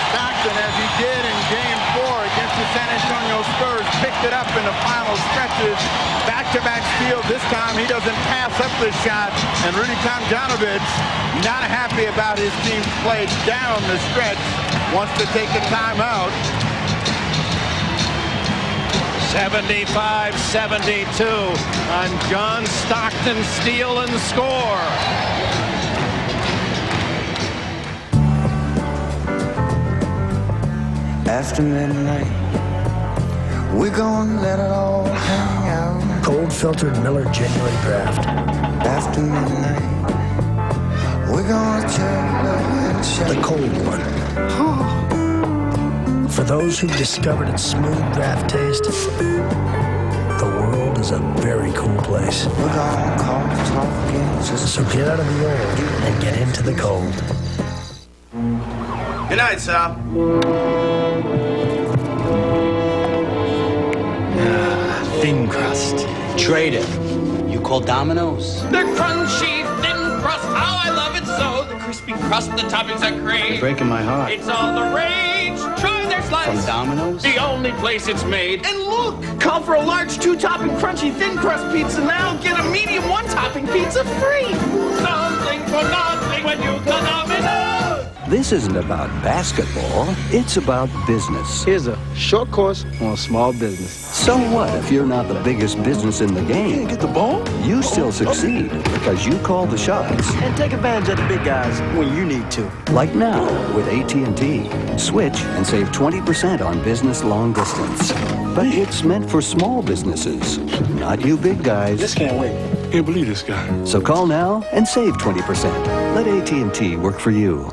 Stockton, as he did in Game 4 against the San Antonio Spurs, picked it up in the final stretches. Back-to-back steals. This time he doesn't pass up the shot, and Rudy Tomjanovich, not happy about his team's play down the stretch, wants to take a timeout. 75-72 on John Stockton, steal and score. After midnight, we're gonna let it all hang out. Cold filtered Miller Genuine Draft. After midnight, we're gonna chill and shake. The cold one. For those who've discovered its smooth draft taste, the world is a very cool place. We're gonna call it talking. So get out of the old and get into the cold. Good night, Sal. Thin crust. crust. Trade it. You call Domino's? The crunchy, thin crust, how I love it so. The crispy crust, the toppings I crave. Breaking my heart. It's all the rage. Try their slice. From Domino's? The only place it's made. And look, call for a large 2-topping crunchy thin crust pizza now. Get a medium 1-topping pizza free. Something for nothing when you go Domino's. This isn't about basketball, it's about business. Here's a short course on small business. So what if you're not the biggest business in the game? You can't get the ball? You still succeed because you call the shots. And take advantage of the big guys when you need to. Like now with AT&T. Switch and save 20% on business long distance. But it's meant for small businesses, not you big guys. Just can't wait. Can't believe this guy. So call now and save 20%. Let AT&T work for you.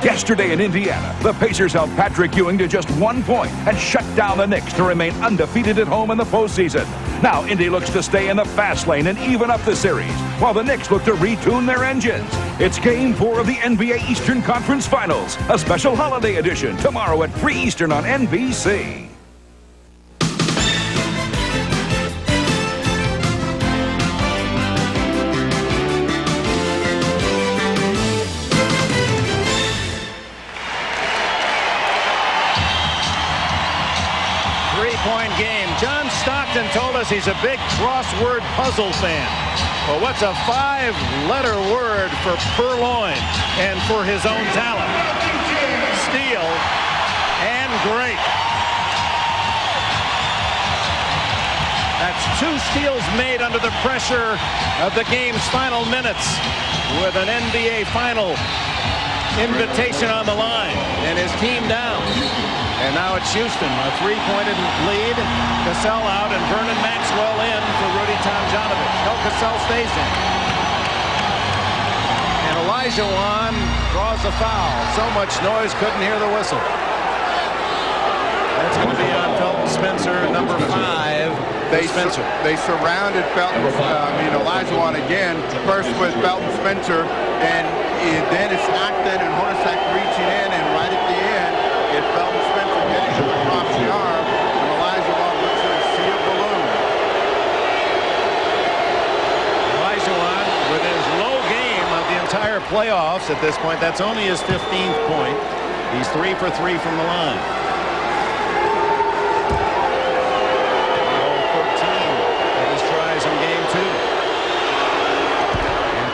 Yesterday in Indiana, the Pacers held Patrick Ewing to just 1 point and shut down the Knicks to remain undefeated at home in the postseason. Now Indy looks to stay in the fast lane and even up the series, while the Knicks look to retune their engines. It's Game 4 of the NBA Eastern Conference Finals, a special holiday edition, tomorrow at 3 Eastern on NBC. Three-point game. John Stockton told us he's a big crossword puzzle fan. Well, what's a 5-letter word for purloin and for his own talent? Steal and great. That's 2 steals made under the pressure of the game's final minutes with an NBA final invitation on the line and his team down. And now it's Houston, a 3-point lead. Cassell out and Vernon Maxwell in for Rudy Tomjanovich. No, Cassell stays in. And Elijah Wan draws the foul. So much noise, couldn't hear the whistle. That's going to be on Felton Spencer, number 5. They surrounded Elijah Wan again. First with Felton Spencer, and then it's Stockton and Hornacek reaching in, and right at the end, it's Felton Spencer getting him across the arm, and Elijah Wan looks to see a balloon. Elijah Wan with his low game of the entire playoffs at this point. That's only his 15th point. He's 3 for 3 from the line.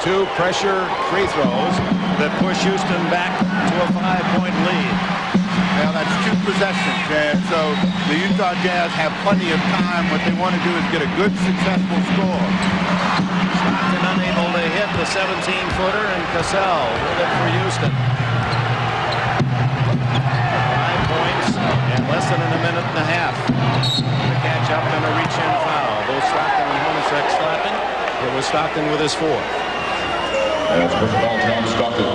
2 pressure free throws that push Houston back to a 5-point lead. Well, that's 2 possessions, and so the Utah Jazz have plenty of time. What they want to do is get a good, successful score. Stockton unable to hit the 17-footer, and Cassell with it for Houston. 5 points in less than a minute and a half. To catch up and a reach-in foul. Both Stockton and Hornacek slapping. It was Stockton with his 4th. As first foul, John Stockton.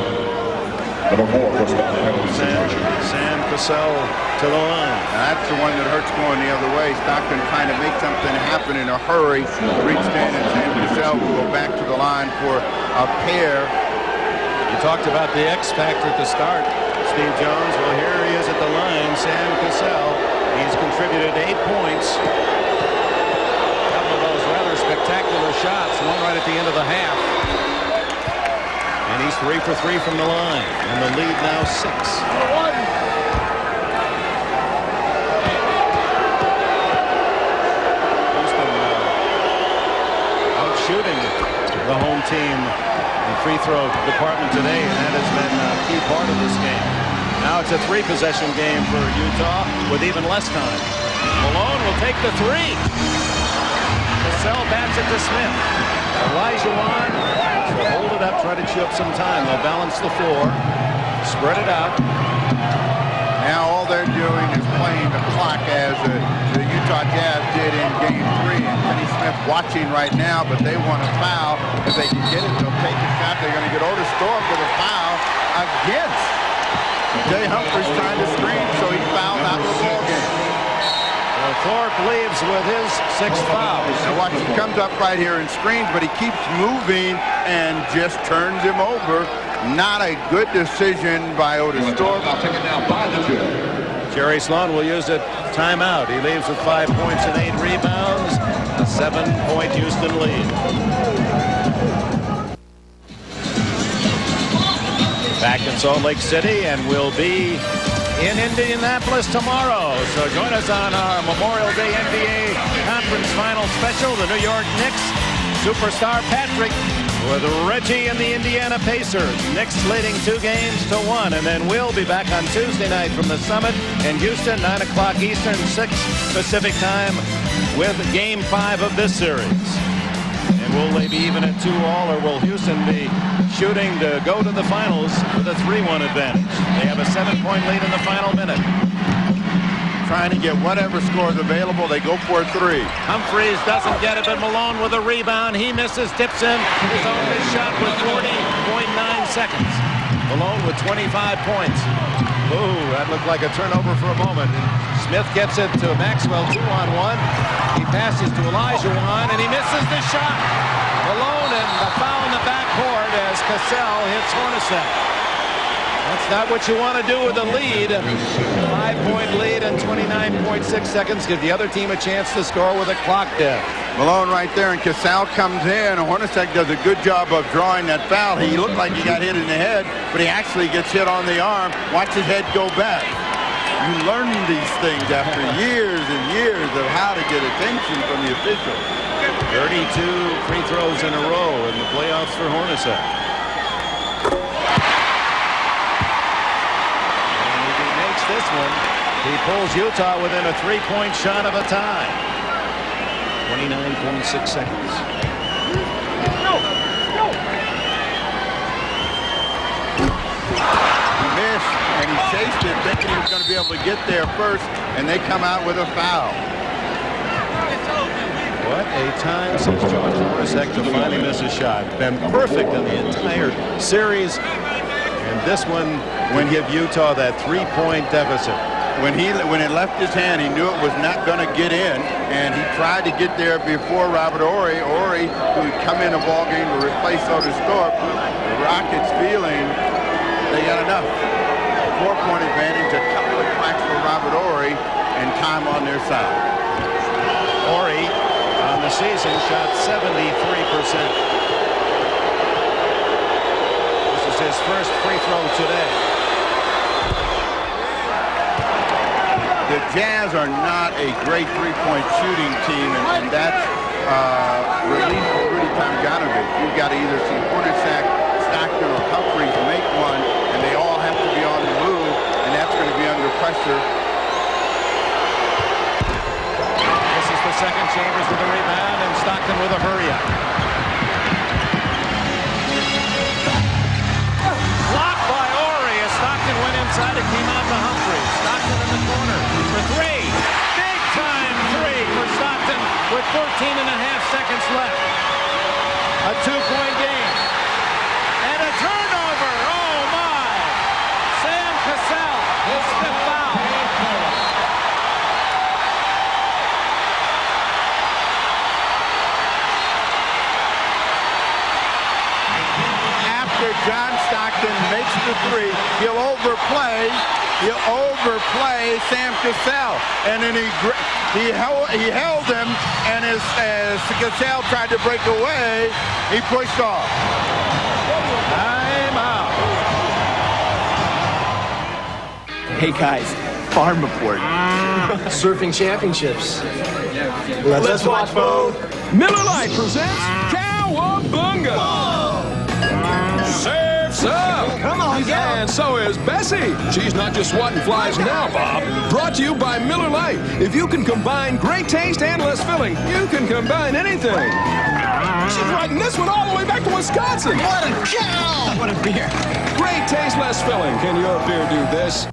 Number 4, first foul penalty situation. Sam Cassell to the line. Now that's the one that hurts going the other way. Stockton trying to make something happen in a hurry. Reached in, and Sam Cassell will go back to the line for a pair. You talked about the X factor at the start, Steve Jones. Well, here he is at the line, Sam Cassell. He's contributed 8 points. A couple of those rather spectacular shots, one right at the end of the half. And he's 3 for 3 from the line. And the lead now 6. Houston out shooting the home team in free throw department today, and that has been a key part of this game. Now it's a 3-possession game for Utah with even less time. Malone will take the 3. Cassell bats it to Smith. Elijah Wan will hold it up, try to chew up some time. They'll balance the floor, spread it out. Now all they're doing is playing the clock as the Utah Jazz did in Game 3. And Kenny Smith watching right now, but they want a foul. If they can get it, they'll take a shot. They're going to get Otis Thorpe with a foul against Jay Humphries trying to screen, so he fouled out of the ball game. Thorpe leaves with his 6th foul. Now watch, he comes up right here and screens, but he keeps moving and just turns him over. Not a good decision by Otis Thorpe. I'll take it now by the 2. Jerry Sloan will use a timeout. He leaves with 5 points and 8 rebounds. 7-point Houston lead. Back in Salt Lake City, and we'll be in Indianapolis tomorrow. So join us on our Memorial Day NBA Conference Final Special. The New York Knicks superstar Patrick with Reggie and the Indiana Pacers. Knicks leading 2-1, and then we'll be back on Tuesday night from the Summit in Houston, 9 o'clock Eastern, 6 Pacific time, with Game 5 of this series. And will they be even at 2-all, or will Houston be shooting to go to the finals with a 3-1 advantage? They have a 7-point lead in the final minute. Trying to get whatever score is available. They go for a 3. Humphreys doesn't get it, but Malone with a rebound. He misses, tips in his own missed shot with 40.9 seconds. Malone with 25 points. Ooh, that looked like a turnover for a moment. Smith gets it to Maxwell, 2-on-1. He passes to Elijah Wan, and he misses the shot. Malone, and the foul in the backcourt as Cassell hits Hornacek. That's not what you want to do with a lead. 5-point lead and 29.6 seconds. Give the other team a chance to score with a clock dead. Malone right there, and Cassell comes in. Hornacek does a good job of drawing that foul. He looked like he got hit in the head, but he actually gets hit on the arm. Watch his head go back. You learn these things after years and years of how to get attention from the officials. 32 free throws in a row in the playoffs for Hornacek. This one, he pulls Utah within a 3-point shot of a tie. 29.6 seconds. He missed, and he chased it, thinking he was going to be able to get there first, and they come out with a foul. What a time since George Hornacek to finally miss a shot. Been perfect in the entire series. And this one would give Utah that 3-point deficit. When it left his hand, he knew it was not going to get in, and he tried to get there before Robert Horry. Horry, who had come in a ball game to replace Otis Thorpe. The Rockets feeling they got enough. 4-point advantage, a couple of cracks for Robert Horry, and time on their side. Horry on the season shot 73%. His first free throw today. The Jazz are not a great 3-point shooting team, and that's relief for Rudy Tomjanovich. You've got to either see Hornacek, Stockton, or Humphreys make one, and they all have to be on the move, and that's going to be under pressure. This is the second. Chambers with a rebound, and Stockton with a hurry-up. Went inside, it came out to Humphreys. Stockton in the corner for 3. Big time 3 for Stockton with 14 and a half seconds left. A 2-point game. And a turnover. Oh my. Sam Cassell, his 5th foul. After John Stockton makes the 3, he'll overplay Sam Cassell, and then he held him, and as Cassell tried to break away, he pushed off. Time out. Hey guys, farm report. Surfing championships. Let's watch, Bo. Miller Lite presents Cowabunga! Surf's up! Come on, go! And so is Bessie. She's not just swatting flies now, Bob. Brought to you by Miller Lite. If you can combine great taste and less filling, you can combine anything. She's riding this one all the way back to Wisconsin. What a cow! What a beer. Great taste, less filling. Can your beer do this?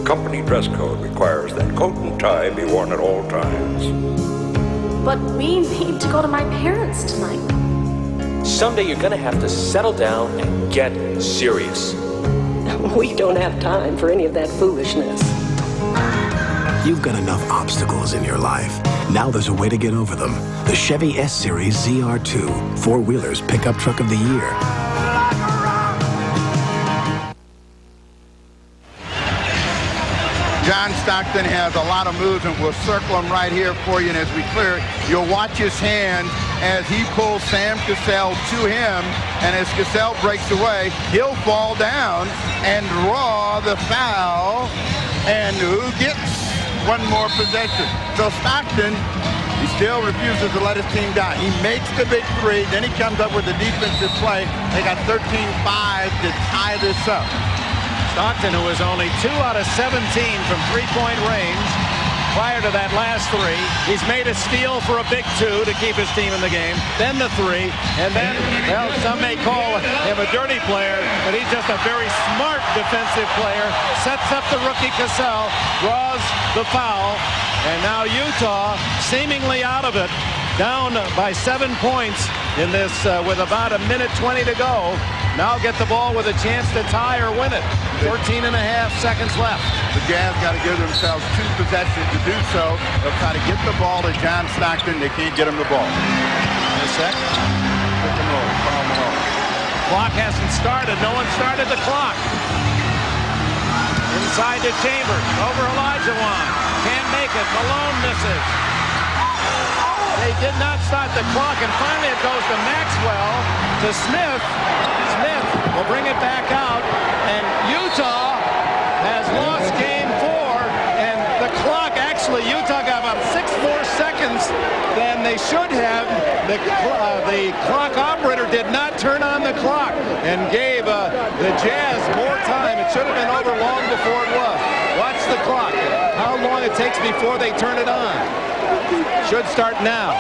Company dress code requires that coat and tie be worn at all times. But we need to go to my parents tonight. Someday you're gonna have to settle down and get serious. We don't have time for any of that foolishness. You've got enough obstacles in your life. Now there's a way to get over them. The Chevy S-Series ZR2, 4-wheelers pickup truck of the year. John Stockton has a lot of moves, and we'll circle them right here for you. And as we clear it, you'll watch his hands as he pulls Sam Cassell to him. And as Cassell breaks away, he'll fall down and draw the foul. And who gets one more possession? So Stockton, he still refuses to let his team down. He makes the big three, then he comes up with the defensive play. They got 13-5 to tie this up. Stockton, who was only 2 out of 17 from three-point range prior to that last three. He's made a steal for a big 2 to keep his team in the game. Then the 3, and then, well, some may call him a dirty player, but he's just a very smart defensive player. Sets up the rookie Cassell, draws the foul, and now Utah seemingly out of it, down by 7 points in this with about a minute 20 to go. Now get the ball with a chance to tie or win it. 14.5 seconds left. The Jazz got to give themselves 2 possessions to do so. They'll try to get the ball to John Stockton. They can't get him the ball. In a sec. Pick and roll. Clock hasn't started. No one started the clock. Inside to Chambers. Over Olajuwon. Can't make it. Malone misses. They did not start the clock, and finally it goes to Maxwell, to Smith. Smith will bring it back out, and Utah has lost game 4, and the clock, actually, Utah got about 6 more seconds than they should have. The clock operator did not turn on the clock and gave the Jazz more time. It should have been over long before it was. Watch the clock. How long it takes before they turn it on. Should start now.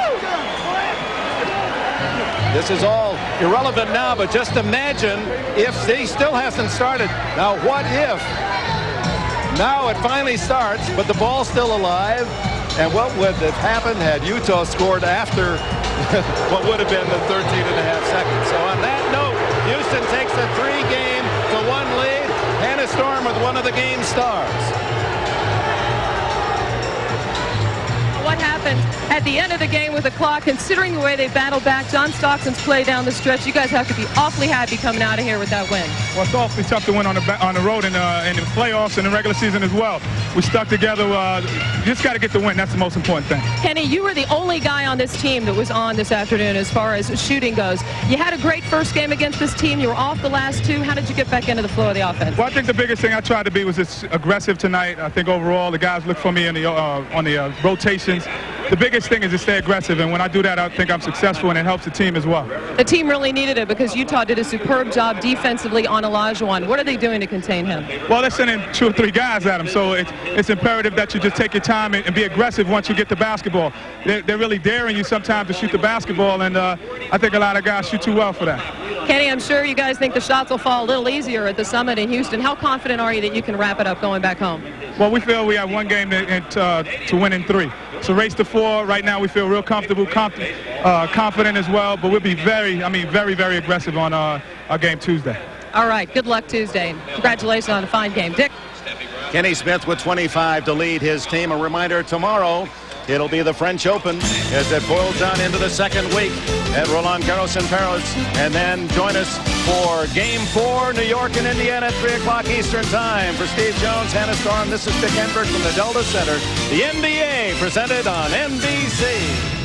This is all irrelevant now, but just imagine if he still hasn't started. Now, what if now it finally starts, but the ball's still alive? And what would have happened had Utah scored after what would have been the 13.5 seconds? So on that note, Houston takes a 3-game to 1 lead. Hannah Storm with one of the game stars. What happened at the end of the game with the clock, considering the way they battled back John Stockton's play down the stretch? You guys have to be awfully happy coming out of here with that win. Well, it's awfully tough to win on the road in the playoffs and the regular season as well. We stuck together. You just got to get the win. That's the most important thing. Kenny, you were the only guy on this team that was on this afternoon as far as shooting goes. You had a great first game against this team. You were off the last 2. How did you get back into the flow of the offense? Well, I think the biggest thing I tried to be was just aggressive tonight. I think overall the guys look for me on the rotations. The biggest thing is to stay aggressive, and when I do that, I think I'm successful, and it helps the team as well. The team really needed it because Utah did a superb job defensively on Olajuwon. What are they doing to contain him? Well, they're sending 2 or 3 guys at him, so it's imperative that you just take your time and be aggressive once you get the basketball. They're really daring you sometimes to shoot the basketball, and I think a lot of guys shoot too well for that. Kenny, I'm sure you guys think the shots will fall a little easier at the Summit in Houston. How confident are you that you can wrap it up going back home? Well, we feel we have 1 game to win in 3. So race to 4. Right now we feel real comfortable, confident as well, but we'll be very, very aggressive on our game Tuesday. All right, good luck Tuesday. Congratulations on a fine game. Dick? Kenny Smith with 25 to lead his team. A reminder, tomorrow it'll be the French Open as it boils down into the 2nd week at Roland Garros in Paris. And then join us for Game 4, New York and Indiana at 3 o'clock Eastern Time. For Steve Jones, Hannah Storm, this is Dick Enberg from the Delta Center. The NBA presented on NBC.